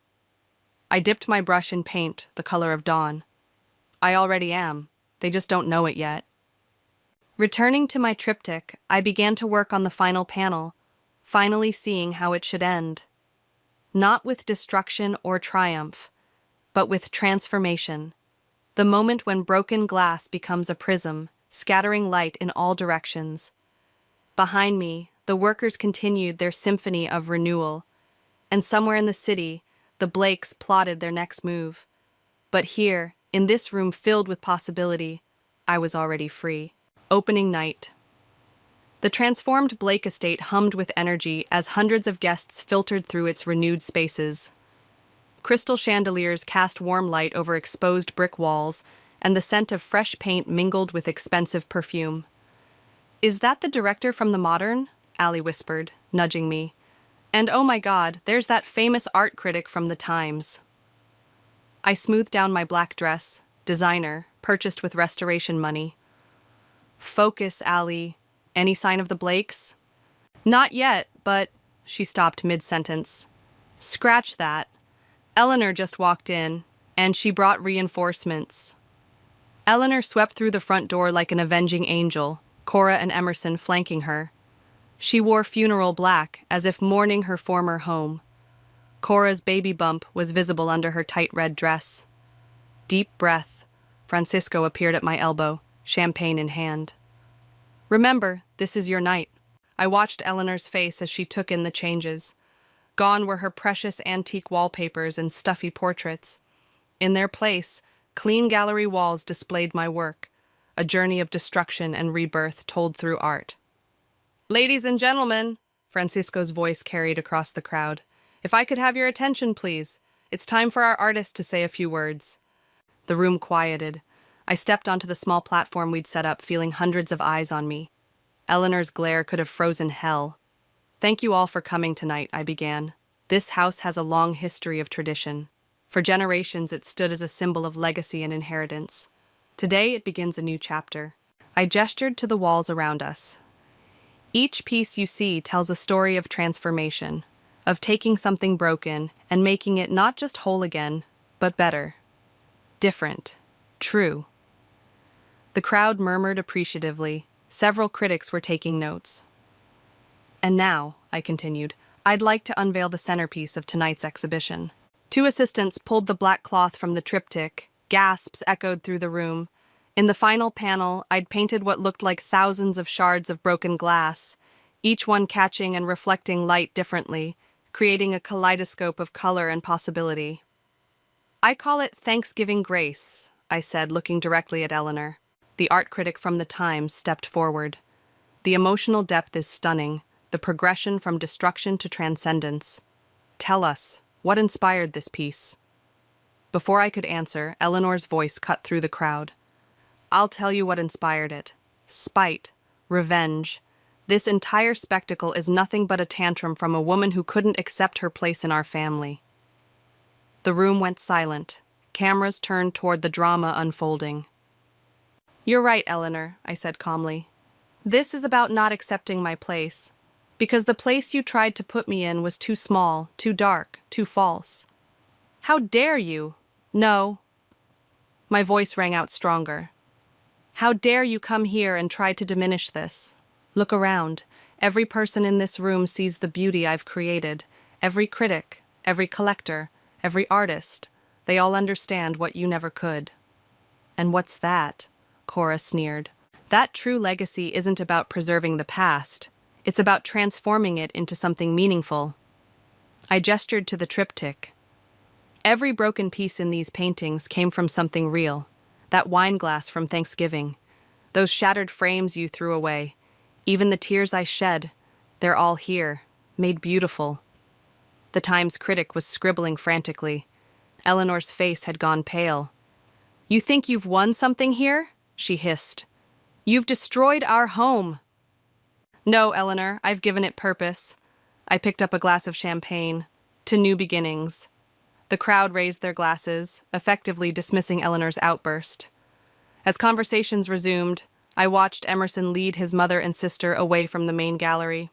I dipped my brush in paint, the color of dawn. I already am. They just don't know it yet. Returning to my triptych, I began to work on the final panel, finally seeing how it should end. Not with destruction or triumph, but with transformation. The moment when broken glass becomes a prism, scattering light in all directions. Behind me, the workers continued their symphony of renewal, and somewhere in the city, the Blakes plotted their next move. But here, in this room filled with possibility, I was already free. Opening night. The transformed Blake estate hummed with energy as hundreds of guests filtered through its renewed spaces. Crystal chandeliers cast warm light over exposed brick walls, and the scent of fresh paint mingled with expensive perfume. Is that the director from The Modern? Ali whispered, nudging me. And oh my God, there's that famous art critic from The Times. I smoothed down my black dress, designer, purchased with restoration money. Focus, Ali. Any sign of the Blakes? Not yet, but... She stopped mid-sentence. Scratch that. Eleanor just walked in, and she brought reinforcements. Eleanor swept through the front door like an avenging angel, Cora and Emerson flanking her. She wore funeral black, as if mourning her former home. Cora's baby bump was visible under her tight red dress. Deep breath. Francisco appeared at my elbow, champagne in hand. Remember, this is your night. I watched Eleanor's face as she took in the changes. Gone were her precious antique wallpapers and stuffy portraits. In their place, clean gallery walls displayed my work, a journey of destruction and rebirth told through art. "Ladies and gentlemen," Francisco's voice carried across the crowd, "if I could have your attention, please. It's time for our artist to say a few words." The room quieted. I stepped onto the small platform we'd set up, feeling hundreds of eyes on me. Eleanor's glare could have frozen hell. "Thank you all for coming tonight," I began. "This house has a long history of tradition. For generations, it stood as a symbol of legacy and inheritance. Today, it begins a new chapter." I gestured to the walls around us. "Each piece you see tells a story of transformation, of taking something broken and making it not just whole again, but better, different, true." The crowd murmured appreciatively. Several critics were taking notes. "And now," I continued, "I'd like to unveil the centerpiece of tonight's exhibition." Two assistants pulled the black cloth from the triptych. Gasps echoed through the room. In the final panel, I'd painted what looked like thousands of shards of broken glass, each one catching and reflecting light differently, creating a kaleidoscope of color and possibility. "I call it Thanksgiving Grace," I said, looking directly at Eleanor. The art critic from the Times stepped forward. "The emotional depth is stunning, the progression from destruction to transcendence. Tell us, what inspired this piece?" Before I could answer, Eleanor's voice cut through the crowd. "I'll tell you what inspired it. Spite, revenge. This entire spectacle is nothing but a tantrum from a woman who couldn't accept her place in our family." The room went silent. Cameras turned toward the drama unfolding. "You're right, Eleanor," I said calmly. "This is about not accepting my place. Because the place you tried to put me in was too small, too dark, too false. How dare you? No." My voice rang out stronger. "How dare you come here and try to diminish this? Look around. Every person in this room sees the beauty I've created. Every critic, every collector, every artist. They all understand what you never could." "And what's that?" Cora sneered. "That true legacy isn't about preserving the past. It's about transforming it into something meaningful." I gestured to the triptych. Every broken piece in these paintings came from something real. That wine glass from Thanksgiving. Those shattered frames you threw away. Even the tears I shed. They're all here, made beautiful. The Times critic was scribbling frantically. Eleanor's face had gone pale. "You think you've won something here?" she hissed. "You've destroyed our home." "No, Eleanor, I've given it purpose." I picked up a glass of champagne. "To new beginnings." The crowd raised their glasses, effectively dismissing Eleanor's outburst. As conversations resumed, I watched Emerson lead his mother and sister away from the main gallery.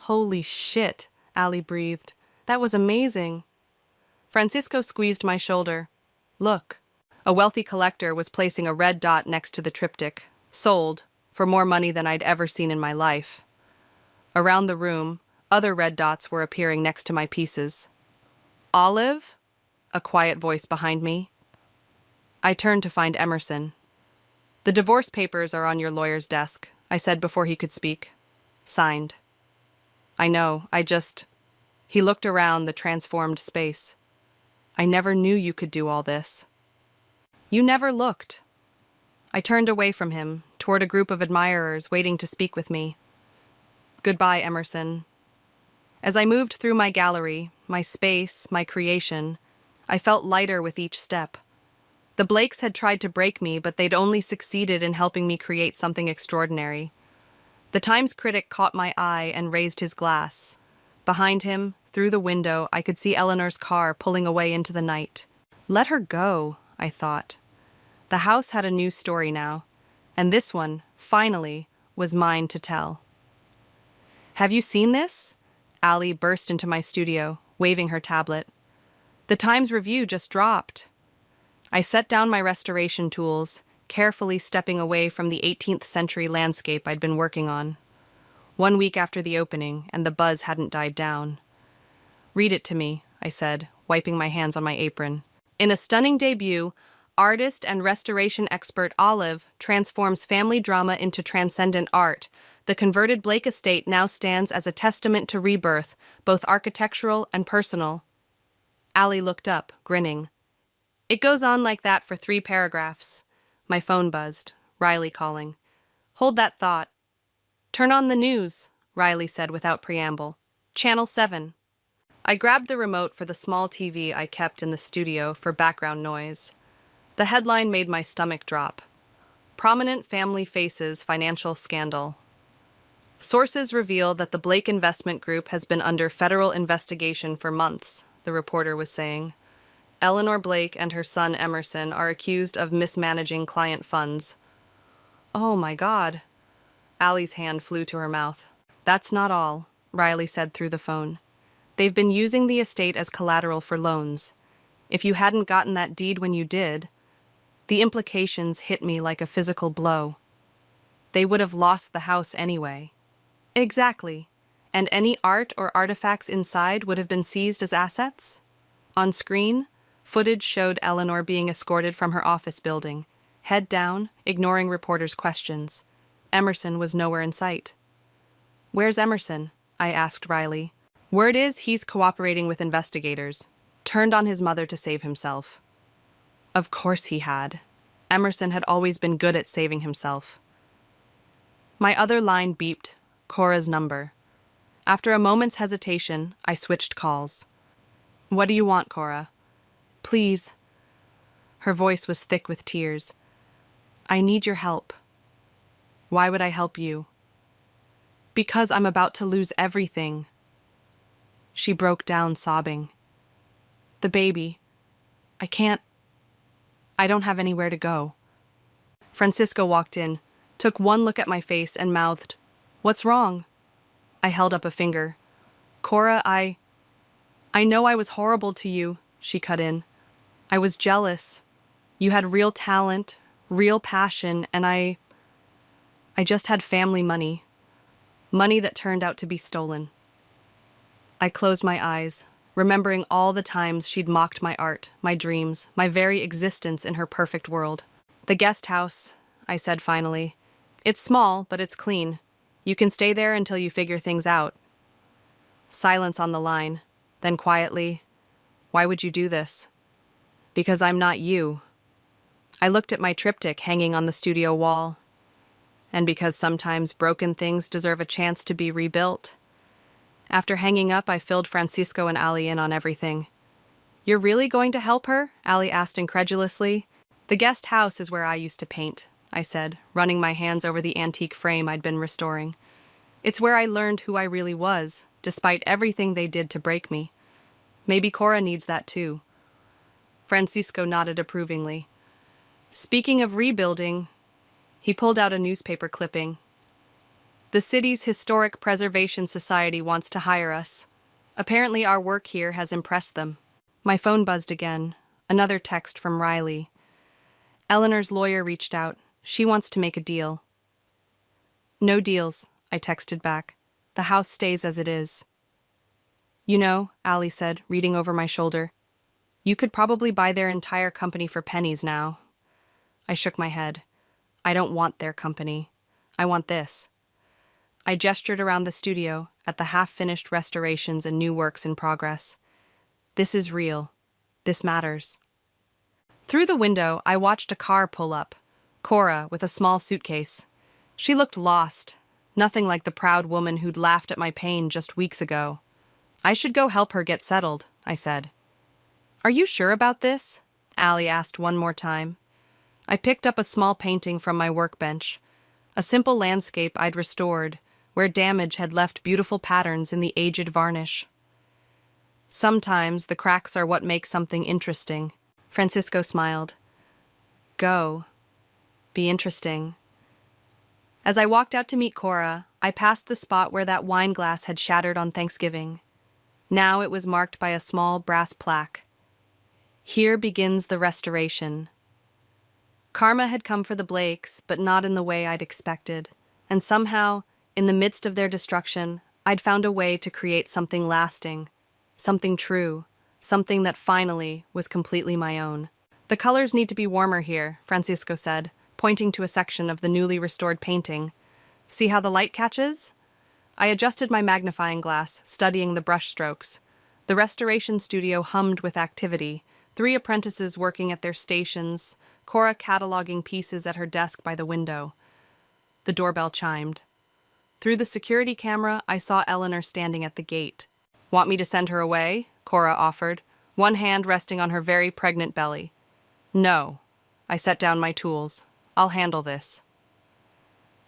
"Holy shit," Allie breathed. "That was amazing." Francisco squeezed my shoulder. "Look." A wealthy collector was placing a red dot next to the triptych. Sold, for more money than I'd ever seen in my life. Around the room, other red dots were appearing next to my pieces. "Olive?" A quiet voice behind me. I turned to find Emerson. "The divorce papers are on your lawyer's desk," I said before he could speak. "Signed." "I know, He looked around the transformed space. "I never knew you could do all this." "You never looked." I turned away from him, toward a group of admirers waiting to speak with me. "Goodbye, Emerson." As I moved through my gallery, my space, my creation, I felt lighter with each step. The Blakes had tried to break me, but they'd only succeeded in helping me create something extraordinary. The Times critic caught my eye and raised his glass. Behind him, through the window, I could see Eleanor's car pulling away into the night. Let her go, I thought. The house had a new story now, and this one, finally, was mine to tell. "Have you seen this?" Allie burst into my studio, waving her tablet. "The Times review just dropped." I set down my restoration tools, carefully stepping away from the 18th century landscape I'd been working on. 1 week after the opening, and the buzz hadn't died down. "Read it to me," I said, wiping my hands on my apron. "In a stunning debut, Artist and restoration expert Olive transforms family drama into transcendent art. The converted Blake estate now stands as a testament to rebirth, both architectural and personal. Allie looked up, grinning. It goes on like that for 3 paragraphs. My phone buzzed. Riley calling. Hold that thought. Turn on the news, Riley said without preamble. Channel 7. I grabbed the remote for the small TV I kept in the studio for background noise. The headline made my stomach drop. Prominent family faces financial scandal. Sources reveal that the Blake Investment Group has been under federal investigation for months, the reporter was saying. Eleanor Blake and her son Emerson are accused of mismanaging client funds. Oh my God. Allie's hand flew to her mouth. That's not all, Riley said through the phone. They've been using the estate as collateral for loans. If you hadn't gotten that deed when you did, the implications hit me like a physical blow. They would have lost the house anyway. Exactly. And any art or artifacts inside would have been seized as assets? On screen, footage showed Eleanor being escorted from her office building, head down, ignoring reporters' questions. Emerson was nowhere in sight. Where's Emerson? I asked Riley. Word is he's cooperating with investigators. Turned on his mother to save himself. Of course he had. Emerson had always been good at saving himself. My other line beeped, Cora's number. After a moment's hesitation, I switched calls. What do you want, Cora? Please. Her voice was thick with tears. I need your help. Why would I help you? Because I'm about to lose everything. She broke down, sobbing. The baby. I don't have anywhere to go. Francisco walked in, took one look at my face and mouthed, What's wrong? I held up a finger. Cora, I know I was horrible to you, she cut in. I was jealous. You had real talent, real passion, and I just had family money. Money that turned out to be stolen. I closed my eyes, remembering all the times she'd mocked my art, my dreams, my very existence in her perfect world. The guest house, I said finally. It's small, but it's clean. You can stay there until you figure things out. Silence on the line, then quietly, Why would you do this? Because I'm not you. I looked at my triptych hanging on the studio wall. And because sometimes broken things deserve a chance to be rebuilt. After hanging up, I filled Francisco and Allie in on everything. You're really going to help her? Allie asked incredulously. The guest house is where I used to paint, I said, running my hands over the antique frame I'd been restoring. It's where I learned who I really was, despite everything they did to break me. Maybe Cora needs that too. Francisco nodded approvingly. Speaking of rebuilding, he pulled out a newspaper clipping. The city's Historic Preservation Society wants to hire us. Apparently our work here has impressed them. My phone buzzed again. Another text from Riley. Eleanor's lawyer reached out. She wants to make a deal. No deals, I texted back. The house stays as it is. You know, Allie said, reading over my shoulder, you could probably buy their entire company for pennies now. I shook my head. I don't want their company. I want this. I gestured around the studio at the half-finished restorations and new works in progress. This is real. This matters. Through the window, I watched a car pull up. Cora, with a small suitcase. She looked lost, nothing like the proud woman who'd laughed at my pain just weeks ago. I should go help her get settled, I said. Are you sure about this? Allie asked one more time. I picked up a small painting from my workbench, a simple landscape I'd restored, where damage had left beautiful patterns in the aged varnish. Sometimes the cracks are what make something interesting. Francisco smiled. Go. Be interesting. As I walked out to meet Cora, I passed the spot where that wine glass had shattered on Thanksgiving. Now it was marked by a small brass plaque. Here begins the restoration. Karma had come for the Blakes, but not in the way I'd expected, and somehow, in the midst of their destruction, I'd found a way to create something lasting, something true, something that finally was completely my own. The colors need to be warmer here, Francisco said, pointing to a section of the newly restored painting. See how the light catches? I adjusted my magnifying glass, studying the brush strokes. The restoration studio hummed with activity, 3 apprentices working at their stations, Cora cataloging pieces at her desk by the window. The doorbell chimed. Through the security camera, I saw Eleanor standing at the gate. Want me to send her away? Cora offered, one hand resting on her very pregnant belly. No. I set down my tools. I'll handle this.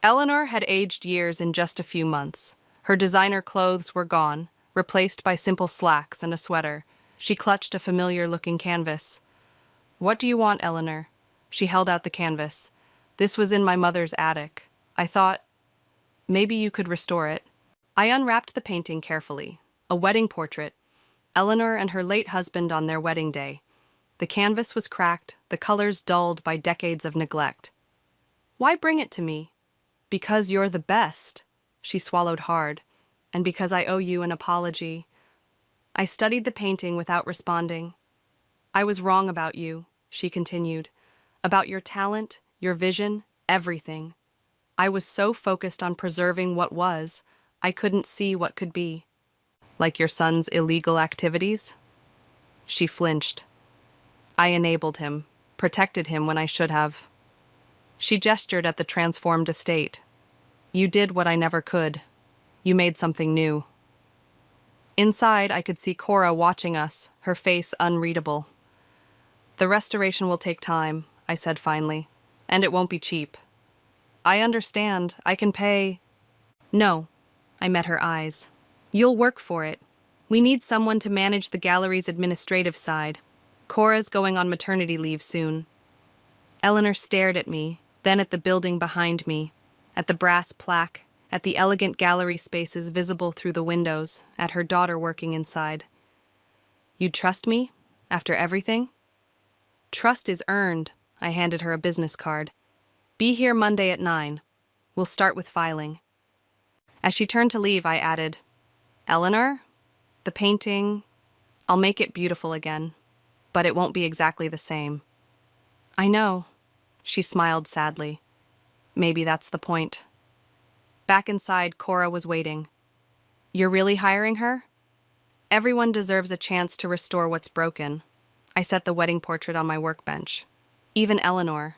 Eleanor had aged years in just a few months. Her designer clothes were gone, replaced by simple slacks and a sweater. She clutched a familiar-looking canvas. What do you want, Eleanor? She held out the canvas. This was in my mother's attic. I thought, maybe you could restore it. I unwrapped the painting carefully. A wedding portrait. Eleanor and her late husband on their wedding day. The canvas was cracked, the colors dulled by decades of neglect. Why bring it to me? Because you're the best. She swallowed hard. And because I owe you an apology. I studied the painting without responding. I was wrong about you, she continued. About your talent, your vision, everything. I was so focused on preserving what was, I couldn't see what could be. Like your son's illegal activities? She flinched. I enabled him, protected him when I should have. She gestured at the transformed estate. You did what I never could. You made something new. Inside, I could see Cora watching us, her face unreadable. The restoration will take time, I said finally, and it won't be cheap. I understand. I can pay. No, I met her eyes. You'll work for it. We need someone to manage the gallery's administrative side. Cora's going on maternity leave soon. Eleanor stared at me, then at the building behind me, at the brass plaque, at the elegant gallery spaces visible through the windows, at her daughter working inside. You'd trust me? After everything? Trust is earned. I handed her a business card. Be here Monday at 9. We'll start with filing. As she turned to leave, I added, Eleanor, the painting, I'll make it beautiful again, but it won't be exactly the same. I know. She smiled sadly. Maybe that's the point. Back inside, Cora was waiting. You're really hiring her? Everyone deserves a chance to restore what's broken. I set the wedding portrait on my workbench. Even Eleanor.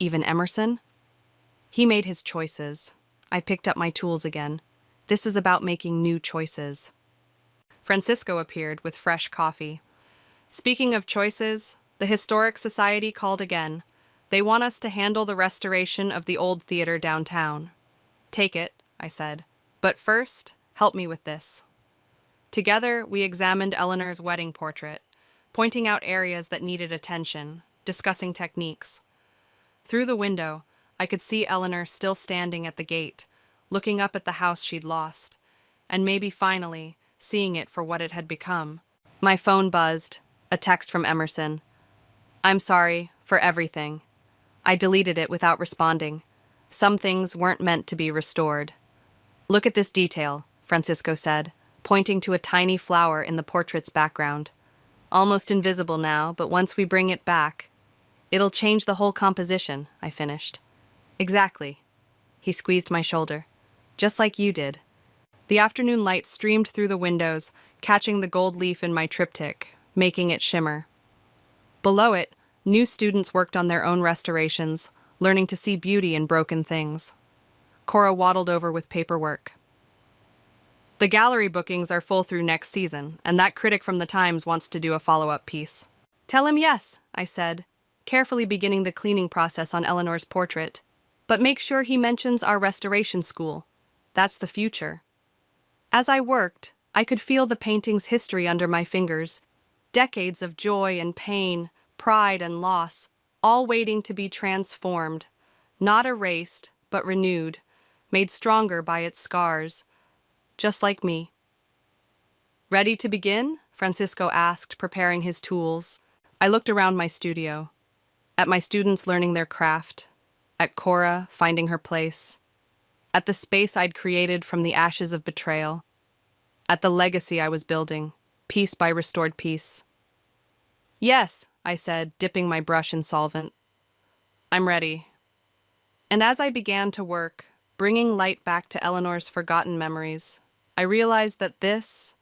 Even Emerson? He made his choices. I picked up my tools again. This is about making new choices. Francisco appeared with fresh coffee. Speaking of choices, the Historic Society called again. They want us to handle the restoration of the old theater downtown. Take it, I said. But first, help me with this. Together, we examined Eleanor's wedding portrait, pointing out areas that needed attention, discussing techniques. Through the window, I could see Eleanor still standing at the gate, looking up at the house she'd lost, and maybe finally seeing it for what it had become. My phone buzzed, a text from Emerson. I'm sorry for everything. I deleted it without responding. Some things weren't meant to be restored. Look at this detail, Francisco said, pointing to a tiny flower in the portrait's background. Almost invisible now, but once we bring it back, it'll change the whole composition, I finished. Exactly. He squeezed my shoulder. Just like you did. The afternoon light streamed through the windows, catching the gold leaf in my triptych, making it shimmer. Below it, new students worked on their own restorations, learning to see beauty in broken things. Cora waddled over with paperwork. The gallery bookings are full through next season, and that critic from the Times wants to do a follow-up piece. Tell him yes, I said, carefully beginning the cleaning process on Eleanor's portrait. But make sure he mentions our restoration school. That's the future. As I worked, I could feel the painting's history under my fingers. Decades of joy and pain, pride and loss, all waiting to be transformed, not erased, but renewed, made stronger by its scars, just like me. Ready to begin? Francisco asked, preparing his tools. I looked around my studio, at my students learning their craft, at Cora finding her place, at the space I'd created from the ashes of betrayal, at the legacy I was building, piece by restored piece. Yes, I said, dipping my brush in solvent. I'm ready. And as I began to work, bringing light back to Eleanor's forgotten memories, I realized that this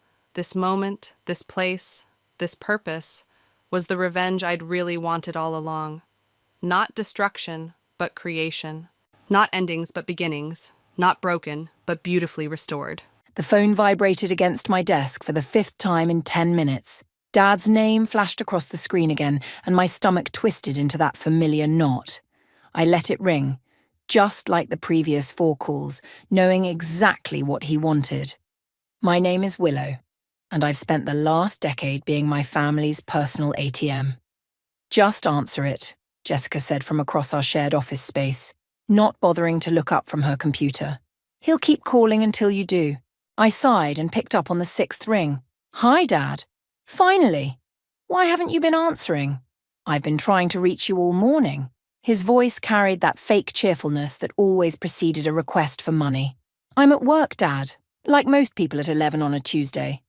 moment, this place, this purpose, was the revenge I'd really wanted all along. Not destruction, but creation. Not endings, but beginnings. Not broken, but beautifully restored. The phone vibrated against my desk for the 5th time in 10 minutes. Dad's name flashed across the screen again, and my stomach twisted into that familiar knot. I let it ring, just like the previous 4 calls, knowing exactly what he wanted. My name is Willow, and I've spent the last decade being my family's personal ATM. Just answer it, Jessica said from across our shared office space, not bothering to look up from her computer. He'll keep calling until you do. I sighed and picked up on the 6th ring. Hi, Dad. Finally. Why haven't you been answering? I've been trying to reach you all morning. His voice carried that fake cheerfulness that always preceded a request for money. I'm at work, Dad, like most people at 11 on a Tuesday.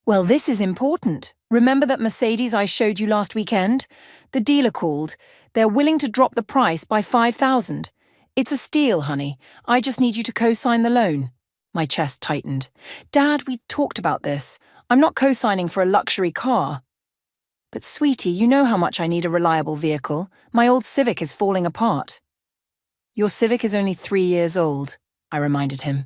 Well, this is important. Remember that Mercedes I showed you last weekend? The dealer called. They're willing to drop the price by $5,000. It's a steal, honey. I just need you to co-sign the loan. My chest tightened. Dad, we talked about this. I'm not co-signing for a luxury car. But sweetie, you know how much I need a reliable vehicle. My old Civic is falling apart. Your Civic is only 3 years old, I reminded him.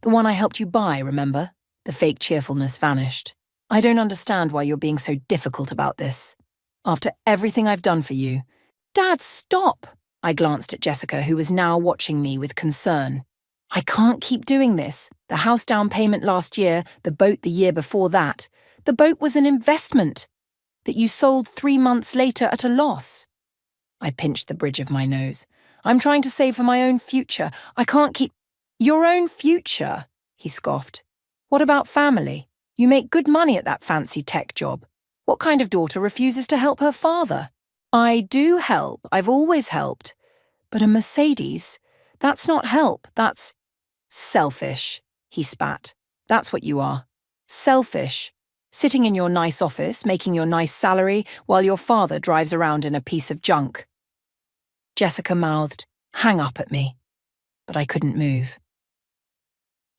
The one I helped you buy, remember? The fake cheerfulness vanished. I don't understand why you're being so difficult about this. After everything I've done for you. Dad, stop! I glanced at Jessica, who was now watching me with concern. I can't keep doing this. The house down payment last year, the boat the year before that. The boat was an investment that you sold 3 months later at a loss. I pinched the bridge of my nose. I'm trying to save for my own future. I can't keep... Your own future? He scoffed. What about family? You make good money at that fancy tech job. What kind of daughter refuses to help her father? I do help. I've always helped. But a Mercedes? That's not help. That's... selfish, he spat. That's what you are. Selfish. Sitting in your nice office, making your nice salary, while your father drives around in a piece of junk. Jessica mouthed, hang up at me. But I couldn't move.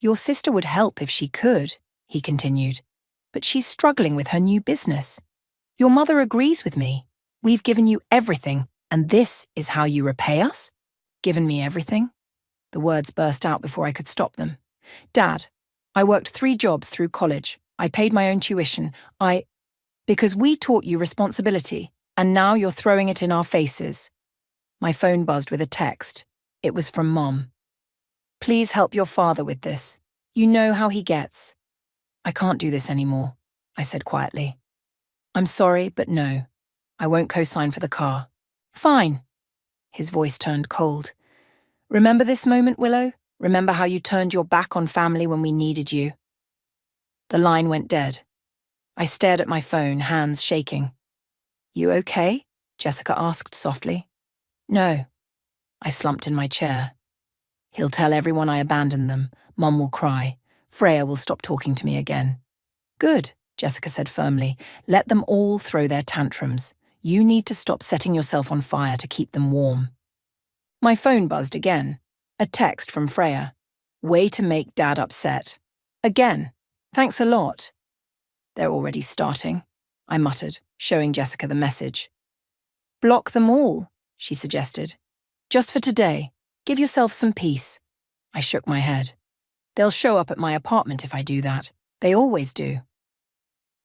Your sister would help if she could, he continued. But she's struggling with her new business. Your mother agrees with me. We've given you everything, and this is how you repay us? Given me everything? The words burst out before I could stop them. Dad, I worked 3 jobs through college. I paid my own tuition. Because we taught you responsibility, and now you're throwing it in our faces. My phone buzzed with a text. It was from Mom. Please help your father with this. You know how he gets. I can't do this anymore, I said quietly. I'm sorry, but no. I won't co-sign for the car. Fine. His voice turned cold. Remember this moment, Willow? Remember how you turned your back on family when we needed you? The line went dead. I stared at my phone, hands shaking. You okay? Jessica asked softly. No. I slumped in my chair. He'll tell everyone I abandoned them. Mom will cry. Freya will stop talking to me again. Good, Jessica said firmly. Let them all throw their tantrums. You need to stop setting yourself on fire to keep them warm. My phone buzzed again. A text from Freya. Way to make Dad upset. Again. Thanks a lot. They're already starting, I muttered, showing Jessica the message. Block them all, she suggested. Just for today. Give yourself some peace. I shook my head. They'll show up at my apartment if I do that. They always do.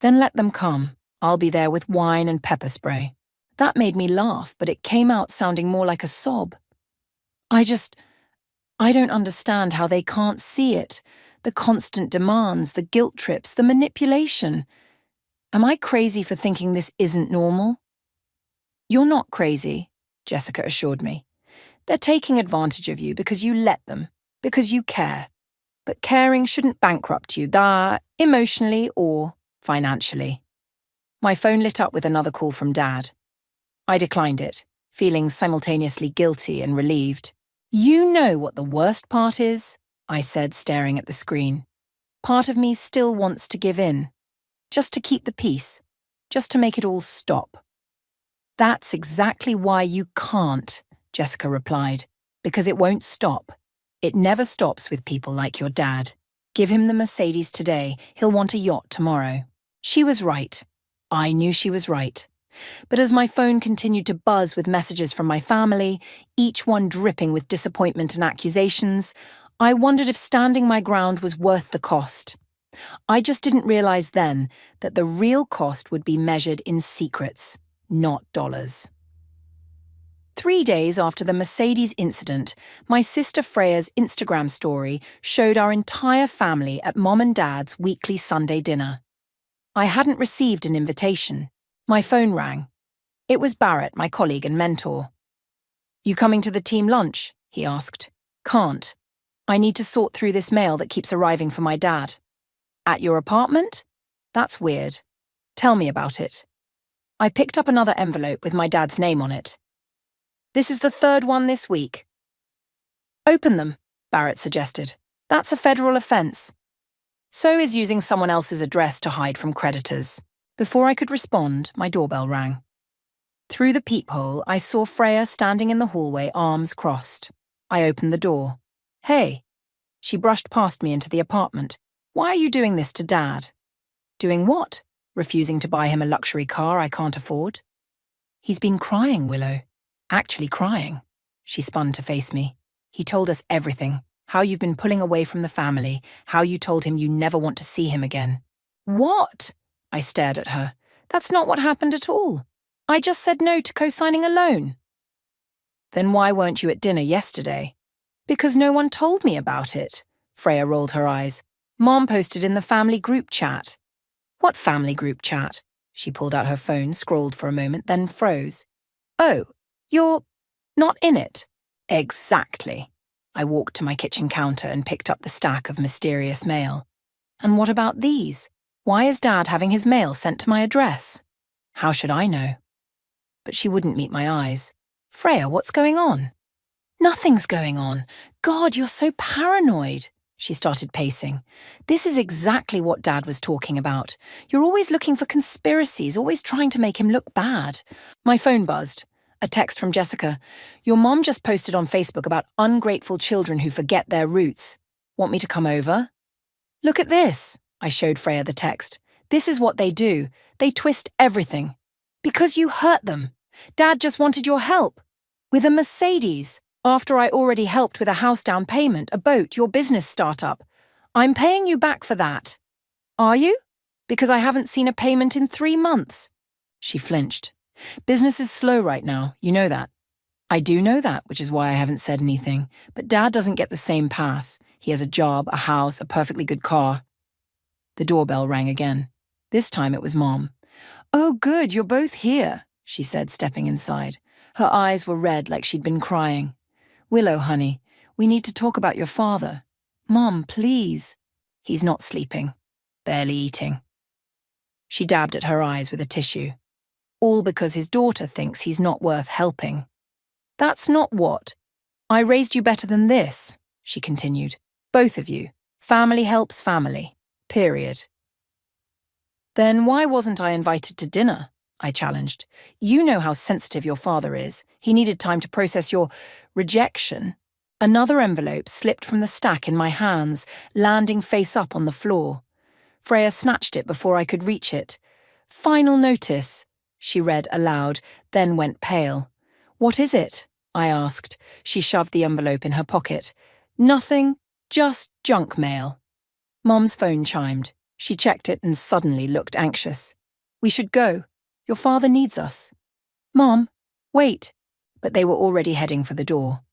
Then let them come. I'll be there with wine and pepper spray. That made me laugh, but it came out sounding more like a sob. I don't understand how they can't see it. The constant demands, the guilt trips, the manipulation. Am I crazy for thinking this isn't normal? You're not crazy, Jessica assured me. They're taking advantage of you because you let them, because you care. But caring shouldn't bankrupt you, emotionally or financially. My phone lit up with another call from Dad. I declined it, feeling simultaneously guilty and relieved. You know what the worst part is? I said, staring at the screen. Part of me still wants to give in. Just to keep the peace. Just to make it all stop. That's exactly why you can't, Jessica replied. Because it won't stop. It never stops with people like your dad. Give him the Mercedes today, he'll want a yacht tomorrow. She was right. I knew she was right. But as my phone continued to buzz with messages from my family, each one dripping with disappointment and accusations, I wondered if standing my ground was worth the cost. I just didn't realize then that the real cost would be measured in secrets, not dollars. 3 days after the Mercedes incident, my sister Freya's Instagram story showed our entire family at Mom and Dad's weekly Sunday dinner. I hadn't received an invitation. My phone rang. It was Barrett, my colleague and mentor. "You coming to the team lunch?" he asked. "Can't. I need to sort through this mail that keeps arriving for my dad." "At your apartment? That's weird. Tell me about it." I picked up another envelope with my dad's name on it. "This is the third one this week." "Open them," Barrett suggested. "That's a federal offense." So is using someone else's address to hide from creditors. Before I could respond, my doorbell rang. Through the peephole, I saw Freya standing in the hallway, arms crossed. I opened the door. "Hey." She brushed past me into the apartment. "Why are you doing this to Dad?" "Doing what? Refusing to buy him a luxury car I can't afford?" "He's been crying, Willow. Actually crying." She spun to face me. "He told us everything. How you've been pulling away from the family, how you told him you never want to see him again." "What?" I stared at her. "That's not what happened at all. I just said no to co-signing a loan." "Then why weren't you at dinner yesterday?" "Because no one told me about it." Freya rolled her eyes. "Mom posted in the family group chat." "What family group chat?" She pulled out her phone, scrolled for a moment, then froze. "Oh, you're not in it?" "Exactly." I walked to my kitchen counter and picked up the stack of mysterious mail. "And what about these? Why is Dad having his mail sent to my address?" "How should I know?" But she wouldn't meet my eyes. "Freya, what's going on?" "Nothing's going on. God, you're so paranoid." She started pacing. "This is exactly what Dad was talking about. You're always looking for conspiracies, always trying to make him look bad." My phone buzzed. A text from Jessica. "Your mom just posted on Facebook about ungrateful children who forget their roots. Want me to come over?" "Look at this." I showed Freya the text. "This is what they do. They twist everything. Because you hurt them. Dad just wanted your help. With a Mercedes. After I already helped with a house down payment, a boat, your business startup. I'm paying you back for that." "Are you?" "Because I haven't seen a payment in 3 months." She flinched. "Business is slow right now, you know that." "I do know that, which is why I haven't said anything. But Dad doesn't get the same pass. He has a job, a house, a perfectly good car." The doorbell rang again. This time it was Mom. "Oh, good, you're both here," she said, stepping inside. Her eyes were red like she'd been crying. "Willow, honey, we need to talk about your father." "Mom, please." "He's not sleeping. Barely eating." She dabbed at her eyes with a tissue. "All because his daughter thinks he's not worth helping." "That's not what." "I raised you better than this," she continued. "Both of you. Family helps family. Period." "Then why wasn't I invited to dinner?" I challenged. "You know how sensitive your father is. He needed time to process your rejection." Another envelope slipped from the stack in my hands, landing face up on the floor. Freya snatched it before I could reach it. "Final notice," she read aloud, then went pale. "What is it?" I asked. She shoved the envelope in her pocket. "Nothing, just junk mail." Mom's phone chimed. She checked it and suddenly looked anxious. "We should go. Your father needs us." "Mom, wait." But they were already heading for the door.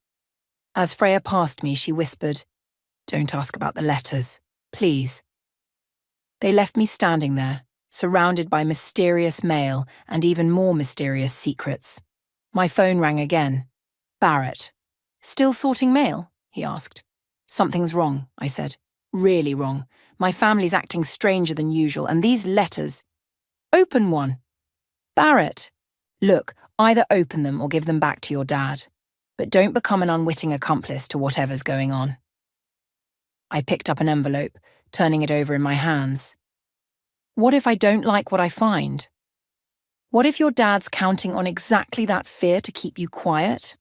As Freya passed me, she whispered, "Don't ask about the letters, please." They left me standing there, surrounded by mysterious mail and even more mysterious secrets. My phone rang again. Barrett. "Still sorting mail?" he asked. "Something's wrong," I said. "Really wrong. My family's acting stranger than usual, and these letters—" "Open one." "Barrett." "Look, either open them or give them back to your dad. But don't become an unwitting accomplice to whatever's going on." I picked up an envelope, turning it over in my hands. "What if I don't like what I find?" What if your dad's counting on exactly that fear to keep you quiet?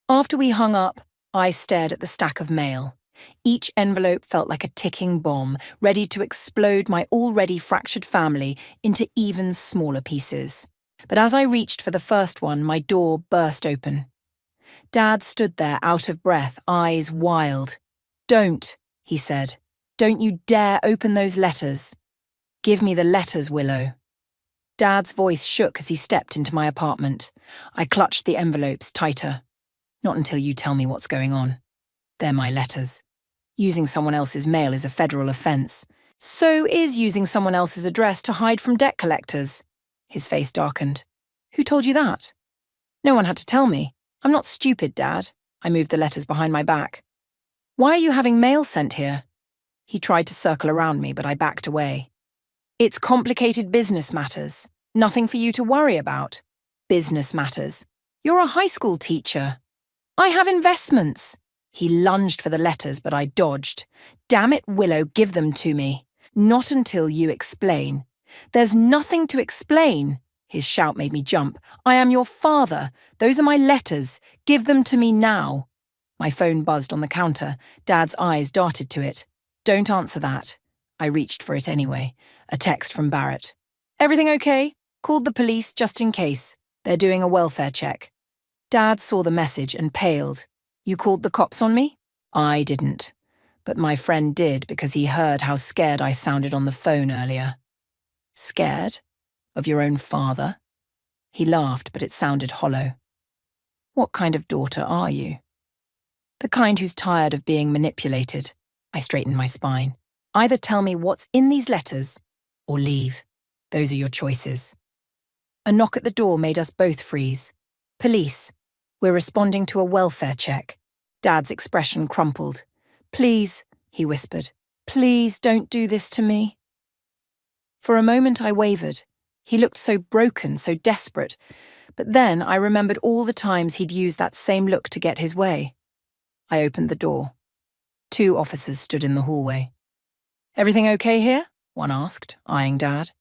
After we hung up, I stared at the stack of mail. Each envelope felt like a ticking bomb, ready to explode my already fractured family into even smaller pieces. But as I reached for the first one, my door burst open. Dad stood there out of breath, eyes wild. "Don't," he said. "Don't you dare open those letters." "Give me the letters, Willow." Dad's voice shook as he stepped into my apartment. I clutched the envelopes tighter. "Not until you tell me what's going on. They're my letters. Using someone else's mail is a federal offence. So is using someone else's address to hide from debt collectors." His face darkened. "Who told you that?" "No one had to tell me. I'm not stupid, Dad." I moved the letters behind my back. "Why are you having mail sent here?" He tried to circle around me, but I backed away. "It's complicated business matters. Nothing for you to worry about." "Business matters. You're a high school teacher." "I have investments." He lunged for the letters, but I dodged. "Damn it, Willow, give them to me." "Not until you explain." "There's nothing to explain." His shout made me jump. "I am your father. Those are my letters. Give them to me now." My phone buzzed on the counter. Dad's eyes darted to it. "Don't answer that." I reached for it anyway. A text from Barrett. "Everything okay? Called the police just in case. They're doing a welfare check." Dad saw the message and paled. "You called the cops on me?" I didn't. But my friend did because he heard how scared I sounded on the phone earlier. "Scared? Of your own father?" He laughed, but it sounded hollow. "What kind of daughter are you?" "The kind who's tired of being manipulated." I straightened my spine. "Either tell me what's in these letters, or leave. Those are your choices." A knock at the door made us both freeze. "Police. We're responding to a welfare check." Dad's expression crumpled. "Please," he whispered. "Please don't do this to me." For a moment I wavered. He looked so broken, so desperate. But then I remembered all the times he'd used that same look to get his way. I opened the door. 2 officers stood in the hallway. "Everything okay here?" one asked, eyeing Dad.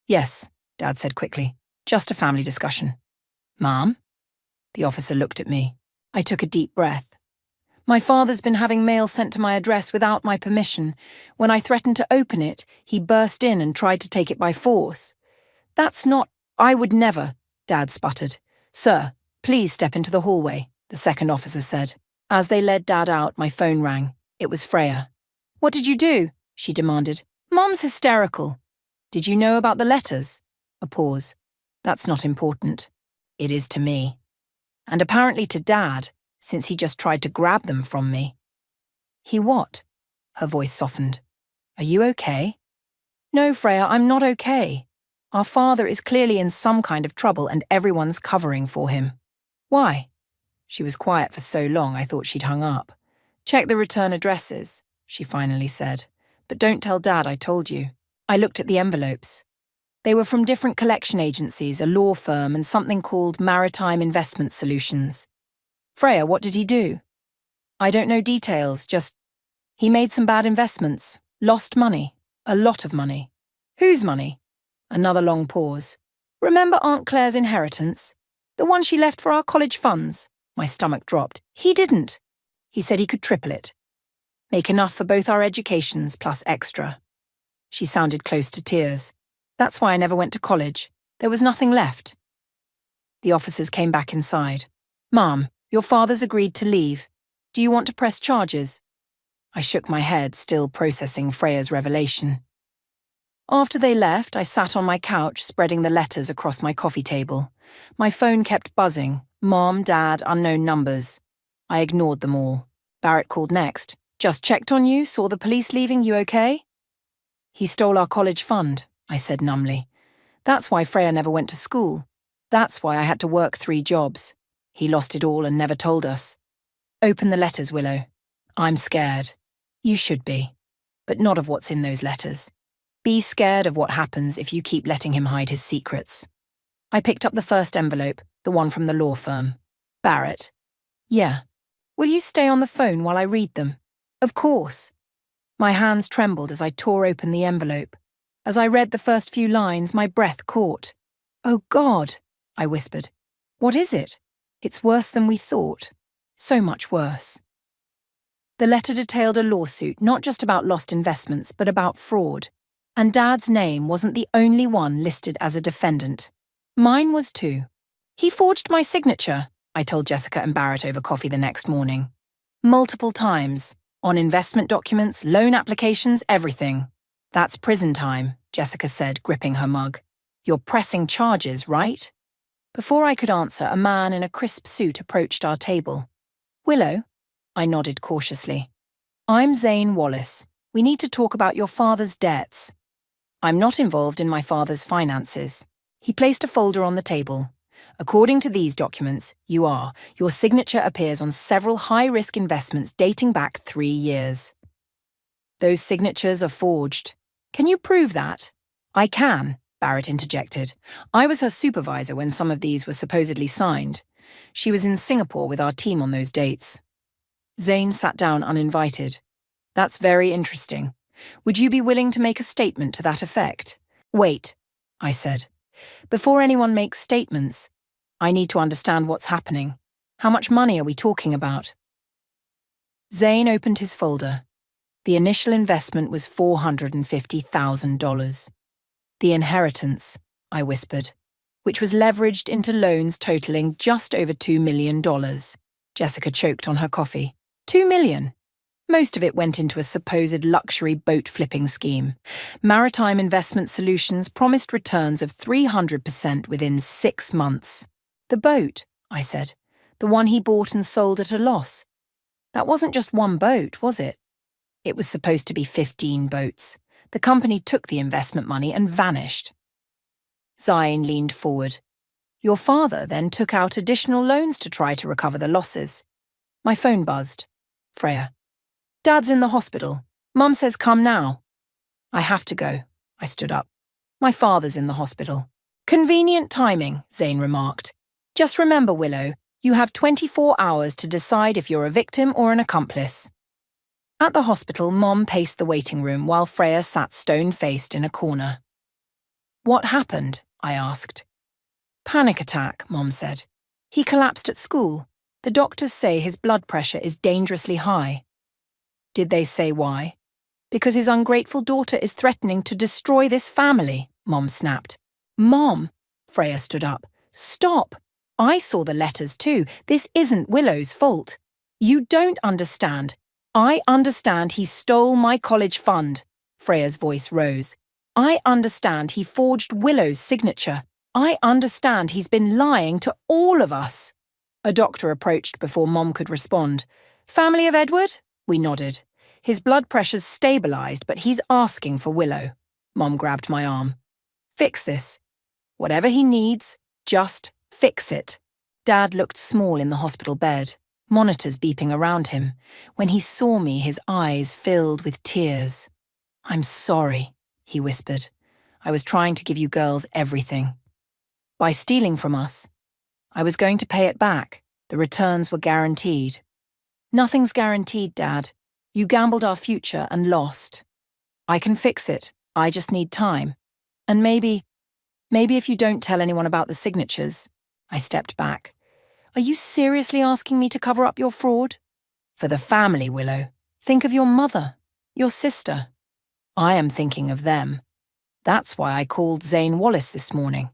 "Yes," Dad said quickly. "Just a family discussion." "Mom?" The officer looked at me. I took a deep breath. "My father's been having mail sent to my address without my permission. When I threatened to open it, he burst in and tried to take it by force." "That's not—" "I would never," Dad sputtered. "Sir, please step into the hallway," the second officer said. As they led Dad out, my phone rang. It was Freya. "What did you do?" she demanded. "Mom's hysterical." "Did you know about the letters?" A pause. "That's not important." "It is to me." And apparently to Dad, since he just tried to grab them from me. "He what?" Her voice softened. "Are you okay?" "No, Freya, I'm not okay. Our father is clearly in some kind of trouble and everyone's covering for him." "Why?" She was quiet for so long I thought she'd hung up. "Check the return addresses," she finally said. "But don't tell Dad I told you." I looked at the envelopes. They were from different collection agencies, a law firm, and something called Maritime Investment Solutions. "Freya, what did he do?" "I don't know details, just he made some bad investments, lost money, a lot of money." "Whose money?" Another long pause. "Remember Aunt Claire's inheritance? The one she left for our college funds?" My stomach dropped. "He didn't. He said he could triple it. Make enough for both our educations plus extra." She sounded close to tears. "That's why I never went to college. There was nothing left." The officers came back inside. "Mom, your father's agreed to leave. Do you want to press charges?" I shook my head, still processing Freya's revelation. After they left, I sat on my couch, spreading the letters across my coffee table. My phone kept buzzing. Mom, Dad, unknown numbers. I ignored them all. Barrett called next. "Just checked on you, saw the police leaving, you okay?" "He stole our college fund," I said numbly. "That's why Freya never went to school. That's why I had to work 3 jobs. He lost it all and never told us." "Open the letters, Willow." "I'm scared." "You should be. But not of what's in those letters. Be scared of what happens if you keep letting him hide his secrets." I picked up the first envelope, the one from the law firm. "Barrett?" "Yeah." "Will you stay on the phone while I read them?" "Of course." My hands trembled as I tore open the envelope. As I read the first few lines, my breath caught. Oh God, I whispered. What is it? It's worse than we thought. So much worse. The letter detailed a lawsuit not just about lost investments, but about fraud. And Dad's name wasn't the only one listed as a defendant. Mine was too. He forged my signature, I told Jessica and Barrett over coffee the next morning. Multiple times. On investment documents, loan applications, everything. That's prison time, Jessica said, gripping her mug. You're pressing charges, right? Before I could answer, a man in a crisp suit approached our table. Willow? I nodded cautiously. I'm Zane Wallace. We need to talk about your father's debts. I'm not involved in my father's finances. He placed a folder on the table. According to these documents, you are. Your signature appears on several high-risk investments dating back 3 years. Those signatures are forged. Can you prove that? I can, Barrett interjected. I was her supervisor when some of these were supposedly signed. She was in Singapore with our team on those dates. Zane sat down uninvited. That's very interesting. Would you be willing to make a statement to that effect? Wait, I said. Before anyone makes statements, I need to understand what's happening. How much money are we talking about? Zane opened his folder. The initial investment was $450,000. The inheritance, I whispered, which was leveraged into loans totaling just over $2 million. Jessica choked on her coffee. $2 million. Most of it went into a supposed luxury boat flipping scheme. Maritime Investment Solutions promised returns of 300% within 6 months. The boat, I said. The one he bought and sold at a loss. That wasn't just one boat, was it? It was supposed to be 15 boats. The company took the investment money and vanished. Zane leaned forward. Your father then took out additional loans to try to recover the losses. My phone buzzed. Freya. Dad's in the hospital. Mum says come now. I have to go. I stood up. My father's in the hospital. Convenient timing, Zane remarked. Just remember, Willow, you have 24 hours to decide if you're a victim or an accomplice. At the hospital, Mom paced the waiting room while Freya sat stone-faced in a corner. What happened? I asked. Panic attack, Mom said. He collapsed at school. The doctors say his blood pressure is dangerously high. Did they say why? Because his ungrateful daughter is threatening to destroy this family, Mom snapped. Mom, Freya stood up. Stop. I saw the letters too. This isn't Willow's fault. You don't understand. I understand he stole my college fund. Freya's voice rose. I understand he forged Willow's signature. I understand he's been lying to all of us. A doctor approached before Mom could respond. Family of Edward? We nodded. His blood pressure's stabilized, but he's asking for Willow. Mom grabbed my arm. Fix this. Whatever he needs, just fix it. Dad looked small in the hospital bed, monitors beeping around him. When he saw me, his eyes filled with tears. I'm sorry, he whispered. I was trying to give you girls everything. By stealing from us, I was going to pay it back. The returns were guaranteed. Nothing's guaranteed, Dad. You gambled our future and lost. I can fix it. I just need time. And maybe if you don't tell anyone about the signatures. I stepped back. Are you seriously asking me to cover up your fraud? For the family, Willow. Think of your mother, your sister. I am thinking of them. That's why I called Zane Wallace this morning.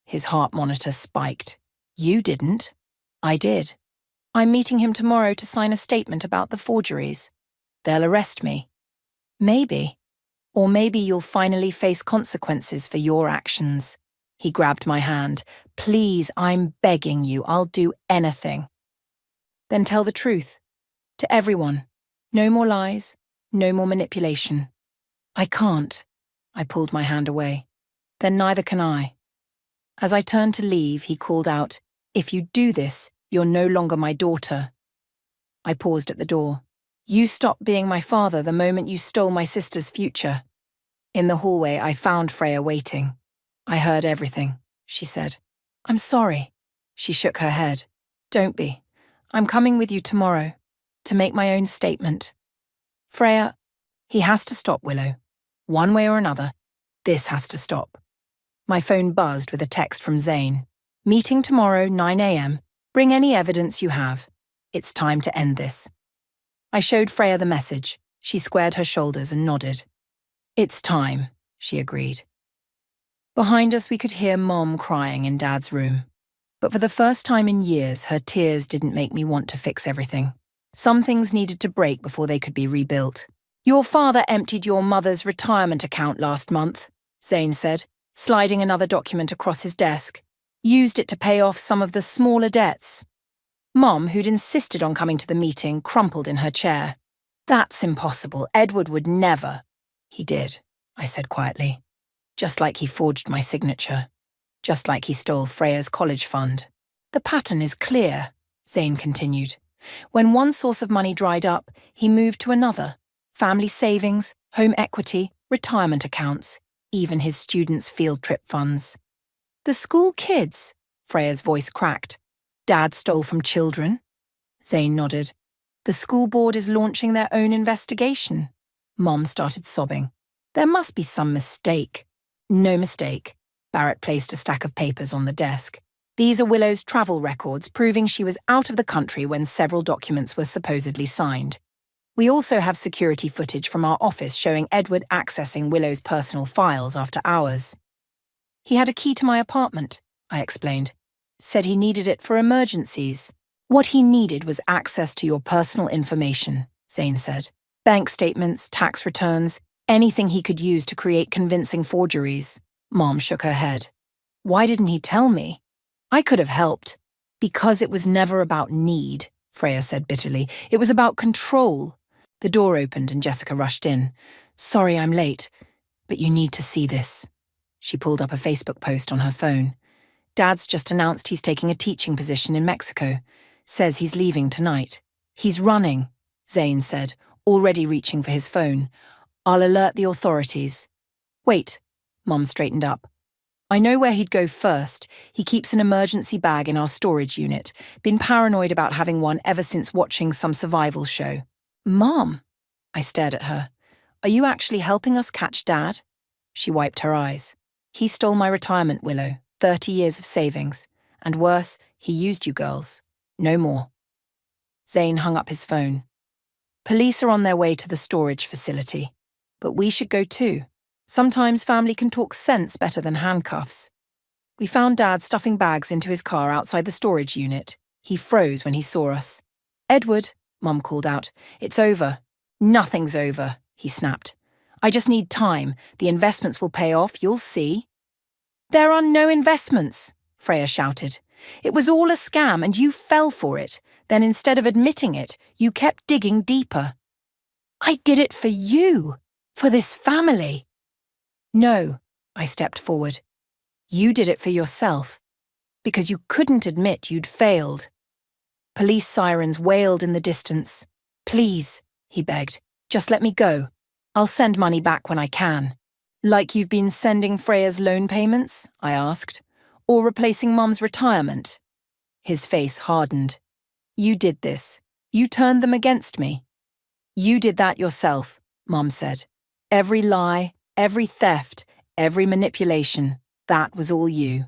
His heart monitor spiked. You didn't. I did. I'm meeting him tomorrow to sign a statement about the forgeries. They'll arrest me. Maybe. Or maybe you'll finally face consequences for your actions. He grabbed my hand. Please, I'm begging you. I'll do anything. Then tell the truth. To everyone. No more lies. No more manipulation. I can't. I pulled my hand away. Then neither can I. As I turned to leave, he called out, If you do this, you're no longer my daughter. I paused at the door. You stopped being my father the moment you stole my sister's future. In the hallway, I found Freya waiting. I heard everything, she said. I'm sorry. She shook her head. Don't be. I'm coming with you tomorrow to make my own statement. Freya, he has to stop, Willow. One way or another, this has to stop. My phone buzzed with a text from Zane. Meeting tomorrow, 9 a.m. Bring any evidence you have. It's time to end this. I showed Freya the message. She squared her shoulders and nodded. It's time, she agreed. Behind us, we could hear Mom crying in Dad's room. But for the first time in years, her tears didn't make me want to fix everything. Some things needed to break before they could be rebuilt. Your father emptied your mother's retirement account last month, Zane said, sliding another document across his desk. Used it to pay off some of the smaller debts. Mom, who'd insisted on coming to the meeting, crumpled in her chair. That's impossible. Edward would never. He did, I said quietly. Just like he forged my signature. Just like he stole Freya's college fund. The pattern is clear, Zane continued. When one source of money dried up, he moved to another. Family savings, home equity, retirement accounts, even his students' field trip funds. The school kids, Freya's voice cracked. Dad stole from children? Zane nodded. The school board is launching their own investigation. Mom started sobbing. There must be some mistake. No mistake. Barrett placed a stack of papers on the desk. These are Willow's travel records proving she was out of the country when several documents were supposedly signed. We also have security footage from our office showing Edward accessing Willow's personal files after hours. He had a key to my apartment, I explained. Said he needed it for emergencies. What he needed was access to your personal information, Zane said. Bank statements, tax returns, anything he could use to create convincing forgeries. Mom shook her head. Why didn't he tell me? I could have helped. Because it was never about need, Freya said bitterly. It was about control. The door opened and Jessica rushed in. Sorry I'm late, but you need to see this. She pulled up a Facebook post on her phone. Dad's just announced he's taking a teaching position in Mexico. Says he's leaving tonight. He's running, Zane said, already reaching for his phone. I'll alert the authorities. Wait, Mom straightened up. I know where he'd go first. He keeps an emergency bag in our storage unit. Been paranoid about having one ever since watching some survival show. Mom, I stared at her. Are you actually helping us catch Dad? She wiped her eyes. He stole my retirement, Willow. 30 years of savings. And worse, he used you girls. No more. Zane hung up his phone. Police are on their way to the storage facility. But we should go too. Sometimes family can talk sense better than handcuffs. We found Dad stuffing bags into his car outside the storage unit. He froze when he saw us. Edward, Mum called out. It's over. Nothing's over, he snapped. I just need time. The investments will pay off, you'll see. There are no investments, Freya shouted. It was all a scam and you fell for it. Then instead of admitting it, you kept digging deeper. I did it for you, for this family. No, I stepped forward. You did it for yourself, because you couldn't admit you'd failed. Police sirens wailed in the distance. Please, he begged, just let me go. I'll send money back when I can. Like you've been sending Freya's loan payments? I asked. Or replacing Mum's retirement? His face hardened. You did this. You turned them against me. You did that yourself, Mum said. Every lie, every theft, every manipulation, that was all you.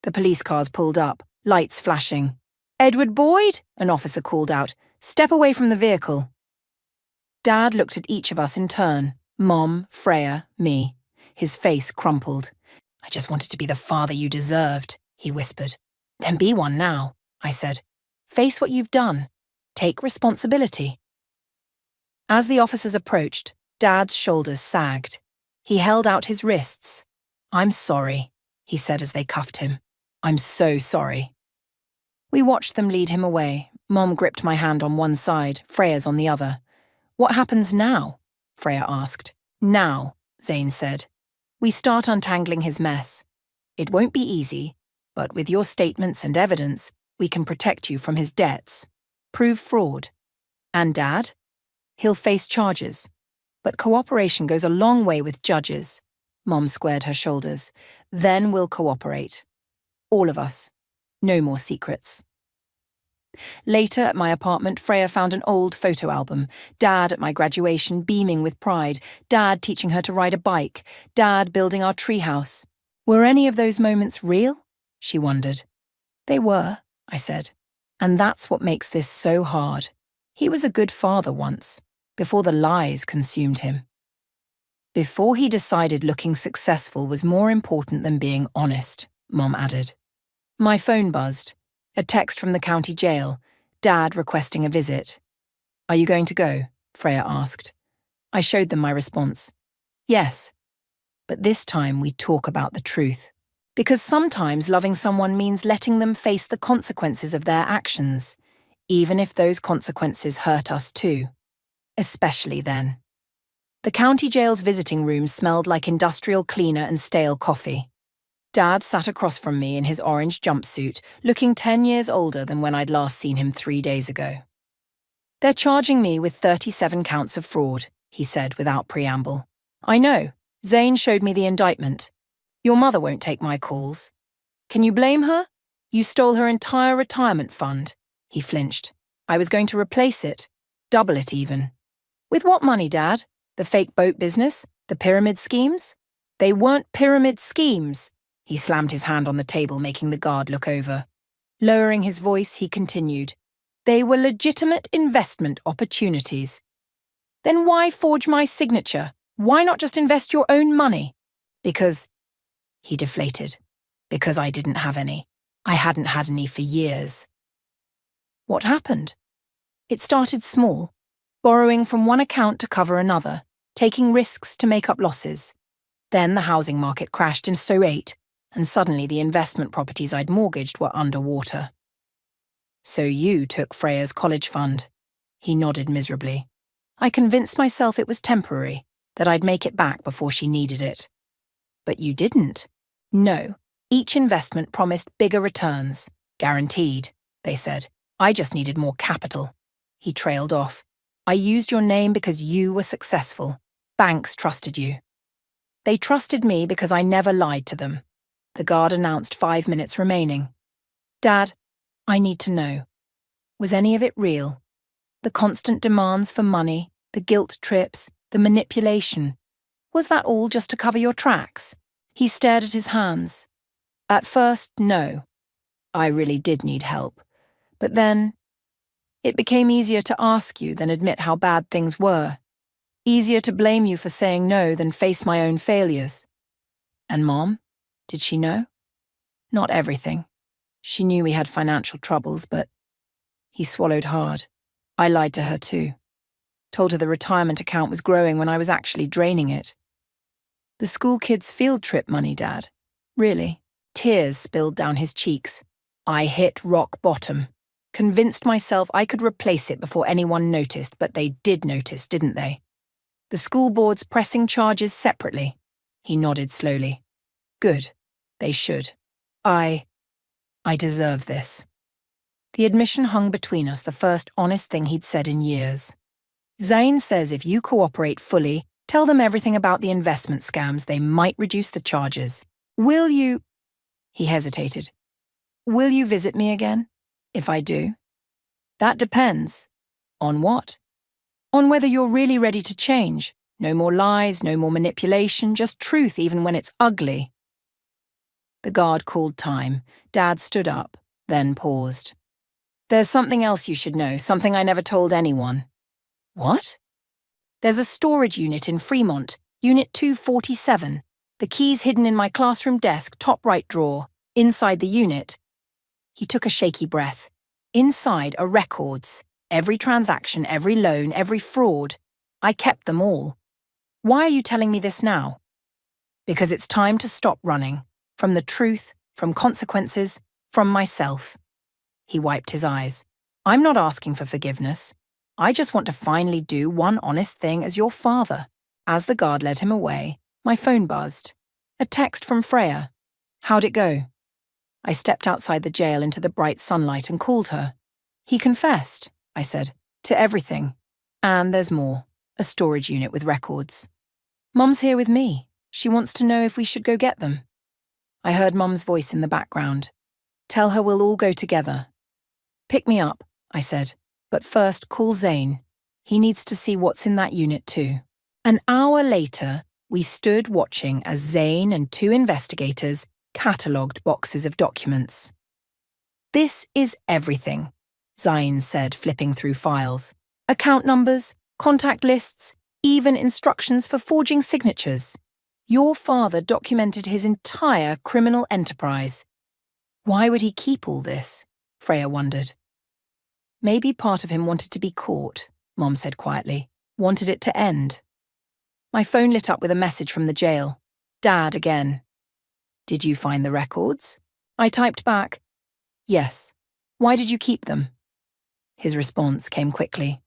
The police cars pulled up, lights flashing. Edward Boyd, an officer called out. Step away from the vehicle. Dad looked at each of us in turn. Mom, Freya, me. His face crumpled. I just wanted to be the father you deserved, he whispered. Then be one now, I said. Face what you've done. Take responsibility. As the officers approached, Dad's shoulders sagged. He held out his wrists. I'm sorry, he said as they cuffed him. I'm so sorry. We watched them lead him away. Mom gripped my hand on one side, Freya's on the other. What happens now? Freya asked. Now, Zane said. We start untangling his mess. It won't be easy, but with your statements and evidence, we can protect you from his debts. Prove fraud. And Dad? He'll face charges. But cooperation goes a long way with judges. Mom squared her shoulders. Then we'll cooperate. All of us. No more secrets. Later at my apartment, Freya found an old photo album. Dad at my graduation, beaming with pride. Dad teaching her to ride a bike. Dad building our treehouse. Were any of those moments real? She wondered. They were, I said. And that's what makes this so hard. He was a good father once, before the lies consumed him. Before he decided looking successful was more important than being honest, Mom added. My phone buzzed. A text from the county jail, Dad requesting a visit. Are you going to go? Freya asked. I showed them my response. Yes. But this time we talk about the truth. Because sometimes loving someone means letting them face the consequences of their actions, even if those consequences hurt us too. Especially then. The county jail's visiting room smelled like industrial cleaner and stale coffee. Dad sat across from me in his orange jumpsuit, looking 10 years older than when I'd last seen him 3 days ago. They're charging me with 37 counts of fraud, he said without preamble. I know. Zane showed me the indictment. Your mother won't take my calls. Can you blame her? You stole her entire retirement fund. He flinched. I was going to replace it. Double it even. With what money, Dad? The fake boat business? The pyramid schemes? They weren't pyramid schemes. He slammed his hand on the table, making the guard look over. Lowering his voice, he continued. They were legitimate investment opportunities. Then why forge my signature? Why not just invest your own money? Because, he deflated, because I didn't have any. I hadn't had any for years. What happened? It started small, borrowing from one account to cover another, taking risks to make up losses. Then the housing market crashed in so ate, and suddenly the investment properties I'd mortgaged were underwater. So you took Freya's college fund. He nodded miserably. I convinced myself it was temporary, that I'd make it back before she needed it. But you didn't. No, each investment promised bigger returns. Guaranteed, they said. I just needed more capital. He trailed off. I used your name because you were successful. Banks trusted you. They trusted me because I never lied to them. The guard announced 5 minutes remaining. Dad, I need to know. Was any of it real? The constant demands for money, the guilt trips, the manipulation. Was that all just to cover your tracks? He stared at his hands. At first, no. I really did need help. But then, it became easier to ask you than admit how bad things were. Easier to blame you for saying no than face my own failures. And Mom? Did she know? Not everything. She knew we had financial troubles, but... He swallowed hard. I lied to her too. Told her the retirement account was growing when I was actually draining it. The school kids' field trip money, Dad. Really. Tears spilled down his cheeks. I hit rock bottom. Convinced myself I could replace it before anyone noticed, but they did notice, didn't they? The school board's pressing charges separately. He nodded slowly. Good. They should. I deserve this. The admission hung between us, the first honest thing he'd said in years. Zane says if you cooperate fully, tell them everything about the investment scams, they might reduce the charges. Will you... He hesitated. Will you visit me again? If I do? That depends. On what? On whether you're really ready to change. No more lies, no more manipulation, just truth even when it's ugly. The guard called time. Dad stood up, then paused. There's something else you should know, something I never told anyone. What? There's a storage unit in Fremont, Unit 247. The key's hidden in my classroom desk, top right drawer. Inside the unit. He took a shaky breath. Inside are records. Every transaction, every loan, every fraud. I kept them all. Why are you telling me this now? Because it's time to stop running. From the truth, from consequences, from myself. He wiped his eyes. I'm not asking for forgiveness. I just want to finally do one honest thing as your father. As the guard led him away, my phone buzzed. A text from Freya. How'd it go? I stepped outside the jail into the bright sunlight and called her. He confessed, I said, to everything. And there's more. A storage unit with records. Mum's here with me. She wants to know if we should go get them. I heard Mum's voice in the background. Tell her we'll all go together. Pick me up, I said. But first, call Zane. He needs to see what's in that unit too. An hour later, We stood watching as Zane and 2 investigators catalogued boxes of documents. "This is everything," Zane said, flipping through files. "Account numbers, contact lists, even instructions for forging signatures. Your father documented his entire criminal enterprise." "Why would he keep all this?" Freya wondered. "Maybe part of him wanted to be caught," Mom said quietly. "Wanted it to end." My phone lit up with a message from the jail. Dad again. "Did you find the records?" I typed back, "Yes. Why did you keep them?" His response came quickly.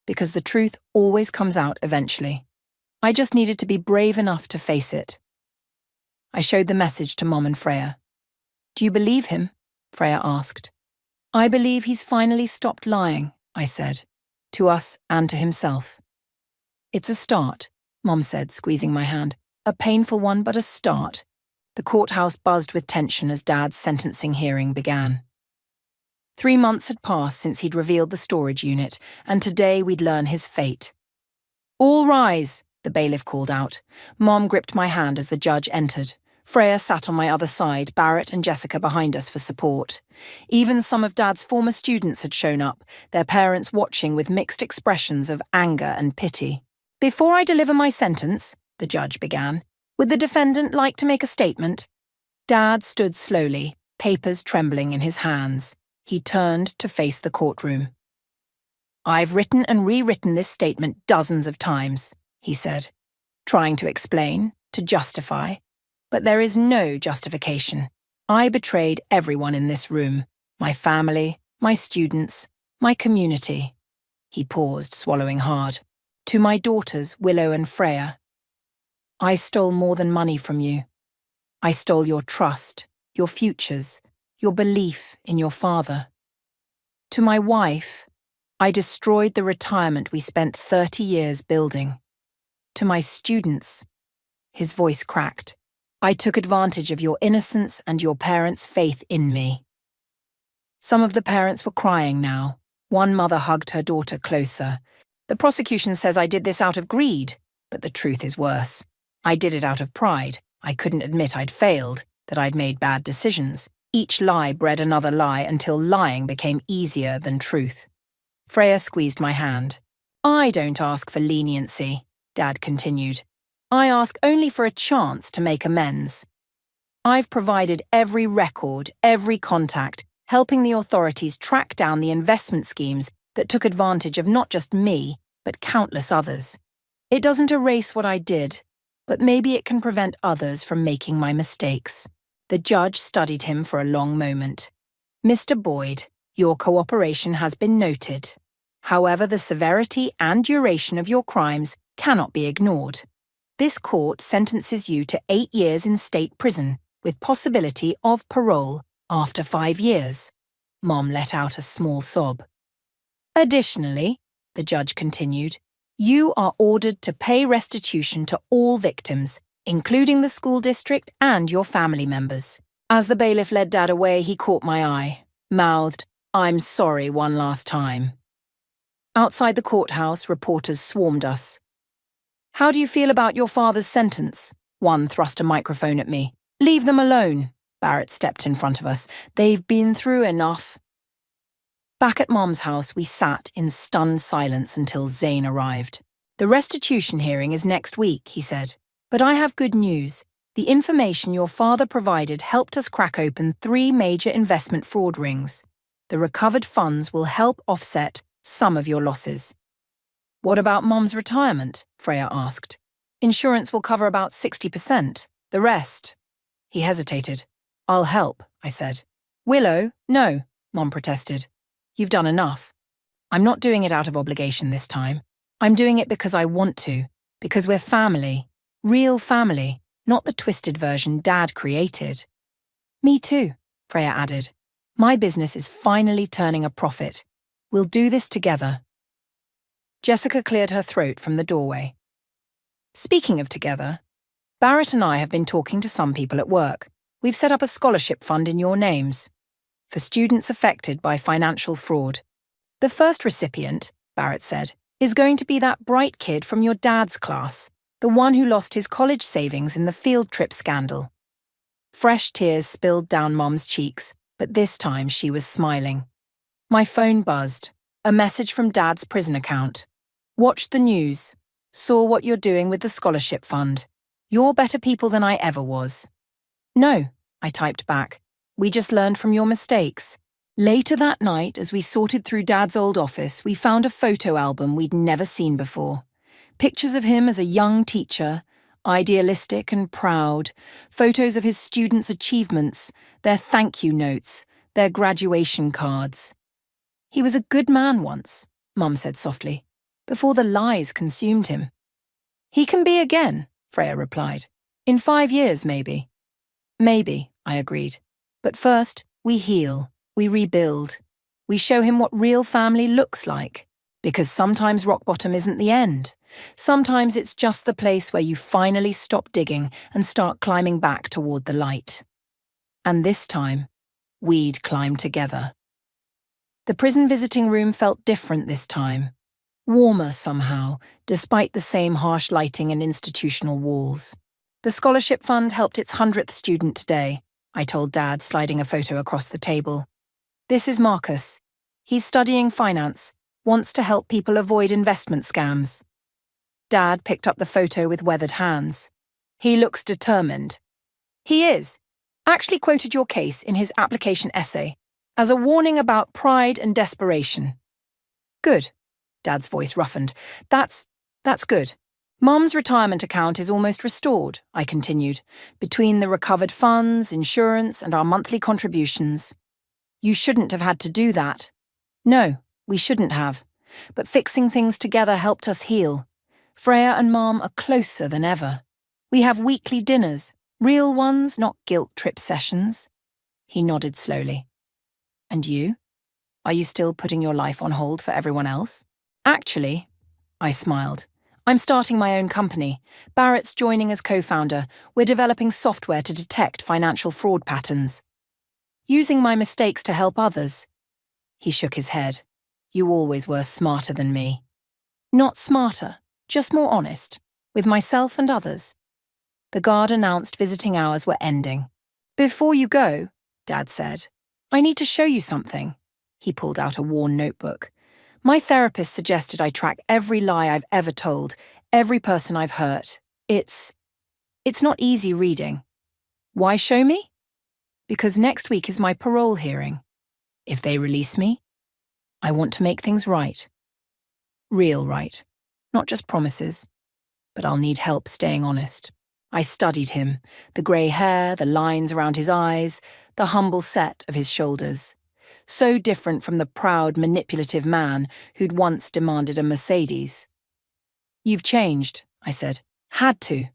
"Because the truth always comes out eventually. I just needed to be brave enough to face it." I showed the message to Mom and Freya. "Do you believe him?" Freya asked. "I believe he's finally stopped lying," I said, "to us and to himself." "It's a start," Mom said, squeezing my hand. "A painful one, but a start." The courthouse buzzed with tension as Dad's sentencing hearing began. 3 months had passed since he'd revealed the storage unit, and today we'd learn his fate. "All rise," the bailiff called out. Mom gripped my hand as the judge entered. Freya sat on my other side, Barrett and Jessica behind us for support. Even some of Dad's former students had shown up, their parents watching with mixed expressions of anger and pity. "Before I deliver my sentence," the judge began, "would the defendant like to make a statement?" Dad stood slowly, papers trembling in his hands. He turned to face the courtroom. "I've written and rewritten this statement dozens of times," he said, trying to explain, to justify. "But there is no justification. I betrayed everyone in this room, my family, my students, my community." He paused, swallowing hard. "To my daughters, Willow and Freya. I stole more than money from you. I stole your trust, your futures, your belief in your father. To my wife, I destroyed the retirement we spent 30 years building. To my students," his voice cracked, "I took advantage of your innocence and your parents' faith in me." Some of the parents were crying now. One mother hugged her daughter closer. "The prosecution says I did this out of greed, but the truth is worse. I did it out of pride. I couldn't admit I'd failed, that I'd made bad decisions. Each lie bred another lie until lying became easier than truth." Freya squeezed my hand. "I don't ask for leniency," Dad continued. "I ask only for a chance to make amends. I've provided every record, every contact, helping the authorities track down the investment schemes that took advantage of not just me, but countless others. It doesn't erase what I did, but maybe it can prevent others from making my mistakes." The judge studied him for a long moment. "Mr. Boyd, your cooperation has been noted. However, the severity and duration of your crimes cannot be ignored. This court sentences you to 8 years in state prison, with possibility of parole after 5 years." Mom let out a small sob. "Additionally," the judge continued, "you are ordered to pay restitution to all victims, including the school district and your family members." As the bailiff led Dad away, he caught my eye, mouthed, "I'm sorry one last time." Outside the courthouse, reporters swarmed us. "How do you feel about your father's sentence?" One thrust a microphone at me. "Leave them alone," Barrett stepped in front of us. "They've been through enough." Back at Mom's house, we sat in stunned silence until Zane arrived. "The restitution hearing is next week," he said. "But I have good news. The information your father provided helped us crack open 3 major investment fraud rings. The recovered funds will help offset some of your losses." "What about Mom's retirement?" Freya asked. "Insurance will cover about 60%. The rest—" He hesitated. "I'll help," I said. "Willow, no," Mom protested. "You've done enough." "I'm not doing it out of obligation this time. I'm doing it because I want to, because we're family. Real family, not the twisted version Dad created." "Me too," Freya added. "My business is finally turning a profit. We'll do this together." Jessica cleared her throat from the doorway. "Speaking of together, Barrett and I have been talking to some people at work. We've set up a scholarship fund in your names for students affected by financial fraud. The first recipient," Barrett said, "is going to be that bright kid from your dad's class, The one who lost his college savings in the field trip scandal. Fresh tears spilled down Mom's cheeks, but this time she was smiling. My phone buzzed. A message from Dad's prison account. Watched the news. Saw what you're doing with the scholarship fund. You're better people than I ever was. No, I typed back. We just learned from your mistakes. Later that night, as we sorted through Dad's old office, we found a photo album we'd never seen before. Pictures of him as a young teacher, idealistic and proud, photos of his students' achievements, their thank you notes, their graduation cards. He was a good man once, Mum said softly, before the lies consumed him. He can be again, Freya replied. In 5 years, maybe. Maybe, I agreed. But first, we heal, we rebuild. We show him what real family looks like. Because sometimes rock bottom isn't the end. Sometimes it's just the place where you finally stop digging and start climbing back toward the light. And this time, we'd climb together. The prison visiting room felt different this time. Warmer somehow, despite the same harsh lighting and institutional walls. The scholarship fund helped its 100th student today, I told Dad, sliding a photo across the table. This is Marcus. He's studying finance, wants to help people avoid investment scams. Dad picked up the photo with weathered hands. He looks determined. He is. Actually quoted your case in his application essay as a warning about pride and desperation. Good. Dad's voice roughened. That's good. Mum's retirement account is almost restored, I continued, between the recovered funds, insurance, and our monthly contributions. You shouldn't have had to do that. No, we shouldn't have. But fixing things together helped us heal. Freya and Mum are closer than ever. We have weekly dinners, real ones, not guilt trip sessions. He nodded slowly. And you? Are you still putting your life on hold for everyone else? Actually, I smiled. I'm starting my own company. Barrett's joining as co-founder. We're developing software to detect financial fraud patterns. Using my mistakes to help others. He shook his head. You always were smarter than me. Not smarter, just more honest, with myself and others. The guard announced visiting hours were ending. Before you go, Dad said, I need to show you something. He pulled out a worn notebook. My therapist suggested I track every lie I've ever told, every person I've hurt. It's not easy reading. Why show me? Because next week is my parole hearing. If they release me, I want to make things right. Real right. Not just promises. But I'll need help staying honest. I studied him, the grey hair, the lines around his eyes, the humble set of his shoulders. So different from the proud, manipulative man who'd once demanded a Mercedes. You've changed, I said. Had to.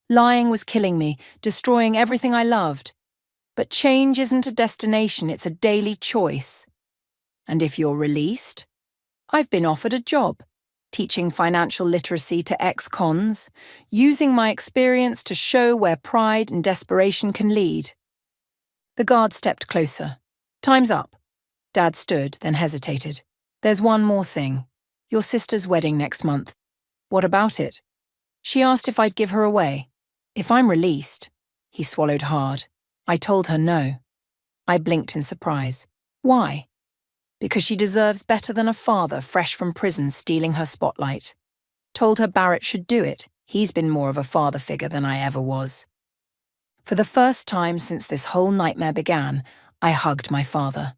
Lying was killing me, destroying everything I loved. But change isn't a destination, it's a daily choice. And if you're released, I've been offered a job, teaching financial literacy to ex-cons, using my experience to show where pride and desperation can lead. The guard stepped closer. Time's up. Dad stood, then hesitated. There's one more thing. Your sister's wedding next month. What about it? She asked if I'd give her away. If I'm released. He swallowed hard. I told her no. I blinked in surprise. Why? Because she deserves better than a father fresh from prison stealing her spotlight. Told her Barrett should do it. He's been more of a father figure than I ever was. For the first time since this whole nightmare began, I hugged my father.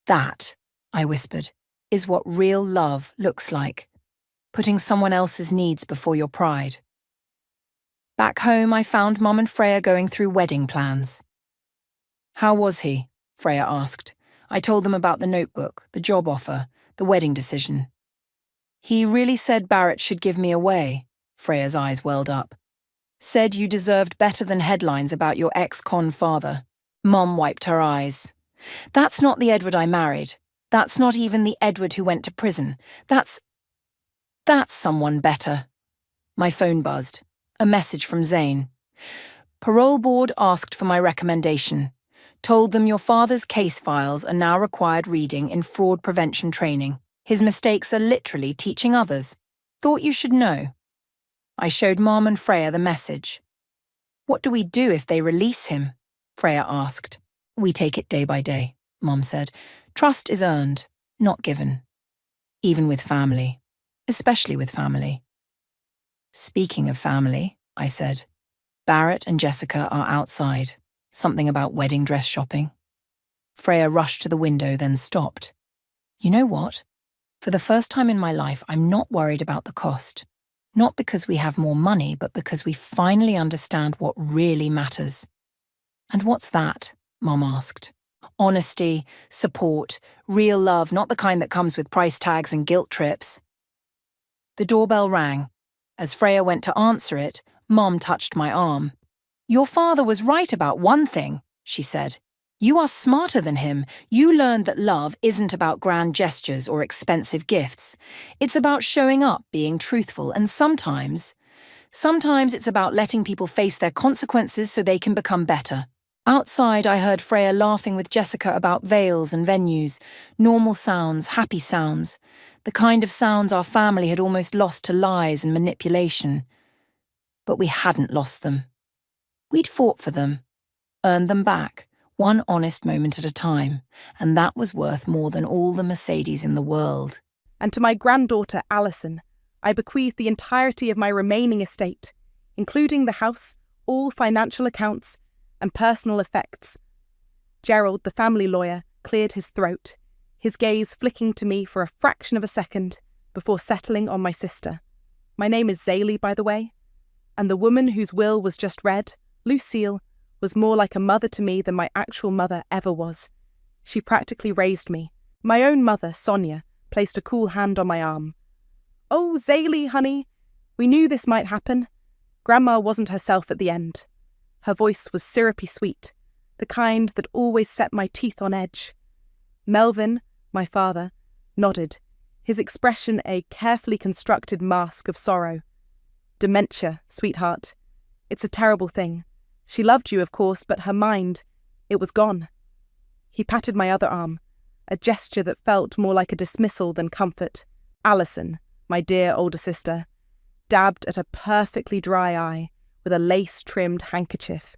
That, I whispered, is what real love looks like. Putting someone else's needs before your pride. Back home, I found Mum and Freya going through wedding plans. How was he? Freya asked. I told them about the notebook, the job offer, the wedding decision. He really said Barrett should give me away, Freya's eyes welled up. Said you deserved better than headlines about your ex-con father. Mum wiped her eyes. That's not the Edward I married. That's not even the Edward who went to prison. That's someone better. My phone buzzed. A message from Zane. Parole board asked for my recommendation. Told them your father's case files are now required reading in fraud prevention training. His mistakes are literally teaching others. Thought you should know. I showed Mom and Freya the message. "What do we do if they release him?" Freya asked. "We take it day by day," Mom said. "Trust is earned, not given. Even with family. Especially with family." "Speaking of family," I said, "Barrett and Jessica are outside. Something about wedding dress shopping." Freya rushed to the window, then stopped. "You know what? For the first time in my life, I'm not worried about the cost. Not because we have more money, but because we finally understand what really matters." "And what's that?" Mom asked. "Honesty, support, real love, not the kind that comes with price tags and guilt trips." The doorbell rang. As Freya went to answer it, Mom touched my arm. "Your father was right about one thing," she said. "You are smarter than him. You learned that love isn't about grand gestures or expensive gifts. It's about showing up, being truthful, and sometimes it's about letting people face their consequences so they can become better." Outside, I heard Freya laughing with Jessica about veils and venues, normal sounds, happy sounds, the kind of sounds our family had almost lost to lies and manipulation. But we hadn't lost them. We'd fought for them, earned them back, one honest moment at a time, and that was worth more than all the Mercedes in the world. "And to my granddaughter, Alison, I bequeath the entirety of my remaining estate, including the house, all financial accounts, and personal effects." Gerald, the family lawyer, cleared his throat, his gaze flicking to me for a fraction of a second before settling on my sister. "My name is Zaylee, by the way, and the woman whose will was just read, Lucille, was more like a mother to me than my actual mother ever was. She practically raised me. My own mother, Sonia, placed a cool hand on my arm. "Oh, Zaylee, honey, we knew this might happen." Grandma wasn't herself at the end. Her voice was syrupy sweet, the kind that always set my teeth on edge. Melvin, my father, nodded, his expression a carefully constructed mask of sorrow. "Dementia, sweetheart. It's a terrible thing. She loved you, of course, but her mind, it was gone." He patted my other arm, a gesture that felt more like a dismissal than comfort. "Alison, my dear older sister," dabbed at a perfectly dry eye with a lace-trimmed handkerchief.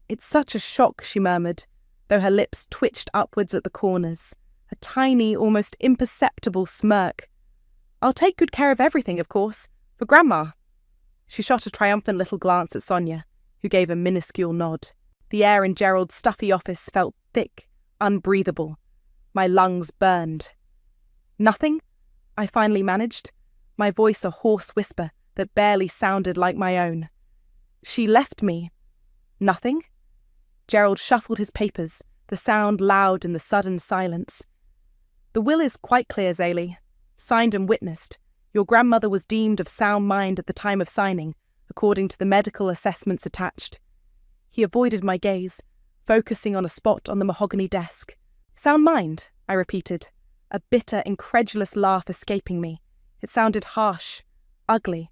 "It's such a shock," she murmured, though her lips twitched upwards at the corners, a tiny, almost imperceptible smirk. "I'll take good care of everything, of course, for Grandma." She shot a triumphant little glance at Sonia, who gave a minuscule nod. The air in Gerald's stuffy office felt thick, unbreathable. My lungs burned. "Nothing?" I finally managed, my voice a hoarse whisper that barely sounded like my own. "She left me." "Nothing?" Gerald shuffled his papers, the sound loud in the sudden silence. "The will is quite clear, Zaylee. Signed and witnessed. Your grandmother was deemed of sound mind at the time of signing, according to the medical assessments attached." He avoided my gaze, focusing on a spot on the mahogany desk. "Sound mind," I repeated, a bitter, incredulous laugh escaping me. It sounded harsh, ugly.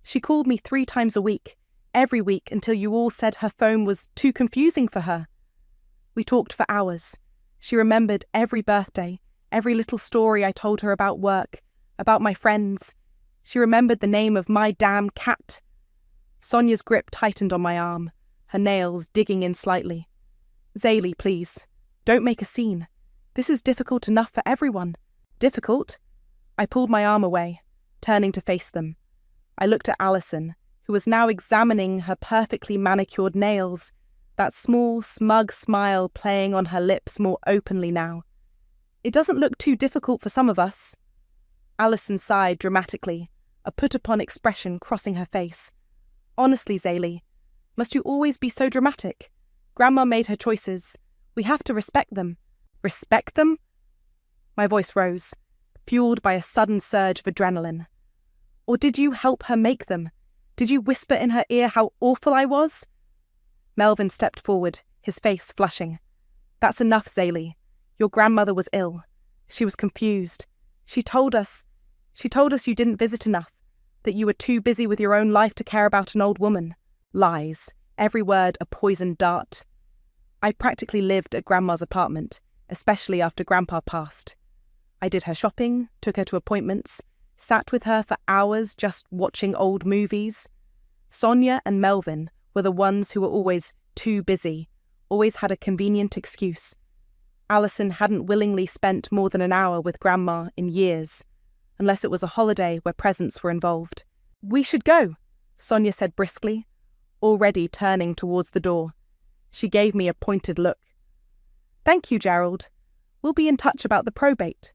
"She called me 3 times a week, every week until you all said her phone was too confusing for her." We talked for hours. She remembered every birthday, every little story I told her about work, about my friends. She remembered the name of my damn cat. Sonia's grip tightened on my arm, her nails digging in slightly. "Zaylee, please, don't make a scene. This is difficult enough for everyone." "Difficult?" I pulled my arm away, turning to face them. I looked at Alison, who was now examining her perfectly manicured nails, that small, smug smile playing on her lips more openly now. "It doesn't look too difficult for some of us." Alison sighed dramatically, a put-upon expression crossing her face. "Honestly, Zaylee, must you always be so dramatic? Grandma made her choices. We have to respect them." "Respect them?" My voice rose, fueled by a sudden surge of adrenaline. "Or did you help her make them? Did you whisper in her ear how awful I was?" Melvin stepped forward, his face flushing. "That's enough, Zaylee. Your grandmother was ill. She was confused. She told us you didn't visit enough, that you were too busy with your own life to care about an old woman. Lies, every word a poisoned dart. I practically lived at Grandma's apartment, especially after Grandpa passed. I did her shopping, took her to appointments, sat with her for hours just watching old movies. Sonia and Melvin were the ones who were always too busy, always had a convenient excuse. Alison hadn't willingly spent more than an hour with Grandma in years, unless it was a holiday where presents were involved. "We should go," Sonia said briskly, already turning towards the door. She gave me a pointed look. "Thank you, Gerald. We'll be in touch about the probate."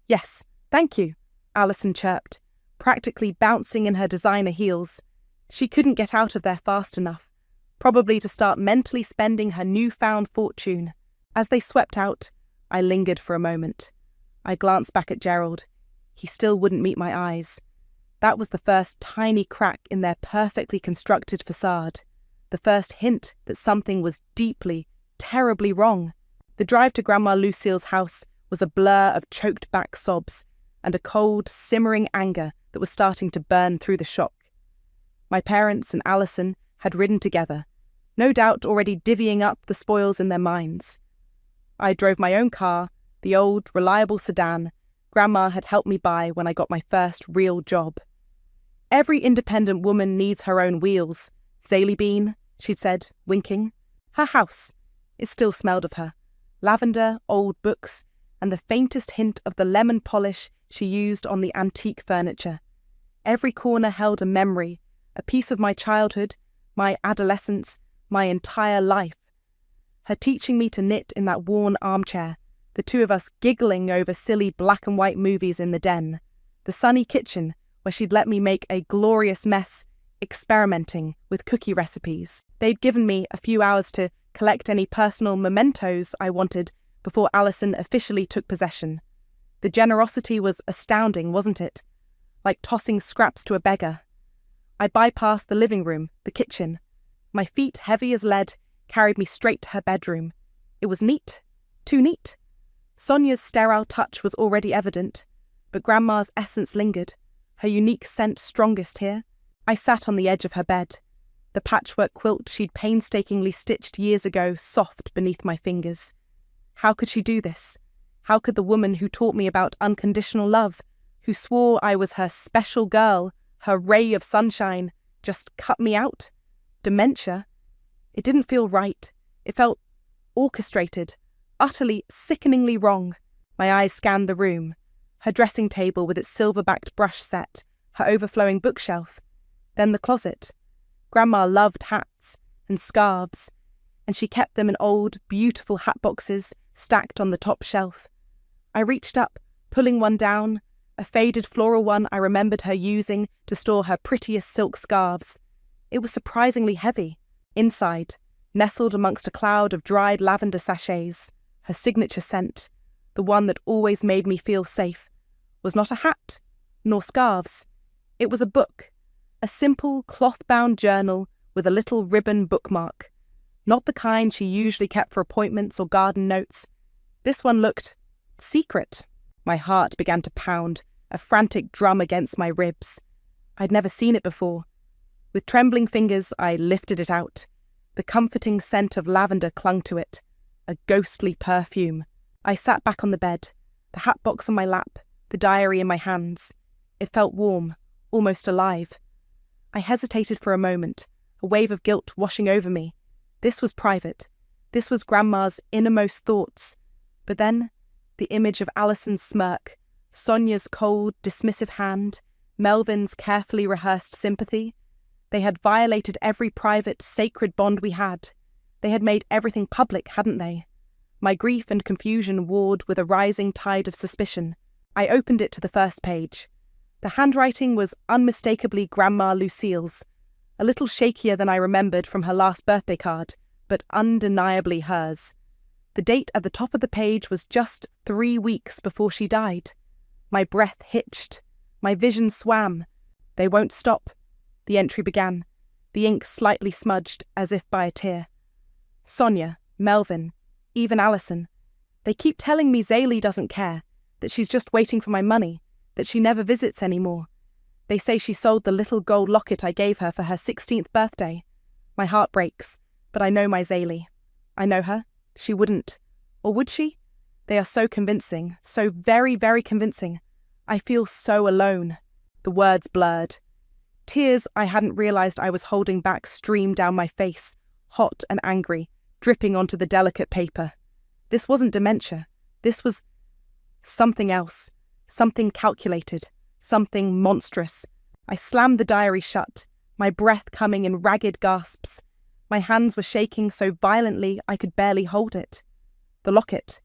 "Yes, thank you," Alison chirped, practically bouncing in her designer heels. She couldn't get out of there fast enough, probably to start mentally spending her newfound fortune. As they swept out, I lingered for a moment. I glanced back at Gerald. He still wouldn't meet my eyes. That was the first tiny crack in their perfectly constructed facade, the first hint that something was deeply, terribly wrong. The drive to Grandma Lucille's house was a blur of choked-back sobs and a cold, simmering anger that was starting to burn through the shock. My parents and Alison had ridden together, no doubt already divvying up the spoils in their minds. I drove my own car, the old, reliable sedan Grandma had helped me buy when I got my first real job. "Every independent woman needs her own wheels, Zaley Bean," she'd said, winking. Her house. It still smelled of her. Lavender, old books, and the faintest hint of the lemon polish she used on the antique furniture. Every corner held a memory, a piece of my childhood, my adolescence, my entire life. Her teaching me to knit in that worn armchair, the two of us giggling over silly black and white movies in the den, the sunny kitchen where she'd let me make a glorious mess, experimenting with cookie recipes. They'd given me a few hours to collect any personal mementos I wanted before Alison officially took possession. The generosity was astounding, wasn't it? Like tossing scraps to a beggar. I bypassed the living room, the kitchen. My feet, heavy as lead, carried me straight to her bedroom. It was neat. Too neat. Sonia's sterile touch was already evident, but Grandma's essence lingered, her unique scent strongest here. I sat on the edge of her bed, the patchwork quilt she'd painstakingly stitched years ago soft beneath my fingers. How could she do this? How could the woman who taught me about unconditional love, who swore I was her special girl, her ray of sunshine, just cut me out? Dementia? It didn't feel right. It felt orchestrated, utterly, sickeningly wrong. My eyes scanned the room, her dressing table with its silver-backed brush set, her overflowing bookshelf, then the closet. Grandma loved hats and scarves, and she kept them in old, beautiful hat boxes stacked on the top shelf. I reached up, pulling one down, a faded floral one I remembered her using to store her prettiest silk scarves. It was surprisingly heavy. Inside, nestled amongst a cloud of dried lavender sachets, her signature scent, the one that always made me feel safe, was not a hat, nor scarves. It was a book, a simple cloth-bound journal with a little ribbon bookmark. Not the kind she usually kept for appointments or garden notes. This one looked secret. My heart began to pound, a frantic drum against my ribs. I'd never seen it before. With trembling fingers, I lifted it out. The comforting scent of lavender clung to it, a ghostly perfume. I sat back on the bed, the hat box on my lap, the diary in my hands. It felt warm, almost alive. I hesitated for a moment, a wave of guilt washing over me. This was private. This was Grandma's innermost thoughts. But then, the image of Alison's smirk, Sonia's cold, dismissive hand, Melvin's carefully rehearsed sympathy. They had violated every private, sacred bond we had. They had made everything public, hadn't they? My grief and confusion warred with a rising tide of suspicion. I opened it to the first page. The handwriting was unmistakably Grandma Lucille's, a little shakier than I remembered from her last birthday card, but undeniably hers. The date at the top of the page was just 3 weeks before she died. My breath hitched. My vision swam. "They won't stop," the entry began, the ink slightly smudged as if by a tear. "Sonia, Melvin, even Alison. They keep telling me Zaley doesn't care, that she's just waiting for my money, that she never visits anymore. They say she sold the little gold locket I gave her for her 16th birthday. My heart breaks, but I know my Zaley. I know her. She wouldn't. Or would she? They are so convincing, so very, very convincing. I feel so alone. The words blurred. Tears I hadn't realized I was holding back streamed down my face, hot and angry, dripping onto the delicate paper. This wasn't dementia. This was something else. Something calculated. Something monstrous. I slammed the diary shut, my breath coming in ragged gasps. My hands were shaking so violently I could barely hold it. The locket.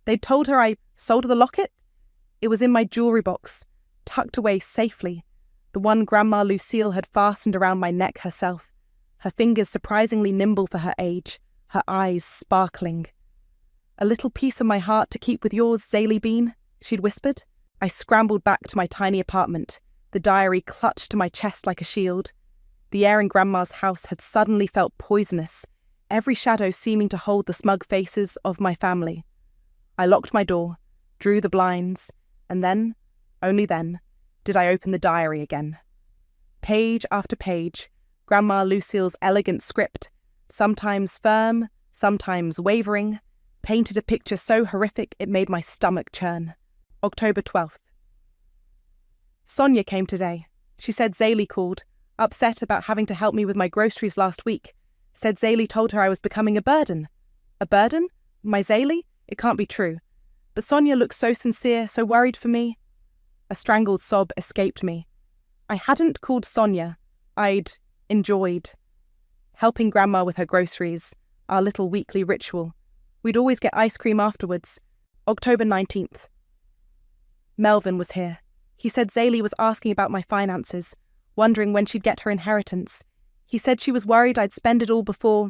They'd told her I sold the locket? It was in my jewelry box, tucked away safely, the one Grandma Lucille had fastened around my neck herself, her fingers surprisingly nimble for her age, her eyes sparkling. "A little piece of my heart to keep with yours, Zélie Bean," she'd whispered. I scrambled back to my tiny apartment, the diary clutched to my chest like a shield. The air in Grandma's house had suddenly felt poisonous, every shadow seeming to hold the smug faces of my family. I locked my door, drew the blinds, and then, only then, did I open the diary again. Page after page, Grandma Lucille's elegant script, sometimes firm, sometimes wavering, painted a picture so horrific it made my stomach churn. October 12th. Sonia came today. She said Zélie called, upset about having to help me with my groceries last week. Said Zélie told her I was becoming a burden. A burden? My Zélie? It can't be true. But Sonia looked so sincere, so worried for me. A strangled sob escaped me. I hadn't called Sonia. I'd enjoyed helping Grandma with her groceries, our little weekly ritual. We'd always get ice cream afterwards. October 19th. Melvin was here. He said Zélie was asking about my finances, wondering when she'd get her inheritance. He said she was worried I'd spend it all before.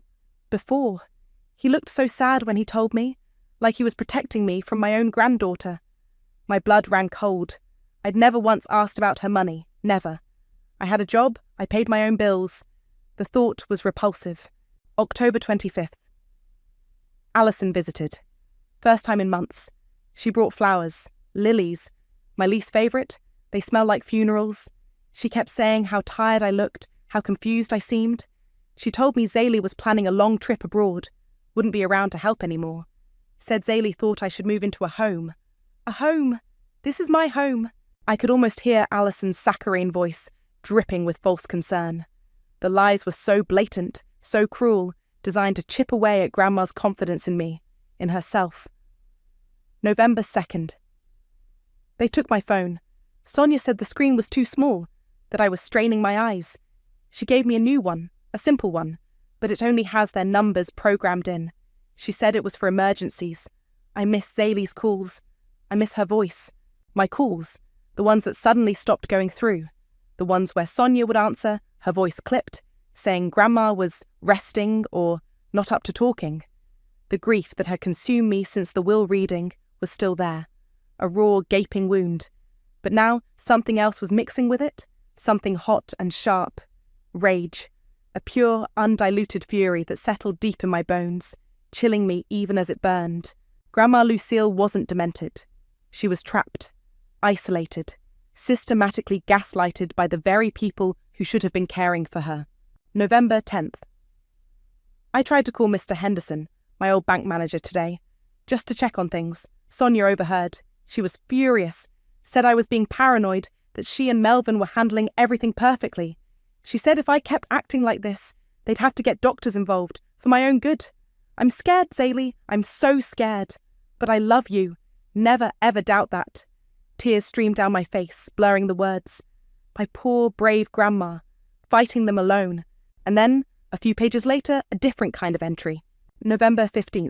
He looked so sad when he told me, like he was protecting me from my own granddaughter. My blood ran cold. I'd never once asked about her money, never. I had a job, I paid my own bills. The thought was repulsive. October 25th. Alison visited. First time in months. She brought flowers, lilies. My least favourite, they smell like funerals. She kept saying how tired I looked, how confused I seemed. She told me Zélie was planning a long trip abroad, wouldn't be around to help anymore. Said Zélie thought I should move into a home. A home! This is my home. I could almost hear Alison's saccharine voice, dripping with false concern. The lies were so blatant, so cruel, designed to chip away at Grandma's confidence in me, in herself. November 2nd. They took my phone. Sonia said the screen was too small, that I was straining my eyes. She gave me a new one, a simple one, but it only has their numbers programmed in. She said it was for emergencies. I miss Zélie's calls. I miss her voice. My calls, the ones that suddenly stopped going through. The ones where Sonia would answer, her voice clipped, saying Grandma was resting or not up to talking. The grief that had consumed me since the will reading was still there, a raw, gaping wound. But now something else was mixing with it, something hot and sharp. Rage, a pure, undiluted fury that settled deep in my bones, chilling me even as it burned. Grandma Lucille wasn't demented. She was trapped, isolated, systematically gaslighted by the very people who should have been caring for her. November 10th. I tried to call Mr. Henderson, my old bank manager, today, just to check on things. Sonia overheard. She was furious, said I was being paranoid, that she and Melvin were handling everything perfectly. She said if I kept acting like this, they'd have to get doctors involved, for my own good. I'm scared, Zélie. I'm so scared. But I love you. Never, ever doubt that. Tears streamed down my face, blurring the words. My poor, brave Grandma, fighting them alone. And then, a few pages later, a different kind of entry. November 15th.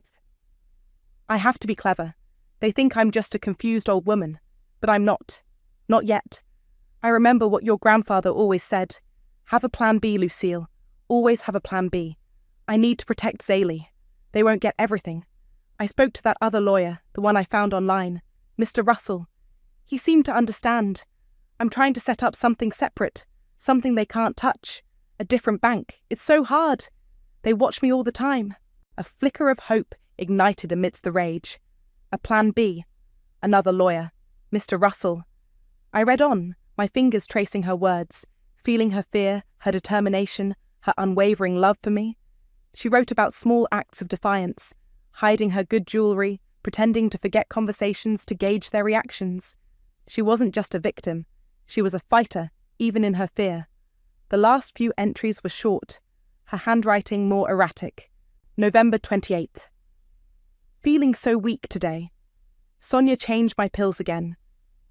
I have to be clever. They think I'm just a confused old woman. But I'm not. Not yet. I remember what your grandfather always said. Have a plan B, Lucille. Always have a plan B. I need to protect Zélie. They won't get everything. I spoke to that other lawyer, the one I found online, Mr. Russell. He seemed to understand. I'm trying to set up something separate, something they can't touch. A different bank. It's so hard. They watch me all the time. A flicker of hope ignited amidst the rage. A plan B. Another lawyer. Mr. Russell. I read on, my fingers tracing her words, feeling her fear, her determination, her unwavering love for me. She wrote about small acts of defiance, hiding her good jewellery, pretending to forget conversations to gauge their reactions. She wasn't just a victim. She was a fighter, even in her fear. The last few entries were short, her handwriting more erratic. November 28th. Feeling so weak today. Sonia changed my pills again.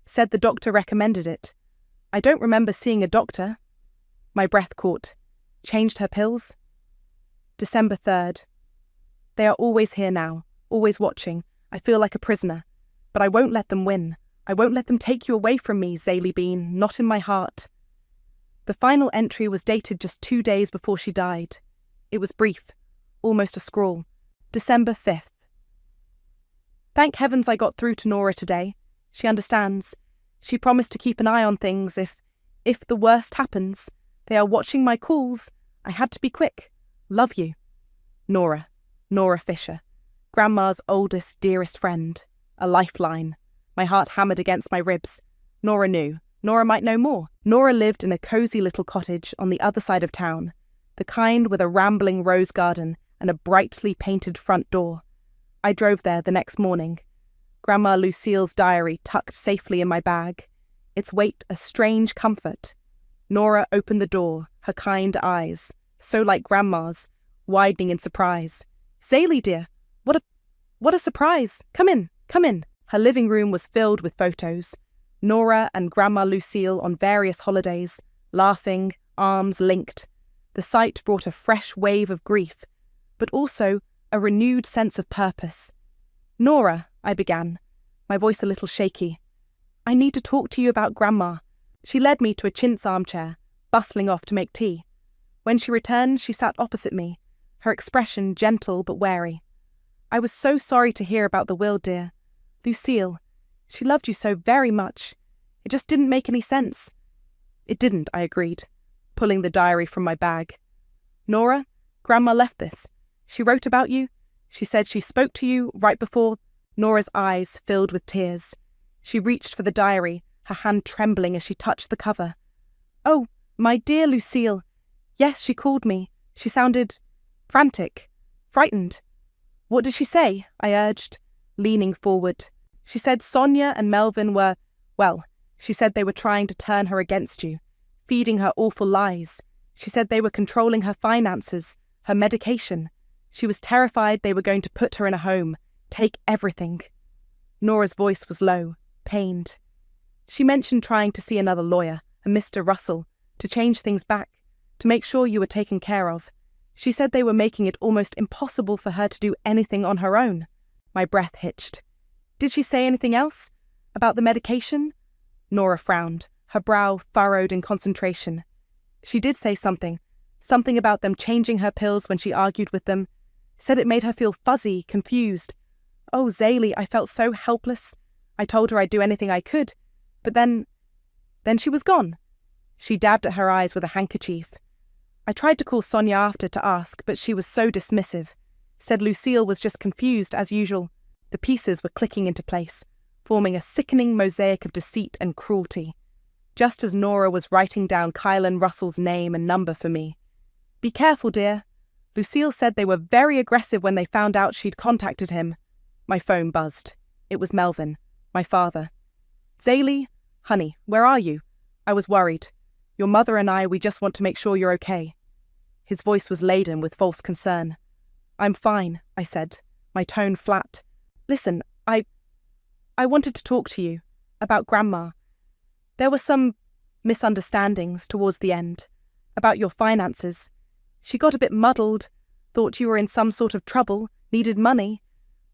Said the doctor recommended it. I don't remember seeing a doctor. My breath caught. Changed her pills? December 3rd. They are always here now, always watching. I feel like a prisoner. But I won't let them win. I won't let them take you away from me, Zaylee Bean, not in my heart. The final entry was dated just 2 days before she died. It was brief, almost a scrawl. December 5th. Thank heavens I got through to Nora today. She understands. She promised to keep an eye on things if the worst happens. They are watching my calls. I had to be quick. Love you. Nora Fisher. Grandma's oldest, dearest friend. A lifeline. My heart hammered against my ribs. Nora knew. Nora might know more. Nora lived in a cosy little cottage on the other side of town, the kind with a rambling rose garden and a brightly painted front door. I drove there the next morning. Grandma Lucille's diary tucked safely in my bag, its weight a strange comfort. Nora opened the door, her kind eyes, so like Grandma's, widening in surprise. Zaylee, dear, what a surprise! Come in. Her living room was filled with photos. Nora and Grandma Lucille on various holidays, laughing, arms linked. The sight brought a fresh wave of grief, but also a renewed sense of purpose. Nora, I began, my voice a little shaky. I need to talk to you about Grandma. She led me to a chintz armchair, bustling off to make tea. When she returned, she sat opposite me, her expression gentle but wary. I was so sorry to hear about the will, dear. Lucille, she loved you so very much. It just didn't make any sense. It didn't, I agreed, pulling the diary from my bag. Nora, Grandma left this. She wrote about you. She said she spoke to you right before. Nora's eyes filled with tears. She reached for the diary, her hand trembling as she touched the cover. Oh, my dear Lucille. Yes, she called me. She sounded frantic, frightened. What did she say? I urged, leaning forward. She said Sonia and Melvin were, she said they were trying to turn her against you, feeding her awful lies. She said they were controlling her finances, her medication. She was terrified they were going to put her in a home, take everything. Nora's voice was low, pained. She mentioned trying to see another lawyer, a Mr. Russell, to change things back, to make sure you were taken care of. She said they were making it almost impossible for her to do anything on her own. My breath hitched. Did she say anything else? About the medication? Nora frowned, her brow furrowed in concentration. She did say something about them changing her pills when she argued with them. Said it made her feel fuzzy, confused. Oh, Zaylee, I felt so helpless. I told her I'd do anything I could. But then she was gone. She dabbed at her eyes with a handkerchief. I tried to call Sonia after to ask, but she was so dismissive. Said Lucille was just confused, as usual. The pieces were clicking into place, forming a sickening mosaic of deceit and cruelty. Just as Nora was writing down Kylan Russell's name and number for me. Be careful, dear. Lucille said they were very aggressive when they found out she'd contacted him. My phone buzzed. It was Melvin, my father. Zaylee, honey, where are you? I was worried. Your mother and I, we just want to make sure you're okay. His voice was laden with false concern. I'm fine, I said, my tone flat. Listen, I wanted to talk to you about Grandma. There were some misunderstandings towards the end about your finances. She got a bit muddled, thought you were in some sort of trouble, needed money.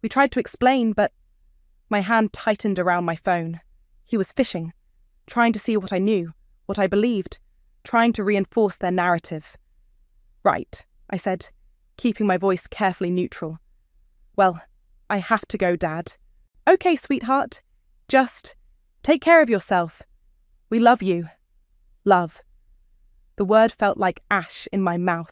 We tried to explain, but my hand tightened around my phone. He was fishing, trying to see what I knew, what I believed, trying to reinforce their narrative. Right, I said, keeping my voice carefully neutral. Well, I have to go, Dad. Okay, sweetheart. Just take care of yourself. We love you. Love. The word felt like ash in my mouth.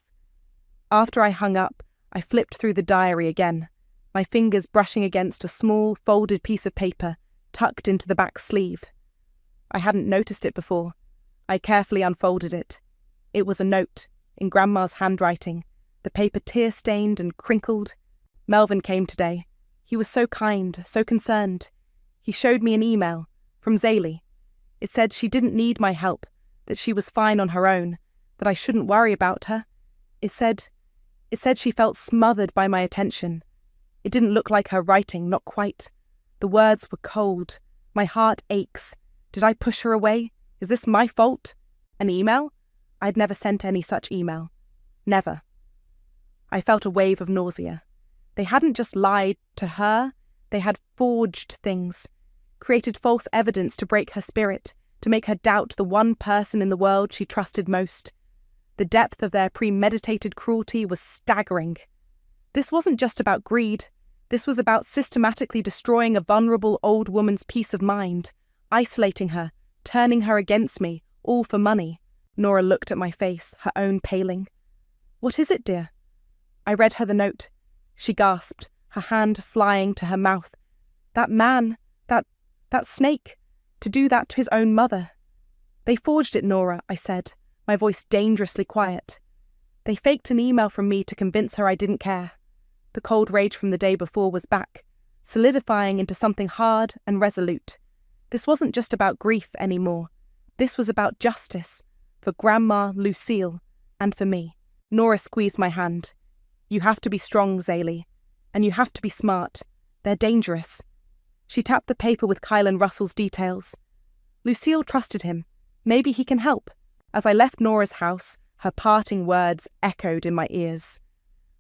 After I hung up, I flipped through the diary again, my fingers brushing against a small, folded piece of paper tucked into the back sleeve. I hadn't noticed it before. I carefully unfolded it. It was a note, in Grandma's handwriting, the paper tear-stained and crinkled. Melvin came today. He was so kind, so concerned. He showed me an email from Zaylee. It said she didn't need my help, that she was fine on her own, that I shouldn't worry about her. It said she felt smothered by my attention. It didn't look like her writing, not quite. The words were cold. My heart aches. Did I push her away? Is this my fault? An email? I'd never sent any such email. Never. I felt a wave of nausea. They hadn't just lied to her, they had forged things, created false evidence to break her spirit, to make her doubt the one person in the world she trusted most. The depth of their premeditated cruelty was staggering. This wasn't just about greed. This was about systematically destroying a vulnerable old woman's peace of mind, isolating her, turning her against me, all for money. Nora looked at my face, her own paling. "What is it, dear?" I read her the note. She gasped, her hand flying to her mouth. "That man, that snake, to do that to his own mother." "They forged it, Nora," I said, my voice dangerously quiet. "They faked an email from me to convince her I didn't care." The cold rage from the day before was back, solidifying into something hard and resolute. This wasn't just about grief anymore. This was about justice, for Grandma Lucille, and for me. Nora squeezed my hand. "You have to be strong, Zaylee, and you have to be smart. They're dangerous." She tapped the paper with Kylan Russell's details. Lucille trusted him. Maybe he can help. As I left Nora's house, her parting words echoed in my ears.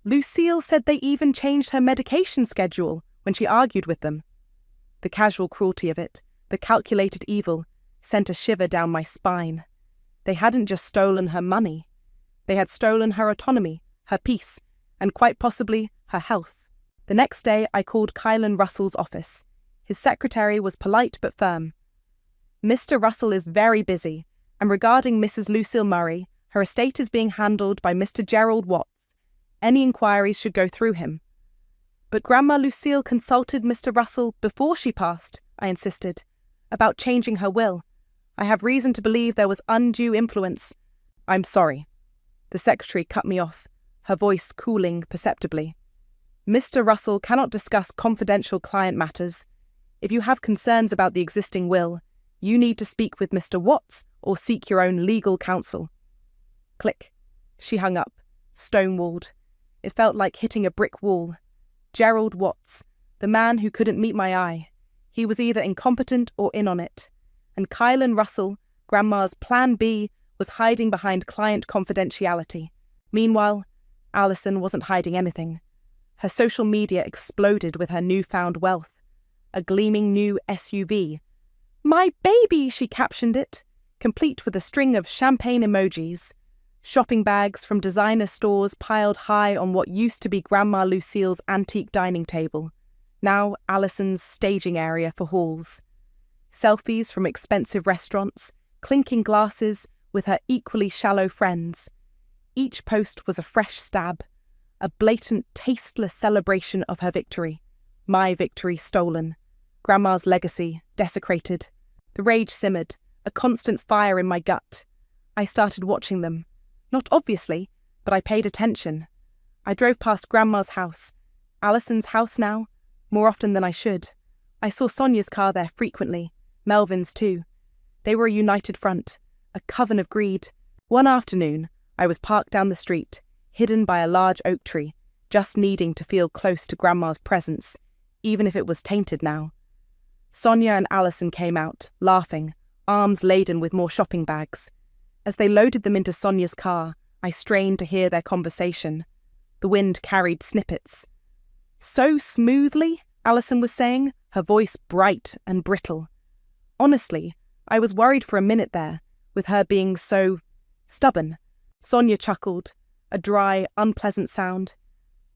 Lucille said they even changed her medication schedule when she argued with them. The casual cruelty of it, the calculated evil, sent a shiver down my spine. They hadn't just stolen her money. They had stolen her autonomy, her peace, and quite possibly her health. The next day I called Kylan Russell's office. His secretary was polite but firm. "Mr. Russell is very busy, and regarding Mrs. Lucille Murray, her estate is being handled by Mr. Gerald Watts. Any inquiries should go through him." "But Grandma Lucille consulted Mr. Russell before she passed," I insisted, "about changing her will. I have reason to believe there was undue influence." "I'm sorry." The secretary cut me off, her voice cooling perceptibly. "Mr. Russell cannot discuss confidential client matters. If you have concerns about the existing will, you need to speak with Mr. Watts or seek your own legal counsel." Click. She hung up, stonewalled. It felt like hitting a brick wall. Gerald Watts, the man who couldn't meet my eye. He was either incompetent or in on it. And Kylan Russell, Grandma's plan B, was hiding behind client confidentiality. Meanwhile, Alison wasn't hiding anything. Her social media exploded with her newfound wealth. A gleaming new SUV. "My baby," she captioned it, complete with a string of champagne emojis. Shopping bags from designer stores piled high on what used to be Grandma Lucille's antique dining table, now Alison's staging area for hauls. Selfies from expensive restaurants, clinking glasses with her equally shallow friends. Each post was a fresh stab, a blatant, tasteless celebration of her victory. My victory stolen. Grandma's legacy desecrated. The rage simmered, a constant fire in my gut. I started watching them. Not obviously, but I paid attention. I drove past Grandma's house, Alison's house now, more often than I should. I saw Sonia's car there frequently, Melvin's too. They were a united front, a coven of greed. One afternoon, I was parked down the street, hidden by a large oak tree, just needing to feel close to Grandma's presence, even if it was tainted now. Sonia and Alison came out, laughing, arms laden with more shopping bags. As they loaded them into Sonia's car, I strained to hear their conversation. The wind carried snippets. "So smoothly," Alison was saying, her voice bright and brittle. Honestly, I was worried for a minute there, with her being so stubborn. Sonia chuckled, a dry, unpleasant sound.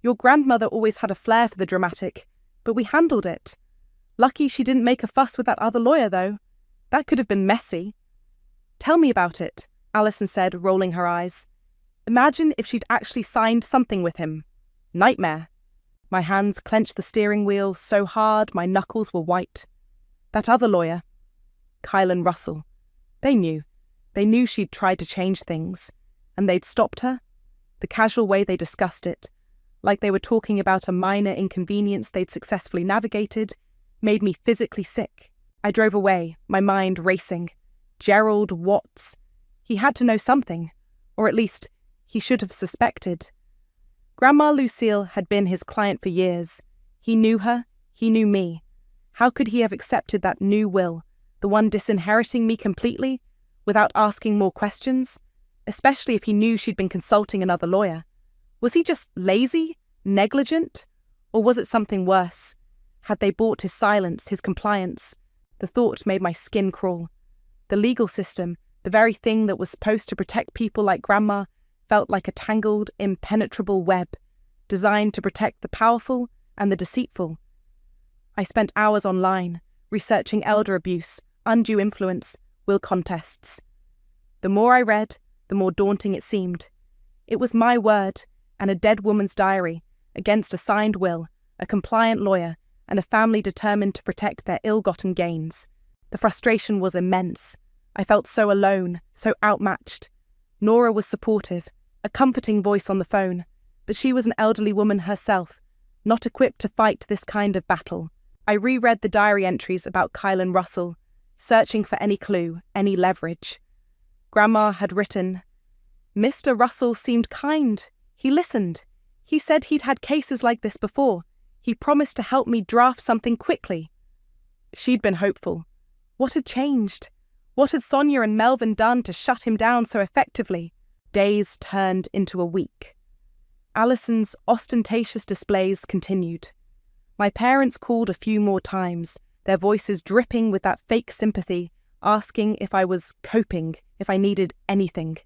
"Your grandmother always had a flair for the dramatic, but we handled it. Lucky she didn't make a fuss with that other lawyer, though. That could have been messy." "Tell me about it," Alison said, rolling her eyes. "Imagine if she'd actually signed something with him. Nightmare." My hands clenched the steering wheel so hard my knuckles were white. That other lawyer, Kylan Russell. They knew. They knew she'd tried to change things. And they'd stopped her. The casual way they discussed it, like they were talking about a minor inconvenience they'd successfully navigated, made me physically sick. I drove away, my mind racing. Gerald Watts. He had to know something, or at least he should have suspected. Grandma Lucille had been his client for years. He knew her, he knew me. How could he have accepted that new will, the one disinheriting me completely, without asking more questions, especially if he knew she'd been consulting another lawyer? Was he just lazy, negligent, or was it something worse? Had they bought his silence, his compliance? The thought made my skin crawl. The legal system, the very thing that was supposed to protect people like Grandma, felt like a tangled, impenetrable web, designed to protect the powerful and the deceitful. I spent hours online, researching elder abuse, undue influence, will contests. The more I read, the more daunting it seemed. It was my word and a dead woman's diary against a signed will, a compliant lawyer, and a family determined to protect their ill-gotten gains. The frustration was immense. I felt so alone, so outmatched. Nora was supportive, a comforting voice on the phone, but she was an elderly woman herself, not equipped to fight this kind of battle. I reread the diary entries about Kylan Russell, searching for any clue, any leverage. Grandma had written, "Mr. Russell seemed kind. He listened. He said he'd had cases like this before. He promised to help me draft something quickly." She'd been hopeful. What had changed? What had Sonia and Melvin done to shut him down so effectively? Days turned into a week. Alison's ostentatious displays continued. My parents called a few more times, their voices dripping with that fake sympathy, asking if I was coping, if I needed anything.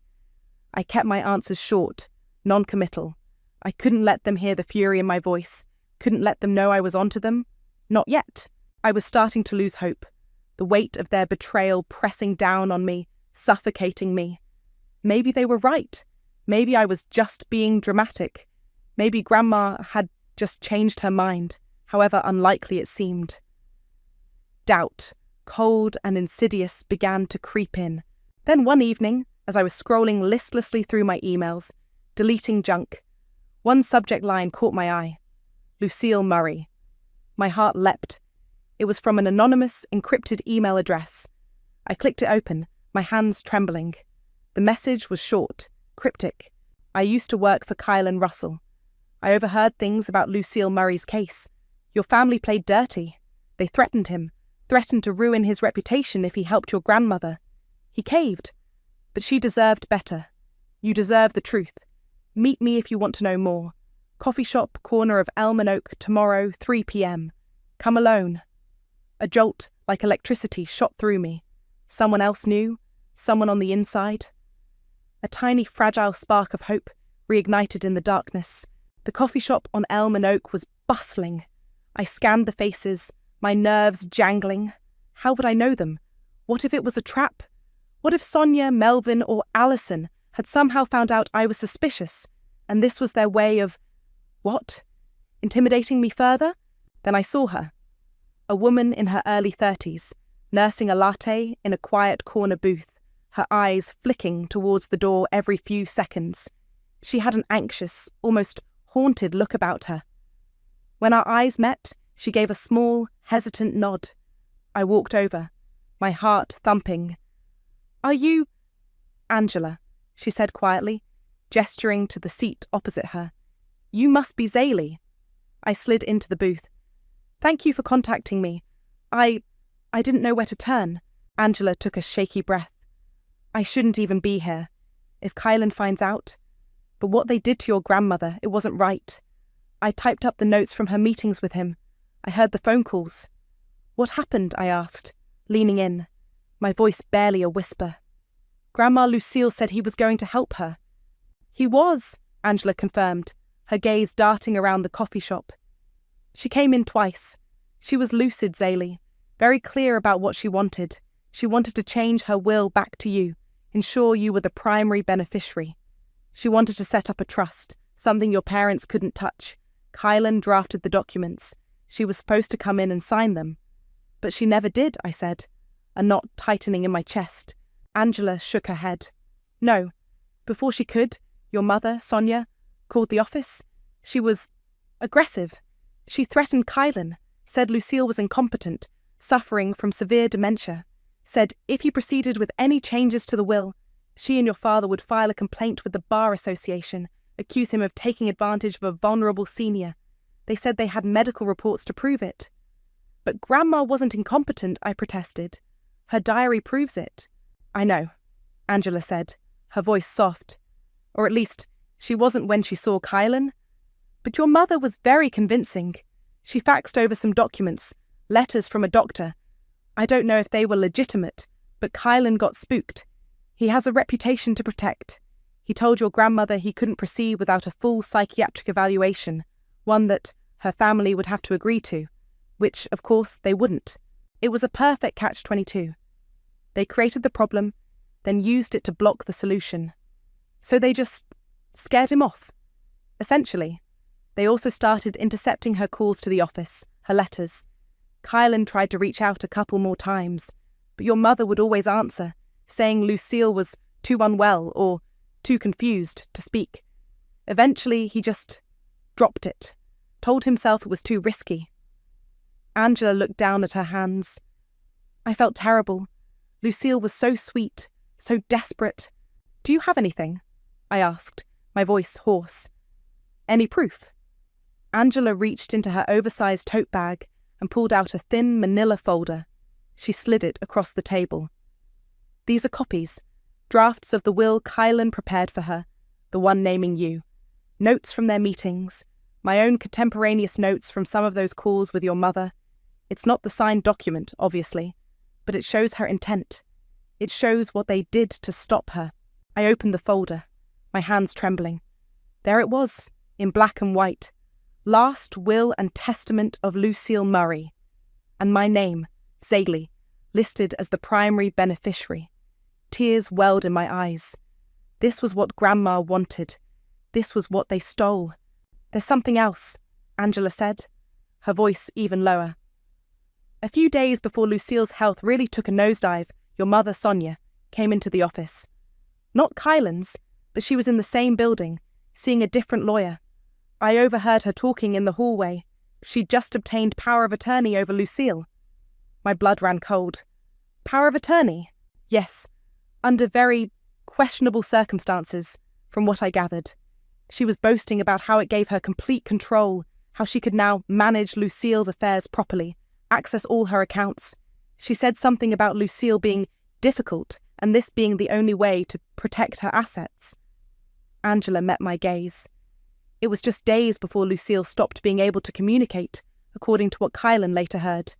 I kept my answers short, non-committal. I couldn't let them hear the fury in my voice, couldn't let them know I was onto them. Not yet. I was starting to lose hope, the weight of their betrayal pressing down on me, suffocating me. Maybe they were right. Maybe I was just being dramatic. Maybe Grandma had just changed her mind, however unlikely it seemed. Doubt, cold and insidious, began to creep in. Then one evening, as I was scrolling listlessly through my emails, deleting junk, one subject line caught my eye. Lucille Murray. My heart leapt. It was from an anonymous, encrypted email address. I clicked it open, my hands trembling. The message was short, cryptic. I used to work for Kylan Russell. I overheard things about Lucille Murray's case. Your family played dirty. They threatened him, threatened to ruin his reputation if he helped your grandmother. He caved. But she deserved better. You deserve the truth. Meet me if you want to know more. Coffee shop, corner of Elm and Oak, tomorrow, 3 p.m. Come alone. A jolt, like electricity, shot through me. Someone else knew, someone on the inside. A tiny, fragile spark of hope reignited in the darkness. The coffee shop on Elm and Oak was bustling. I scanned the faces, my nerves jangling. How would I know them? What if it was a trap? What if Sonia, Melvin, or Alison had somehow found out I was suspicious, and this was their way of... what? Intimidating me further? Then I saw her. A woman in her early 30s, nursing a latte in a quiet corner booth, her eyes flicking towards the door every few seconds. She had an anxious, almost haunted look about her. When our eyes met, she gave a small, hesitant nod. I walked over, my heart thumping. "Are you—" "Angela," she said quietly, gesturing to the seat opposite her. "You must be Zaylee." I slid into the booth. "Thank you for contacting me. I didn't know where to turn." Angela took a shaky breath. "I shouldn't even be here. If Kylan finds out. But what they did to your grandmother, it wasn't right. I typed up the notes from her meetings with him. I heard the phone calls." "What happened?" I asked, leaning in, my voice barely a whisper. "Grandma Lucille said he was going to help her." "He was," Angela confirmed, her gaze darting around the coffee shop. "She came in twice. She was lucid, Zaylee, very clear about what she wanted. She wanted to change her will back to you, ensure you were the primary beneficiary. She wanted to set up a trust, something your parents couldn't touch. Kylan drafted the documents. She was supposed to come in and sign them. But she never did," I said, a knot tightening in my chest. Angela shook her head. "No. Before she could, your mother, Sonia, called the office. She was aggressive. She threatened Kylan, said Lucille was incompetent, suffering from severe dementia. said if he proceeded with any changes to the will, she and your father would file a complaint with the Bar Association, accuse him of taking advantage of a vulnerable senior. They said they had medical reports to prove it. But Grandma wasn't incompetent, I protested. Her diary proves it. I know, Angela said, her voice soft. Or at least, she wasn't when she saw Kylan. But your mother was very convincing. She faxed over some documents, letters from a doctor. I don't know if they were legitimate, but Kylan got spooked. He has a reputation to protect. He told your grandmother he couldn't proceed without a full psychiatric evaluation, one that her family would have to agree to, which, of course, they wouldn't. It was a perfect catch-22. They created the problem, then used it to block the solution. So they just scared him off. Essentially, they also started intercepting her calls to the office, her letters. Kylan tried to reach out a couple more times, but your mother would always answer, saying Lucille was too unwell or too confused to speak. Eventually, he just dropped it, told himself it was too risky. Angela looked down at her hands. I felt terrible. Lucille was so sweet, so desperate. Do you have anything? I asked, my voice hoarse. Any proof? Angela reached into her oversized tote bag and pulled out a thin manila folder. She slid it across the table. These are copies, drafts of the will Kylan prepared for her, the one naming you. Notes from their meetings, my own contemporaneous notes from some of those calls with your mother. It's not the signed document, obviously, but it shows her intent. It shows what they did to stop her. I opened the folder, my hands trembling. There it was, in black and white. Last will and testament of Lucille Murray. And my name, Zaylee, listed as the primary beneficiary. Tears welled in my eyes. This was what Grandma wanted. This was what they stole. There's something else, Angela said, her voice even lower. A few days before Lucille's health really took a nosedive, your mother, Sonia, came into the office. Not Kylan's, but she was in the same building, seeing a different lawyer. I overheard her talking in the hallway. She'd just obtained power of attorney over Lucille. My blood ran cold. Power of attorney? Yes, under very questionable circumstances, from what I gathered. She was boasting about how it gave her complete control, how she could now manage Lucille's affairs properly, access all her accounts. She said something about Lucille being difficult and this being the only way to protect her assets. Angela met my gaze. It was just days before Lucille stopped being able to communicate, according to what Kylan later heard.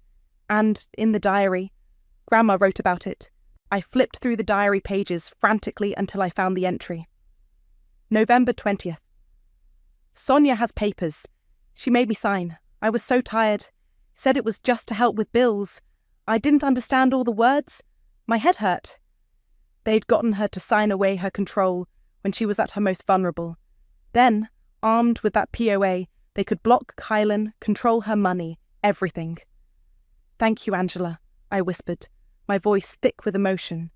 And, in the diary, Grandma wrote about it. I flipped through the diary pages frantically until I found the entry. November 20th. Sonia has papers. She made me sign. I was so tired. Said it was just to help with bills. I didn't understand all the words. My head hurt. They'd gotten her to sign away her control when she was at her most vulnerable. Then, armed with that POA, they could block Kylan, control her money, everything. Thank you, Angela, I whispered, my voice thick with emotion.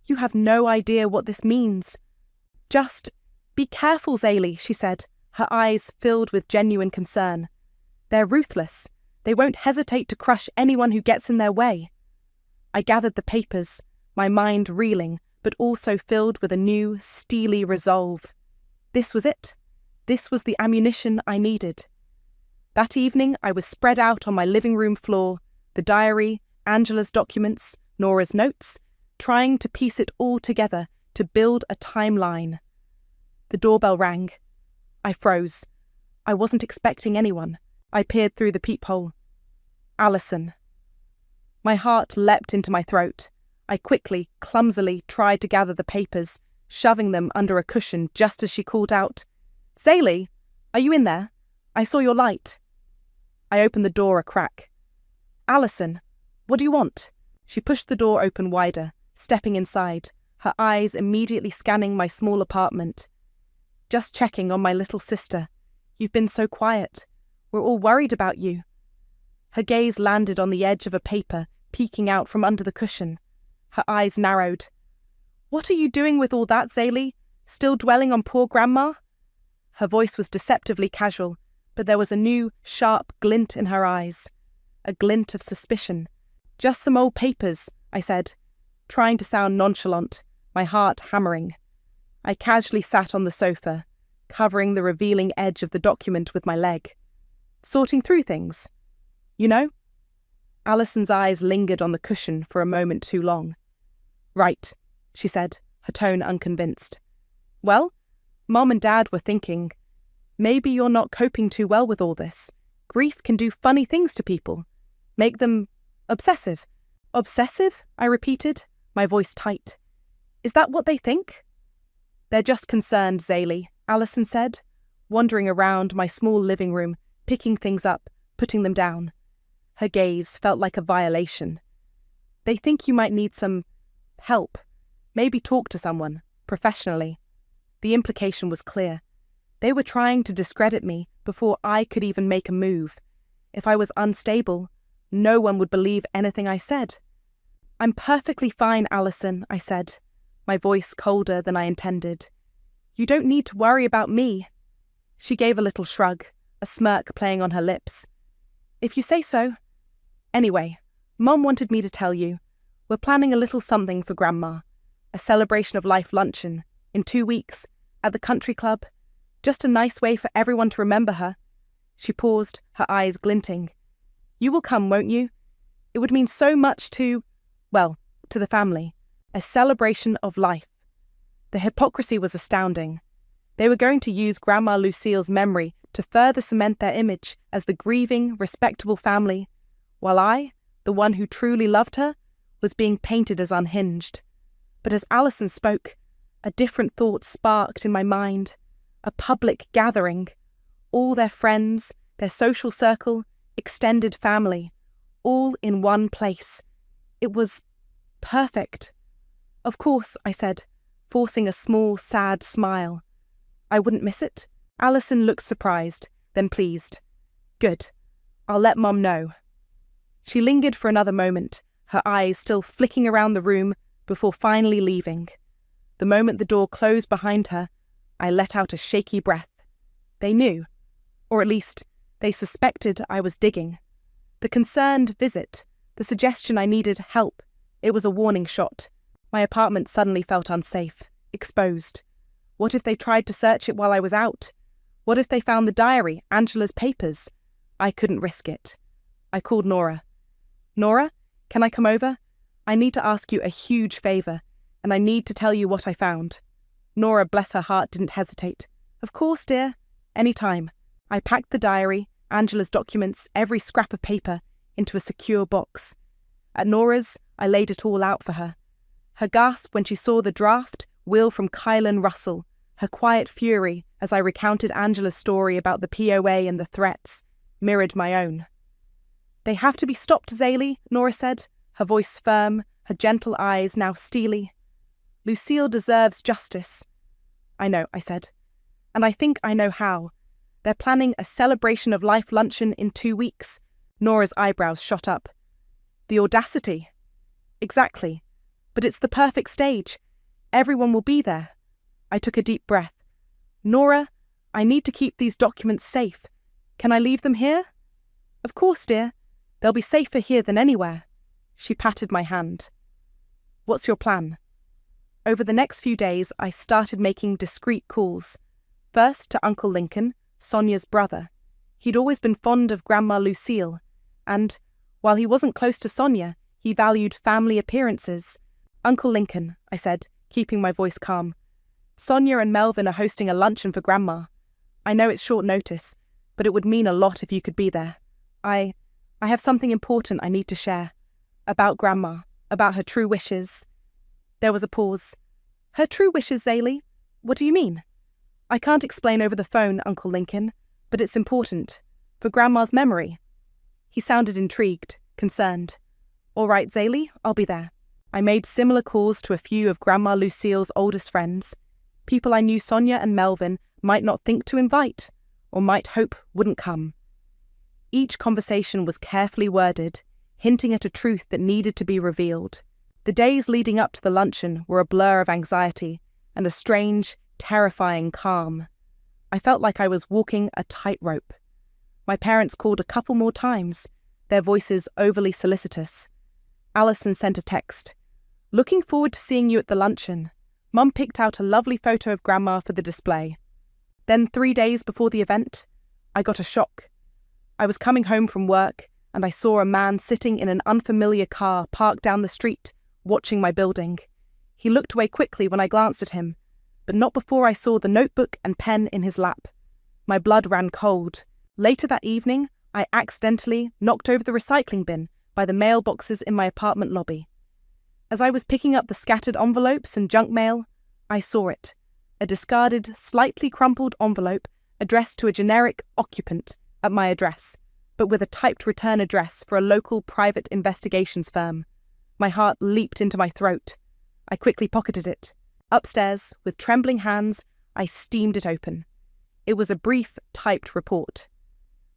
You have no idea what this means. Just be careful, Zaylee, she said, her eyes filled with genuine concern. They're ruthless. They won't hesitate to crush anyone who gets in their way. I gathered the papers, my mind reeling, but also filled with a new, steely resolve. This was it. This was the ammunition I needed. That evening, I was spread out on my living room floor, the diary, Angela's documents, Nora's notes, trying to piece it all together to build a timeline. The doorbell rang. I froze. I wasn't expecting anyone. I peered through the peephole. Alison. My heart leapt into my throat. I quickly, clumsily tried to gather the papers, shoving them under a cushion just as she called out, Zaylee, are you in there? I saw your light. I opened the door a crack. Alison, what do you want? She pushed the door open wider, stepping inside, her eyes immediately scanning my small apartment. Just checking on my little sister. You've been so quiet. We're all worried about you. Her gaze landed on the edge of a paper peeking out from under the cushion. Her eyes narrowed. What are you doing with all that, Zaylee? Still dwelling on poor Grandma? Her voice was deceptively casual, but there was a new, sharp glint in her eyes. A glint of suspicion. Just some old papers, I said, trying to sound nonchalant, my heart hammering. I casually sat on the sofa, covering the revealing edge of the document with my leg. Sorting through things. You know? Alison's eyes lingered on the cushion for a moment too long. Right, she said, her tone unconvinced. Well, Mom and Dad were thinking, maybe you're not coping too well with all this. Grief can do funny things to people. Make them obsessive. Obsessive? I repeated, my voice tight. Is that what they think? They're just concerned, Zaylee, Alison said, wandering around my small living room, picking things up, putting them down. Her gaze felt like a violation. They think you might need some help. Maybe talk to someone, professionally. The implication was clear. They were trying to discredit me before I could even make a move. If I was unstable, no one would believe anything I said. I'm perfectly fine, Alison, I said, my voice colder than I intended. You don't need to worry about me. She gave a little shrug, a smirk playing on her lips. If you say so. Anyway, Mom wanted me to tell you. We're planning a little something for Grandma. A celebration of life luncheon, in 2 weeks, at the country club. Just a nice way for everyone to remember her. She paused, her eyes glinting. You will come, won't you? It would mean so much to the family. A celebration of life. The hypocrisy was astounding. They were going to use Grandma Lucille's memory to further cement their image as the grieving, respectable family, while I, the one who truly loved her, was being painted as unhinged. But as Alison spoke, a different thought sparked in my mind. A public gathering. All their friends, their social circle, extended family, all in one place. It was perfect. Of course, I said, forcing a small, sad smile. I wouldn't miss it. Alison looked surprised, then pleased. Good. I'll let Mom know. She lingered for another moment, her eyes still flicking around the room before finally leaving. The moment the door closed behind her, I let out a shaky breath. They knew, or at least they suspected I was digging. The concerned visit, the suggestion I needed help, it was a warning shot. My apartment suddenly felt unsafe, exposed. What if they tried to search it while I was out? What if they found the diary, Angela's papers? I couldn't risk it. I called Nora. Nora, can I come over? I need to ask you a huge favour, and I need to tell you what I found. Nora, bless her heart, didn't hesitate. Of course, dear. Any time. I packed the diary, Angela's documents, every scrap of paper, into a secure box. At Nora's, I laid it all out for her. Her gasp when she saw the draft will from Kylan Russell, her quiet fury as I recounted Angela's story about the POA and the threats, mirrored my own. They have to be stopped, Zaylee, Nora said, her voice firm, her gentle eyes now steely. Lucille deserves justice. I know, I said. And I think I know how. They're planning a celebration of life luncheon in 2 weeks. Nora's eyebrows shot up. The audacity. Exactly. But it's the perfect stage. Everyone will be there. I took a deep breath. Nora, I need to keep these documents safe. Can I leave them here? Of course, dear. They'll be safer here than anywhere. She patted my hand. What's your plan? Over the next few days, I started making discreet calls. First to Uncle Lincoln, Sonia's brother. He'd always been fond of Grandma Lucille, and, while he wasn't close to Sonia, he valued family appearances. Uncle Lincoln, I said, keeping my voice calm. Sonia and Melvin are hosting a luncheon for Grandma. I know it's short notice, but it would mean a lot if you could be there. I have something important I need to share. About Grandma, about her true wishes. There was a pause. Her true wishes, Zaylee? What do you mean? I can't explain over the phone, Uncle Lincoln, but it's important. For Grandma's memory. He sounded intrigued, concerned. All right, Zaylee, I'll be there. I made similar calls to a few of Grandma Lucille's oldest friends, people I knew Sonia and Melvin might not think to invite, or might hope wouldn't come. Each conversation was carefully worded, hinting at a truth that needed to be revealed. The days leading up to the luncheon were a blur of anxiety and a strange, terrifying calm. I felt like I was walking a tightrope. My parents called a couple more times, their voices overly solicitous. Alison sent a text. Looking forward to seeing you at the luncheon. Mum picked out a lovely photo of Grandma for the display. Then 3 days before the event, I got a shock. I was coming home from work and I saw a man sitting in an unfamiliar car parked down the street, watching my building. He looked away quickly when I glanced at him, but not before I saw the notebook and pen in his lap. My blood ran cold. Later that evening, I accidentally knocked over the recycling bin by the mailboxes in my apartment lobby. As I was picking up the scattered envelopes and junk mail, I saw it. A discarded, slightly crumpled envelope addressed to a generic occupant at my address, but with a typed return address for a local private investigations firm. My heart leaped into my throat. I quickly pocketed it. Upstairs, with trembling hands, I steamed it open. It was a brief, typed report.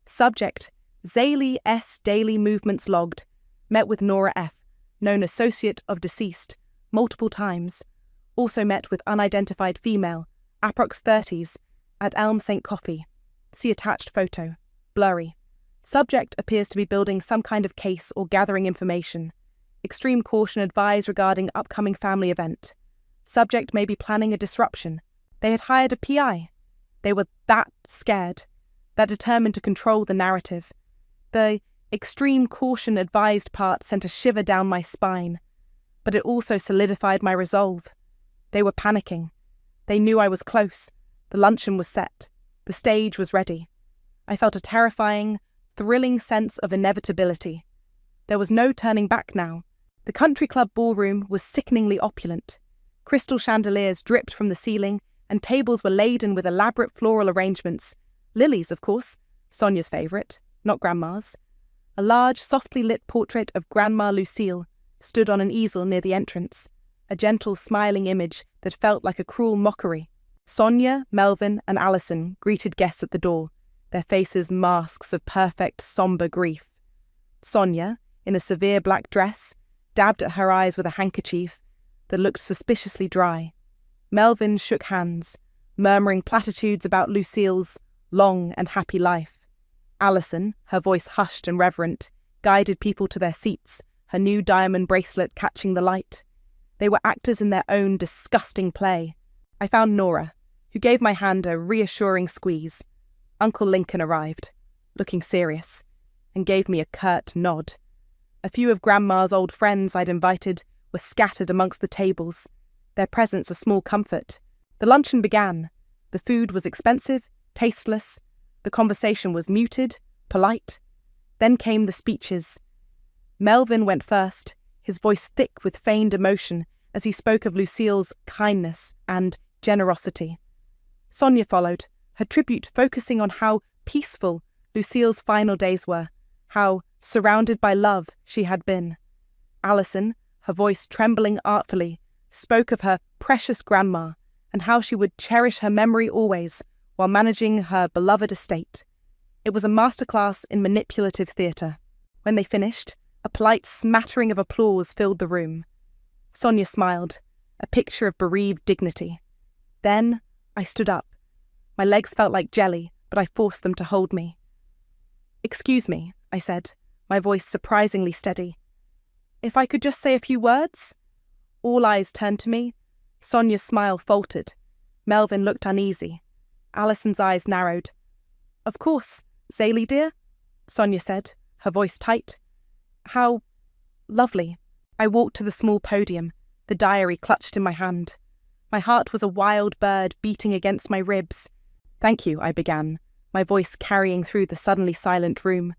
Subject: Zaylee S. Daily Movements Logged. Met with Nora F., known associate of deceased, multiple times. Also met with unidentified female, approx 30s, at Elm St. Coffee. See attached photo. Blurry. Subject appears to be building some kind of case or gathering information. Extreme caution advised regarding upcoming family event. Subject may be planning a disruption. They had hired a PI. They were that scared, that determined to control the narrative. The extreme caution advised part sent a shiver down my spine, but it also solidified my resolve. They were panicking. They knew I was close. The luncheon was set. The stage was ready. I felt a terrifying, thrilling sense of inevitability. There was no turning back now. The country club ballroom was sickeningly opulent. Crystal chandeliers dripped from the ceiling, and tables were laden with elaborate floral arrangements. Lilies, of course, Sonia's favourite, not Grandma's. A large, softly lit portrait of Grandma Lucille stood on an easel near the entrance, a gentle, smiling image that felt like a cruel mockery. Sonia, Melvin, and Alison greeted guests at the door, their faces masks of perfect, sombre grief. Sonia, in a severe black dress, dabbed at her eyes with a handkerchief that looked suspiciously dry. Melvin shook hands, murmuring platitudes about Lucille's long and happy life. Alison, her voice hushed and reverent, guided people to their seats, her new diamond bracelet catching the light. They were actors in their own disgusting play. I found Nora, who gave my hand a reassuring squeeze. Uncle Lincoln arrived, looking serious, and gave me a curt nod. A few of Grandma's old friends I'd invited were scattered amongst the tables, their presence a small comfort. The luncheon began. The food was expensive, tasteless. The conversation was muted, polite. Then came the speeches. Melvin went first, his voice thick with feigned emotion as he spoke of Lucille's kindness and generosity. Sonia followed, her tribute focusing on how peaceful Lucille's final days were, how surrounded by love she had been. Alison, her voice trembling artfully, spoke of her precious grandma and how she would cherish her memory always while managing her beloved estate. It was a masterclass in manipulative theatre. When they finished, a polite smattering of applause filled the room. Sonia smiled, a picture of bereaved dignity. Then I stood up. My legs felt like jelly, but I forced them to hold me. "Excuse me," I said, my voice surprisingly steady. "If I could just say a few words?" All eyes turned to me. Sonia's smile faltered. Melvin looked uneasy. Alison's eyes narrowed. "Of course, Zaylee dear," Sonia said, her voice tight. "How lovely." I walked to the small podium, the diary clutched in my hand. My heart was a wild bird beating against my ribs. "Thank you," I began, my voice carrying through the suddenly silent room.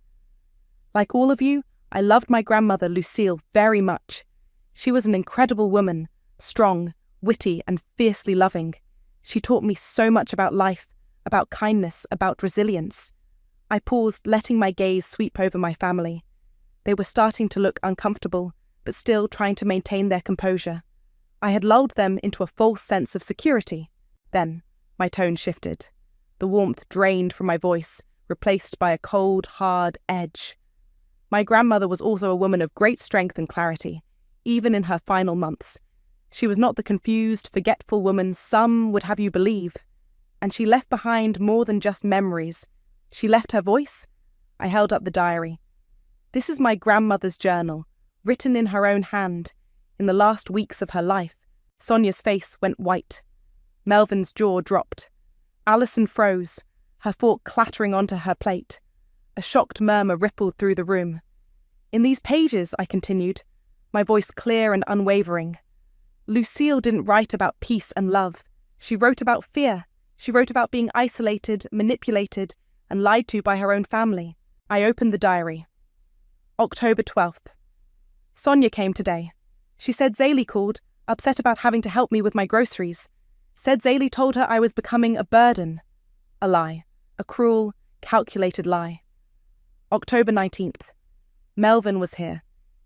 "Like all of you, I loved my grandmother Lucille very much. She was an incredible woman, strong, witty, and fiercely loving. She taught me so much about life, about kindness, about resilience." I paused, letting my gaze sweep over my family. They were starting to look uncomfortable, but still trying to maintain their composure. I had lulled them into a false sense of security. Then my tone shifted. The warmth drained from my voice, replaced by a cold, hard edge. My grandmother was also a woman of great strength and clarity, even in her final months. She was not the confused, forgetful woman some would have you believe. And she left behind more than just memories. She left her voice. I held up the diary. This is my grandmother's journal, written in her own hand. In the last weeks of her life, Sonia's face went white. Melvin's jaw dropped. Alison froze, her fork clattering onto her plate. A shocked murmur rippled through the room. In these pages, I continued, my voice clear and unwavering, Lucille didn't write about peace and love. She wrote about fear. She wrote about being isolated, manipulated, and lied to by her own family. I opened the diary. October 12th. Sonia came today. She said Zaylee called, upset about having to help me with my groceries. Said Zaylee told her I was becoming a burden. A lie. A cruel, calculated lie. October 19th. Melvin was here.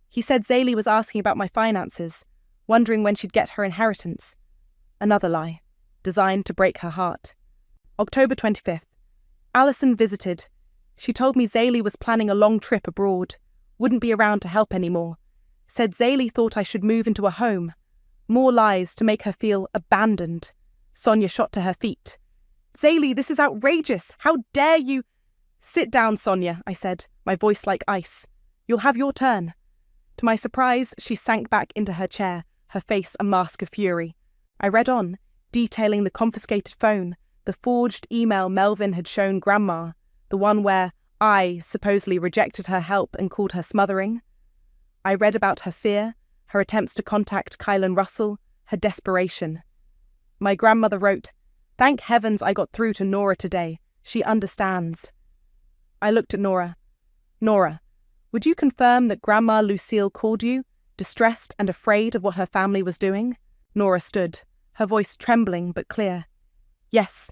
He said Zaylee was asking about my finances, wondering when she'd get her inheritance. Another lie, designed to break her heart. October 25th. Alison visited. She told me Zaylee was planning a long trip abroad, wouldn't be around to help anymore. Said Zaylee thought I should move into a home. More lies to make her feel abandoned. Sonia shot to her feet. Zaylee, this is outrageous. How dare you? Sit down, Sonia, I said, my voice like ice. You'll have your turn. To my surprise, she sank back into her chair, her face a mask of fury. I read on, detailing the confiscated phone, the forged email Melvin had shown Grandma, the one where I supposedly rejected her help and called her smothering. I read about her fear, her attempts to contact Kylan Russell, her desperation. My grandmother wrote, "Thank heavens I got through to Nora today. She understands." I looked at Nora. Nora, would you confirm that Grandma Lucille called you, distressed and afraid of what her family was doing? Nora stood, her voice trembling but clear. Yes,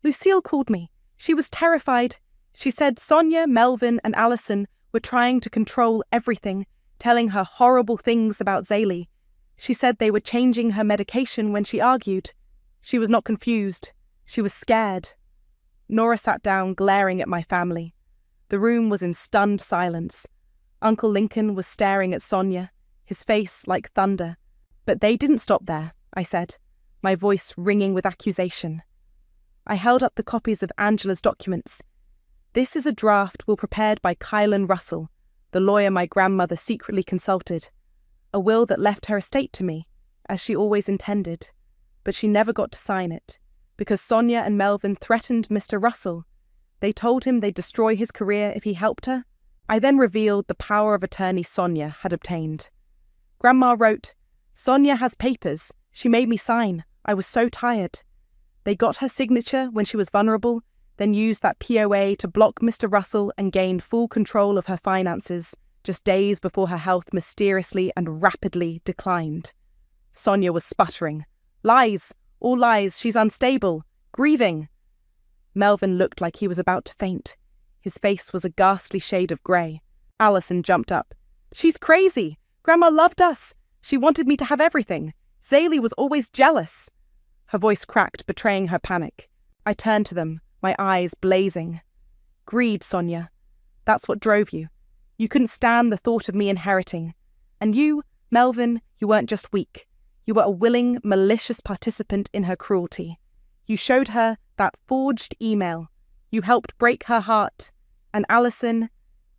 Lucille called me. She was terrified. She said Sonia, Melvin and Alison were trying to control everything, telling her horrible things about Zaylee. She said they were changing her medication when she argued. She was not confused. She was scared. Nora sat down, glaring at my family. The room was in stunned silence. Uncle Lincoln was staring at Sonia, his face like thunder. But they didn't stop there, I said, my voice ringing with accusation. I held up the copies of Angela's documents. This is a draft will prepared by Kylan Russell, the lawyer my grandmother secretly consulted. A will that left her estate to me, as she always intended. But she never got to sign it, because Sonia and Melvin threatened Mr. Russell. They told him they'd destroy his career if he helped her. I then revealed the power of attorney Sonia had obtained. Grandma wrote, "Sonia has papers. She made me sign. I was so tired." They got her signature when she was vulnerable, then used that POA to block Mr. Russell and gain full control of her finances, just days before her health mysteriously and rapidly declined. Sonia was sputtering. Lies! All lies! She's unstable! Grieving! Melvin looked like he was about to faint. His face was a ghastly shade of grey. Alison jumped up. "She's crazy! Grandma loved us! She wanted me to have everything! Zaylee was always jealous!" Her voice cracked, betraying her panic. I turned to them, my eyes blazing. "Greed, Sonia. That's what drove you. You couldn't stand the thought of me inheriting. And you, Melvin, you weren't just weak. You were a willing, malicious participant in her cruelty. You showed her that forged email. You helped break her heart. And Alison,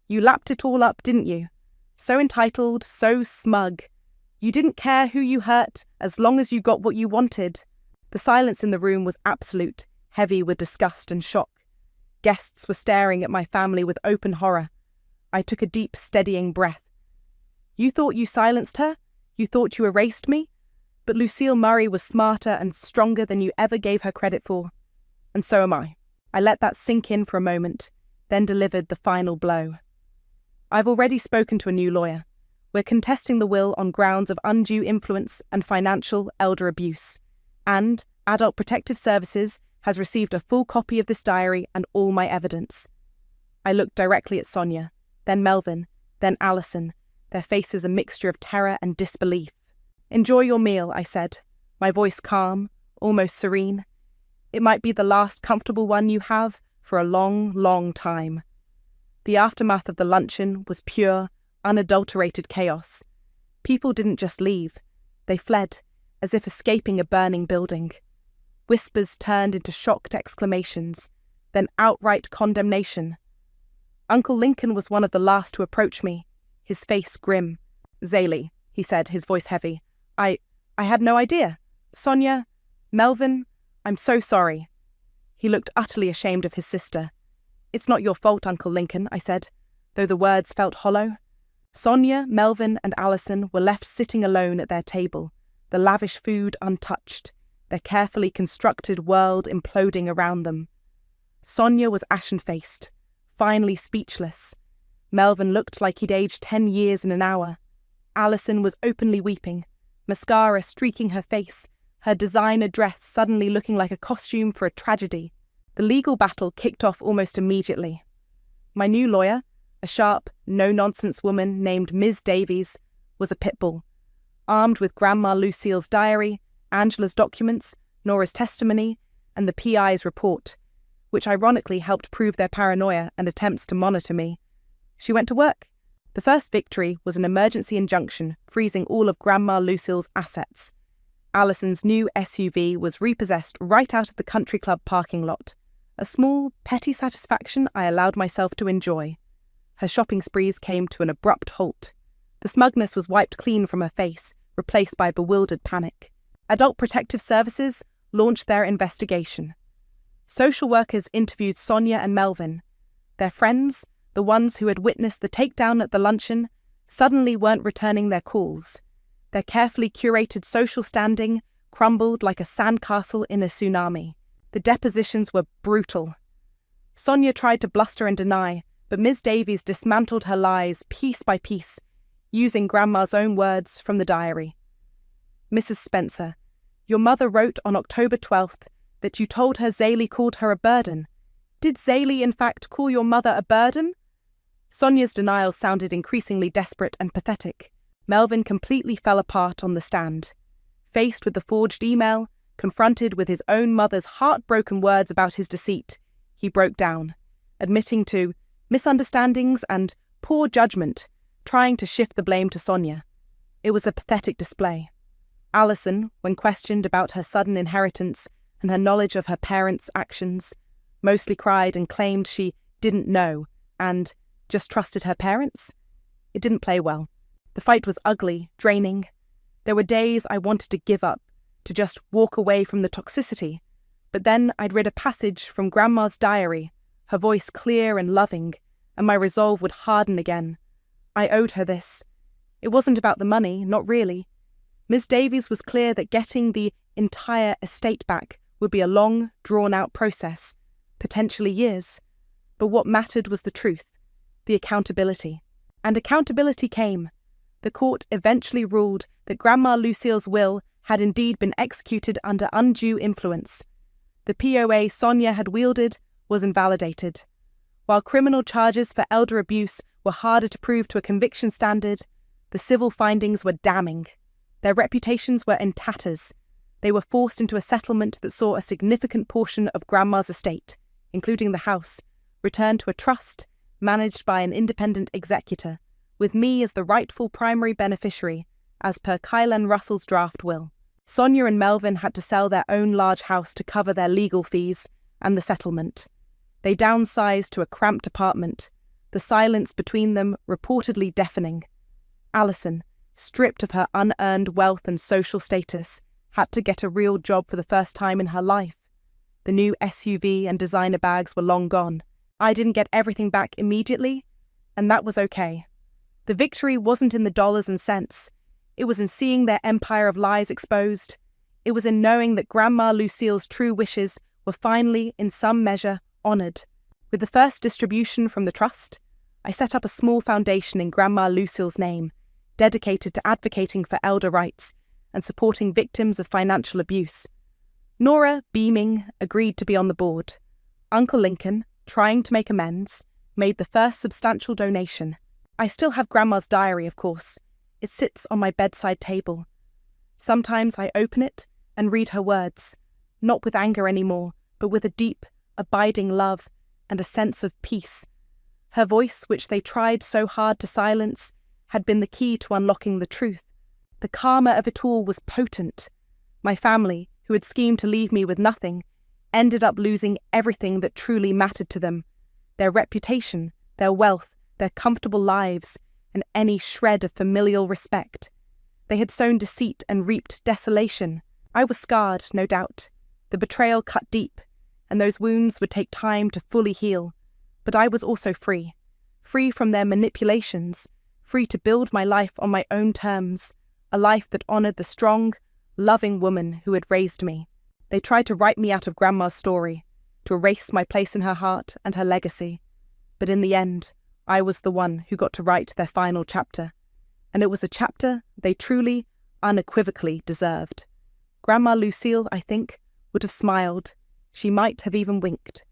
you lapped it all up, didn't you? So entitled, so smug. You didn't care who you hurt as long as you got what you wanted." The silence in the room was absolute, heavy with disgust and shock. Guests were staring at my family with open horror. I took a deep, steadying breath. "You thought you silenced her? You thought you erased me? But Lucille Murray was smarter and stronger than you ever gave her credit for. And so am I." I let that sink in for a moment, then delivered the final blow. "I've already spoken to a new lawyer. We're contesting the will on grounds of undue influence and financial elder abuse. And Adult Protective Services has received a full copy of this diary and all my evidence." I looked directly at Sonia, then Melvin, then Alison, their faces a mixture of terror and disbelief. "Enjoy your meal," I said, my voice calm, almost serene. "It might be the last comfortable one you have for a long, long time." The aftermath of the luncheon was pure, unadulterated chaos. People didn't just leave. They fled, as if escaping a burning building. Whispers turned into shocked exclamations, then outright condemnation. Uncle Lincoln was one of the last to approach me, his face grim. "Zaylee," he said, his voice heavy. I had no idea. Sonia, Melvin, I'm so sorry. He looked utterly ashamed of his sister. It's not your fault, Uncle Lincoln, I said, though the words felt hollow. Sonia, Melvin, and Allison were left sitting alone at their table, the lavish food untouched, their carefully constructed world imploding around them. Sonia was ashen-faced, finally speechless. Melvin looked like he'd aged 10 years in an hour. Allison was openly weeping, mascara streaking her face, her designer dress suddenly looking like a costume for a tragedy. The legal battle kicked off almost immediately. My new lawyer, a sharp, no-nonsense woman named Ms. Davies, was a pit bull. Armed with Grandma Lucille's diary, Angela's documents, Nora's testimony, and the PI's report, which ironically helped prove their paranoia and attempts to monitor me, she went to work. The first victory was an emergency injunction freezing all of Grandma Lucille's assets. Allison's new SUV was repossessed right out of the country club parking lot, a small, petty satisfaction I allowed myself to enjoy. Her shopping sprees came to an abrupt halt. The smugness was wiped clean from her face, replaced by bewildered panic. Adult Protective Services launched their investigation. Social workers interviewed Sonia and Melvin. Their friends, the ones who had witnessed the takedown at the luncheon, suddenly weren't returning their calls. Their carefully curated social standing crumbled like a sandcastle in a tsunami. The depositions were brutal. Sonia tried to bluster and deny, but Ms. Davies dismantled her lies piece by piece, using Grandma's own words from the diary. Mrs. Spencer, your mother wrote on October 12th that you told her Zaley called her a burden. Did Zaley in fact call your mother a burden? Sonia's denial sounded increasingly desperate and pathetic. Melvin completely fell apart on the stand. Faced with the forged email, confronted with his own mother's heartbroken words about his deceit, he broke down, admitting to misunderstandings and poor judgment, trying to shift the blame to Sonia. It was a pathetic display. Allison, when questioned about her sudden inheritance and her knowledge of her parents' actions, mostly cried and claimed she didn't know and just trusted her parents. It didn't play well. The fight was ugly, draining. There were days I wanted to give up, to just walk away from the toxicity, but then I'd read a passage from Grandma's diary, her voice clear and loving, and my resolve would harden again. I owed her this. It wasn't about the money, not really. Miss Davies was clear that getting the entire estate back would be a long, drawn-out process, potentially years. But what mattered was the truth, the accountability. And accountability came. The court eventually ruled that Grandma Lucille's will had indeed been executed under undue influence. The POA Sonia had wielded was invalidated. While criminal charges for elder abuse were harder to prove to a conviction standard, the civil findings were damning. Their reputations were in tatters. They were forced into a settlement that saw a significant portion of Grandma's estate, including the house, returned to a trust managed by an independent executor, with me as the rightful primary beneficiary, as per Kylan Russell's draft will. Sonia and Melvin had to sell their own large house to cover their legal fees and the settlement. They downsized to a cramped apartment, the silence between them reportedly deafening. Allison, stripped of her unearned wealth and social status, had to get a real job for the first time in her life. The new SUV and designer bags were long gone. I didn't get everything back immediately, and that was okay. The victory wasn't in the dollars and cents. It was in seeing their empire of lies exposed. It was in knowing that Grandma Lucille's true wishes were finally, in some measure, honoured. With the first distribution from the trust, I set up a small foundation in Grandma Lucille's name, dedicated to advocating for elder rights and supporting victims of financial abuse. Nora, beaming, agreed to be on the board. Uncle Lincoln, trying to make amends, made the first substantial donation. I still have Grandma's diary, of course. It sits on my bedside table. Sometimes I open it and read her words, not with anger anymore, but with a deep, abiding love and a sense of peace. Her voice, which they tried so hard to silence, had been the key to unlocking the truth. The karma of it all was potent. My family, who had schemed to leave me with nothing, ended up losing everything that truly mattered to them: their reputation, their wealth, their comfortable lives, and any shred of familial respect. They had sown deceit and reaped desolation. I was scarred, no doubt. The betrayal cut deep, and those wounds would take time to fully heal. But I was also free. Free from their manipulations, free to build my life on my own terms, a life that honored the strong, loving woman who had raised me. They tried to write me out of Grandma's story, to erase my place in her heart and her legacy. But in the end, I was the one who got to write their final chapter. And it was a chapter they truly, unequivocally deserved. Grandma Lucille, I think, would have smiled. She might have even winked,